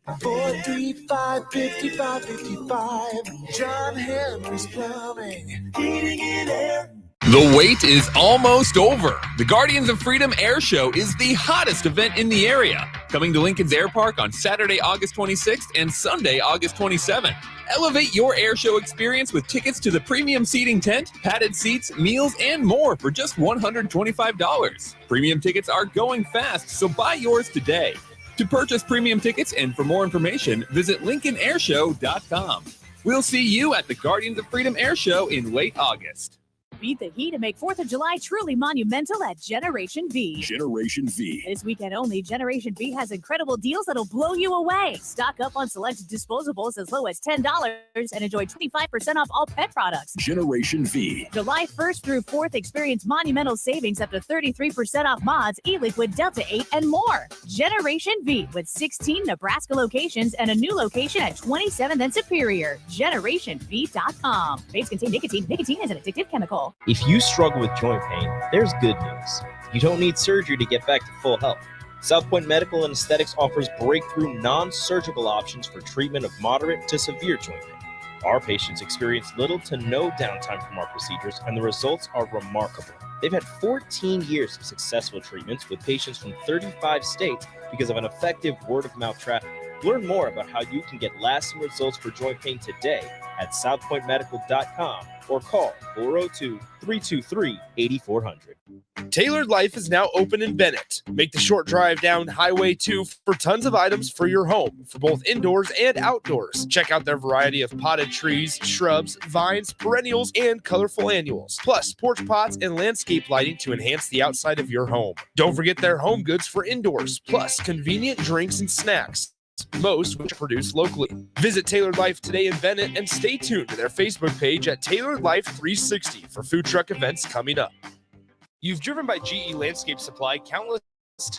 435-5555. John Henry's Plumbing, Heating and Air. The wait is almost over. The Guardians of Freedom Air Show is the hottest event in the area. Coming to Lincoln's Air Park on Saturday, August 26th and Sunday, August 27th. Elevate your air show experience with tickets to the premium seating tent, padded seats, meals, and more for just $125. Premium tickets are going fast, so buy yours today. To purchase premium tickets and for more information, visit LincolnAirShow.com. We'll see you at the Guardians of Freedom Air Show in late August. Beat the heat and make 4th of July truly monumental at Generation V. Generation V. This weekend only, Generation V has incredible deals that'll blow you away. Stock up on select disposables as low as $10 and enjoy 25% off all pet products. Generation V. July 1st through 4th, experience monumental savings up to 33% off mods, e-liquid, Delta 8, and more. Generation V with 16 Nebraska locations and a new location at 27th and Superior. GenerationV.com. Vapes contain nicotine. Nicotine is an addictive chemical. If you struggle with joint pain, there's good news. You don't need surgery to get back to full health. South Point Medical and Aesthetics offers breakthrough non-surgical options for treatment of moderate to severe joint pain. Our patients experience little to no downtime from our procedures, and the results are remarkable. They've had 14 years of successful treatments with patients from 35 states because of an effective word-of-mouth traffic. Learn more about how you can get lasting results for joint pain today at southpointmedical.com or call 402-323-8400. Tailored Life is now open in Bennett. Make the short drive down Highway 2 for tons of items for your home, for both indoors and outdoors. Check out their variety of potted trees, shrubs, vines, perennials, and colorful annuals. Plus, porch pots and landscape lighting to enhance the outside of your home. Don't forget their home goods for indoors, plus convenient drinks and snacks, most which are produced locally. Visit Tailored Life today in Bennett and stay tuned to their Facebook page at Tailored Life 360 for food truck events coming up. You've driven by GE Landscape Supply countless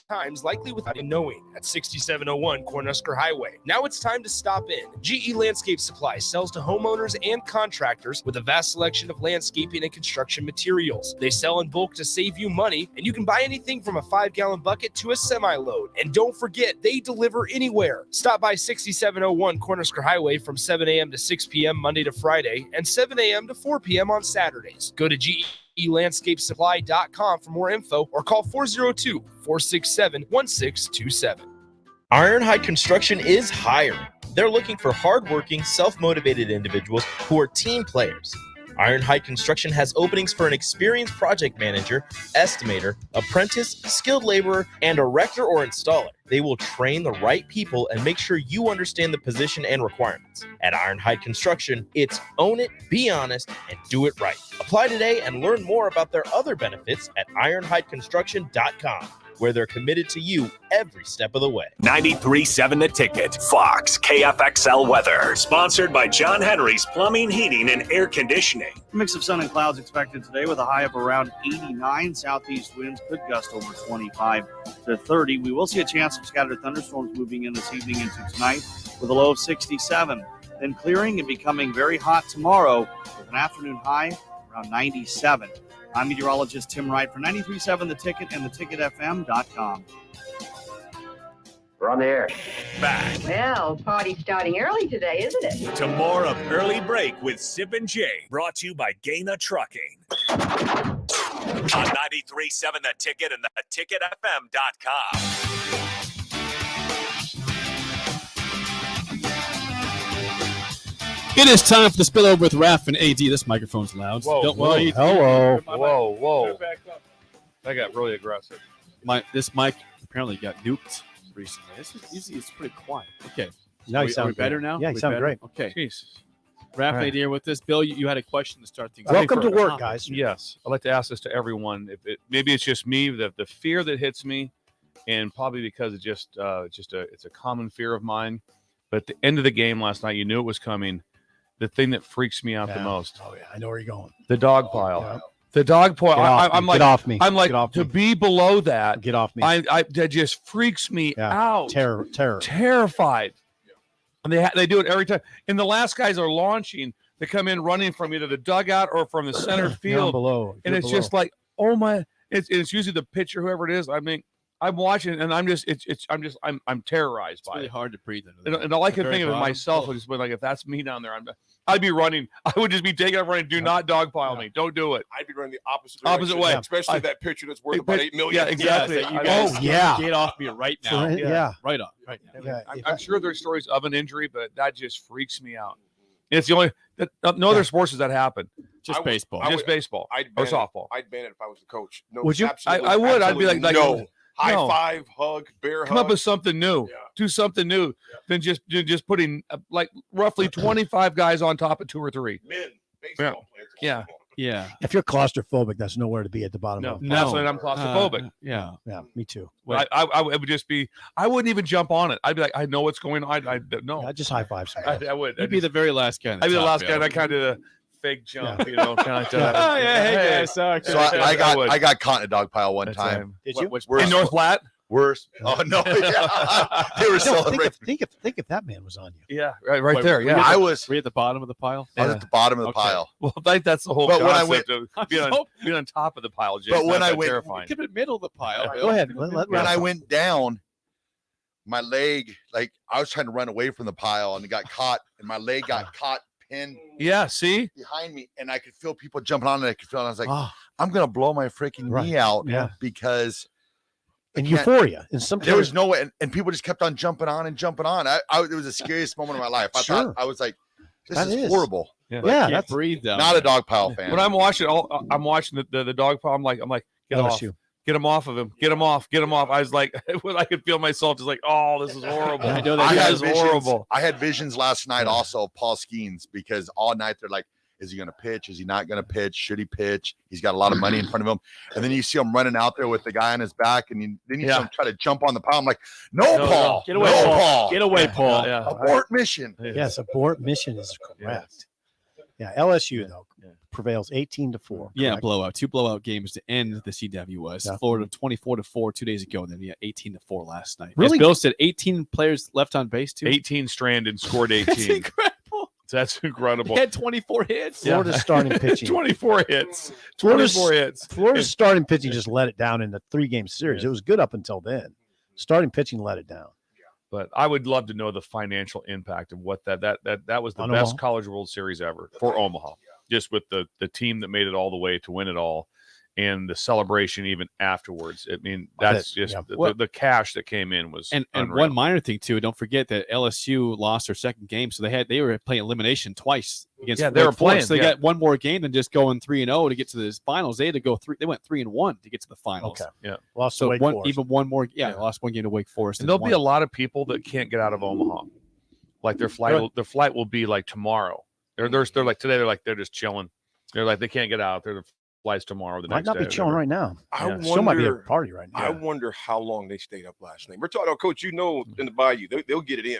times, likely without even knowing, at 6701 Cornhusker Highway. Now it's time to stop in. GE Landscape Supply sells to homeowners and contractors with a vast selection of landscaping and construction materials. They sell in bulk to save you money, and you can buy anything from a 5-gallon bucket to a semi-load. And don't forget, they deliver anywhere. Stop by 6701 Cornhusker Highway from 7 a.m. to 6 p.m. Monday to Friday and 7 a.m. to 4 p.m. on Saturdays. Go to GELandscapesupply.com for more info or call 402-467-1627. Ironhide Construction is hiring. They're looking for hardworking, self-motivated individuals who are team players. Ironhide Construction has openings for an experienced project manager, estimator, apprentice, skilled laborer, and erector or installer. They will train the right people and make sure you understand the position and requirements. At Ironhide Construction, it's own it, be honest, and do it right. Apply today and learn more about their other benefits at ironhideconstruction.com, where they're committed to you every step of the way. 93.7 The Ticket. Fox KFXL weather. Sponsored by John Henry's Plumbing, Heating, and Air Conditioning. A mix of sun and clouds expected today with a high of around 89. Southeast winds could gust over 25 to 30. We will see a chance of scattered thunderstorms moving in this evening into tonight with a low of 67. Then clearing and becoming very hot tomorrow with an afternoon high around 97. I'm meteorologist Tim Wright for 93.7 The Ticket and theticketfm.com. We're on the air. Back Well, party's starting early today, isn't it? to more of Early Break with Sip and Jay, brought to you by Gaina Trucking. On 93.7 The Ticket and theticketfm.com. It is time for the spillover with Raph and AD. This microphone's loud. So don't worry. Hello. Whoa. That got really aggressive. This mic apparently got nuked recently. Usually it's pretty quiet. Okay. Now Are you we sound better great. now? Yeah, Are you we sound better? great. Okay. Jesus. Raph All right. AD here with this. Bill, you had a question to start things. Welcome to work, off. guys. Yes, I'd like to ask this to everyone. Maybe it's just me, the fear that hits me, and probably because it's it's a common fear of mine. But at the end of the game last night, you knew it was coming. The thing that freaks me out the most, Oh yeah, I know where you're going. the dog pile. Yeah. The dog pile. Get off I'm me. like, Get off me. I'm like, Get off to me. be below that. Get off me. That just freaks me Yeah. out. Terror. Terrified. And they do it every time. And the last guys are launching. They come in running from either the dugout or from the center Down field. below. And it's just like, oh my! It's usually the pitcher, whoever it is. I mean, I'm watching, and I'm terrorized It's by really it. hard to breathe under that. And all I can Very think of bottom. myself would just be like, if that's me down there, I'd be running. I would just be taking off running. Do not dogpile me. Don't do it. I'd be running the opposite Opposite direction, way. especially that pitcher that's worth Hey, about pitch- $8 million. yeah, exactly. Yes, that you I- guys Oh, yeah. Get off me right now. Yeah. Right on. Right now. Yeah. I'm sure there's stories of an injury, but that just freaks me out. It's the only no other sports does that happen. Just baseball. Just baseball or softball. I'd ban it if I was the coach. No, Would you? absolutely- I would. I'd be like no. High no. five, hug, bear Come hug. up with something new. Yeah. Do something new than just putting like roughly 25 guys on top of 2 or 3. Men, baseball players. Yeah. Yeah. If you're claustrophobic, that's nowhere to be at the bottom. No, of that's when I'm claustrophobic. Yeah. Yeah, me too. I would just be. I wouldn't even jump on it. I'd be like, I know what's going on. I no. I just high five somebody. I would. You'd be the very last guy. I'd be the last guy. And I kind of do the fake jump, you know. Kind of Oh, yeah. Hey, guys. Sorry. So I got caught in a dog pile one That's time. Did you? in North Platte? Worse. Oh no! Yeah. They were No, celebrating. think if that man was on you. Yeah, right Wait, there. were Yeah, you I was. Were you at the bottom of the pile? I was at the bottom of the Okay. pile. Well, that's the whole But when I concept went- of being on top of the pile. Jay. But when I That's went- terrifying. Get in the middle of the pile. Bill. Go ahead. When I went down, my leg, like I was trying to run away from the pile, and it got caught, and my leg got caught pinned Yeah, see, behind me, and I could feel people jumping on it. I could feel it. I was like, Ah, I'm gonna blow my freaking Right. knee out Yeah. because and can't- euphoria. And some there was no way, and people just kept on jumping on and jumping on. It was the scariest moment of my life. I Sure. thought I was like, this That is is. horrible. Yeah. Yeah, Can't that's breathe down. Not a dog pile fan. when I'm watching the dog pile, I'm like, get off. LSU. Get him off of him. Get him off. Get him off. I was like, I could feel myself just like, oh, this is horrible. I know that I you had is visions, horrible. I had visions last night also of Paul Skeens, because all night they're like, is he going to pitch? Is he not going to pitch? Should he pitch? He's got a lot of money in front of him. And then you see him running out there with the guy on his back, and then you see him try to jump on the pile. I'm like, no, No, Paul. no. Get away, no, Paul. Get away, Paul. Yeah. Abort mission. Yes, abort mission is correct. Yeah, LSU though prevails 18-4. Yeah, correct? blowout. 2 blowout games to end the CWS. Yeah. Florida 24-4 2 days ago, and then 18-4 last night. Really? As Bill said, 18 players left on base too. 18 stranded, scored That's 18. incredible. That's incredible. He had 24 hits. Yeah. Florida's starting pitching. 24 hits. Florida's- 24 hits. Florida's starting pitching just let it down in the 3-game series. It was good up until then. Starting pitching let it down. But I would love to know the financial impact of what that was the On best Omaha? College World Series ever for Omaha. Just with the team that made it all the way to win it all, and the celebration even afterwards. I mean, that's just yeah. the cash that came in was And unreal. one minor thing too, don't forget that LSU lost their second game, so they were playing elimination twice against. Yeah, they were Wake Forest. playing, So they yeah. got one more game than just going 3-0 to get to the finals. They had to go 3. They went 3-1 to get to the finals. Okay. Yeah. Lost to So Wake one Forest. even one more. Yeah, lost one game to Wake Forest. And there'll be a lot of people that can't get out of Omaha. Like their flight will be like tomorrow. They're like today. They're just chilling. They're like they can't get out. Their flights tomorrow. The Might next not day be or chilling whatever. right now. I Still might be a wonder- party right now. I wonder how long they stayed up last night. We're talking, Coach. You know, in the Bayou, they'll get it in.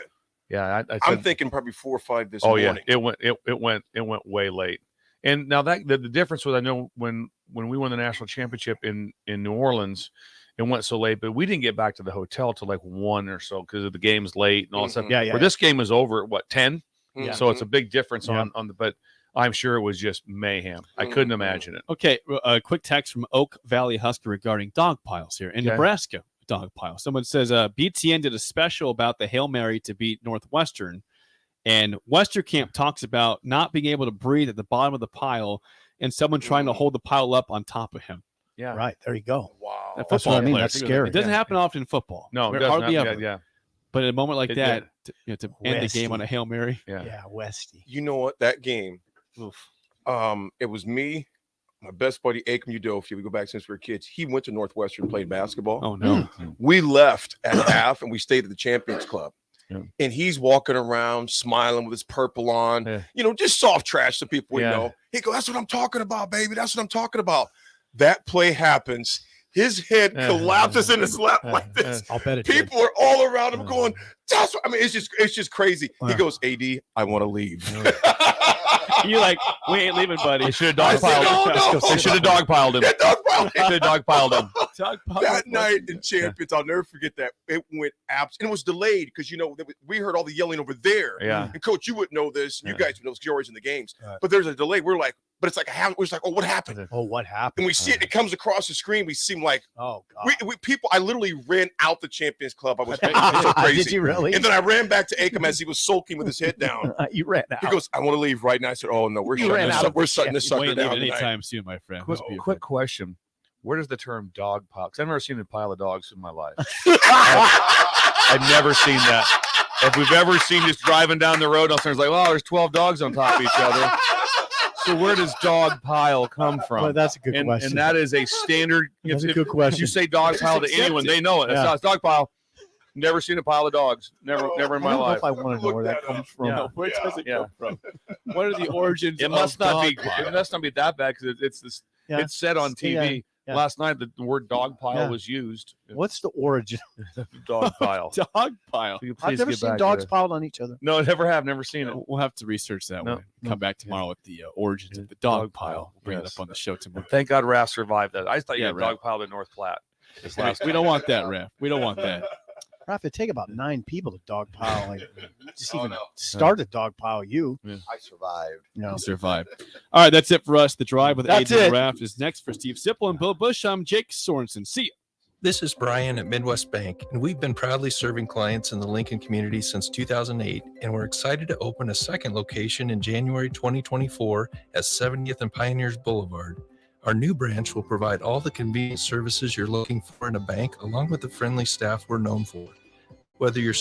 Yeah, I'm thinking probably 4 or 5 this Oh morning. yeah, it went way late. And now that the difference was, I know when we won the national championship in New Orleans, it went so late, but we didn't get back to the hotel till like 1 or so because of the game's late and all that stuff. Yeah, yeah. Where this game was over at what 10? Yeah. So it's a big difference Yeah. on the. But I'm sure it was just mayhem. I couldn't imagine it. Okay, a quick text from Oak Valley Husker regarding dog piles here in Okay. Nebraska. dog pile. Someone says BTN did a special about the Hail Mary to beat Northwestern, and Westerkamp talks about not being able to breathe at the bottom of the pile and someone trying to hold the pile up on top of him. Yeah. Right. There you go. Wow. That's what I mean. That's scary. It doesn't happen often in football. No, it Very doesn't hardly happen. ever. Yeah. But at a moment like It that, did. to end the Westy. game on a Hail Mary. Yeah. Westy. You know what? That game, Oof. it was me, my best buddy, Akam Udofia. We go back since we were kids. He went to Northwestern, played basketball. Oh, no. We left at half and we stayed at the Champions Club. Yeah. And he's walking around smiling with his purple on, Yeah. just soft trash to people we Yeah. know. He goes, "That's what I'm talking about, baby. That's what I'm talking about." That play happens. His head collapses in his lap like this. I'll bet it did. People are all around him going, "That's what I mean." It's just crazy. He goes, "AD, I want to leave." You're like, we ain't leaving, buddy. They should have I said, dogpiled "No, him. no." They should have dogpiled him. Yeah, dogpiled They should have dogpiled him. That night in Champions, I'll never forget that. It went and it was delayed because we heard all the yelling over there. Yeah. And Coach, you wouldn't know this. You guys would know because you're always in the games. Right. But there's a delay. We're like, but it's like we're just like, oh, what happened? Oh, what happened? And we see it. It comes across the screen. We seem like Oh God. we people. I literally ran out the Champions Club. I was so crazy. Did you really? And then I ran back to Akam as he was sulking with his head down. You ran out. He goes, "I want to leave right now." I said, "Oh no, we're You shutting ran this out up. of We're the shutting this You sucker ain't down leaving tonight." anytime soon, my friend. Quick question. Where does the term dog pile? Because I've never seen a pile of dogs in my life. I've never seen that. If we've ever seen just driving down the road, someone's like, "Oh, there's 12 dogs on top of each other." So where does dog pile come from? Well, that's a good and, question. And that is a standard. That's a if good question. you say dog pile to anyone, they know it. Yeah. It's dog pile. Never seen a pile of dogs. Never in my I don't know life. if I want to know where that comes from. Yeah. Where does it Yeah. come from? What are the origins It must of not be. dog pile? It must not be that bad because it's this. Yeah. It's said on TV Yeah. last night that the word dog pile Yeah. was used. What's the origin? Dog pile. Dog pile. Will you I've please never get seen back dogs to that? piled on each other. No, never seen it. We'll have to research that No. one. Come back tomorrow with the origins of the dog pile. We'll bring it up on the show tomorrow. Thank God Raph survived that. I thought you Yeah, had Raph. dog piled in North Platte. This last We don't want that, Ref. We don't want that. Raph, it'd take about 9 people to dog pile. Like, just Oh, even no. start a dog pile. You. I survived. No. Survive. All right, that's it for us. The Drive with That's AJ it. Raft is next for Steve Sipple and Bill Bush. I'm Jake Sorensen. See you. This is Brian at Midwest Bank, and we've been proudly serving clients in the Lincoln community since 2008, and we're excited to open a second location in January 2024 at 70th and Pioneers Boulevard. Our new branch will provide all the convenient services you're looking for in a bank, along with the friendly staff we're known for. Whether you're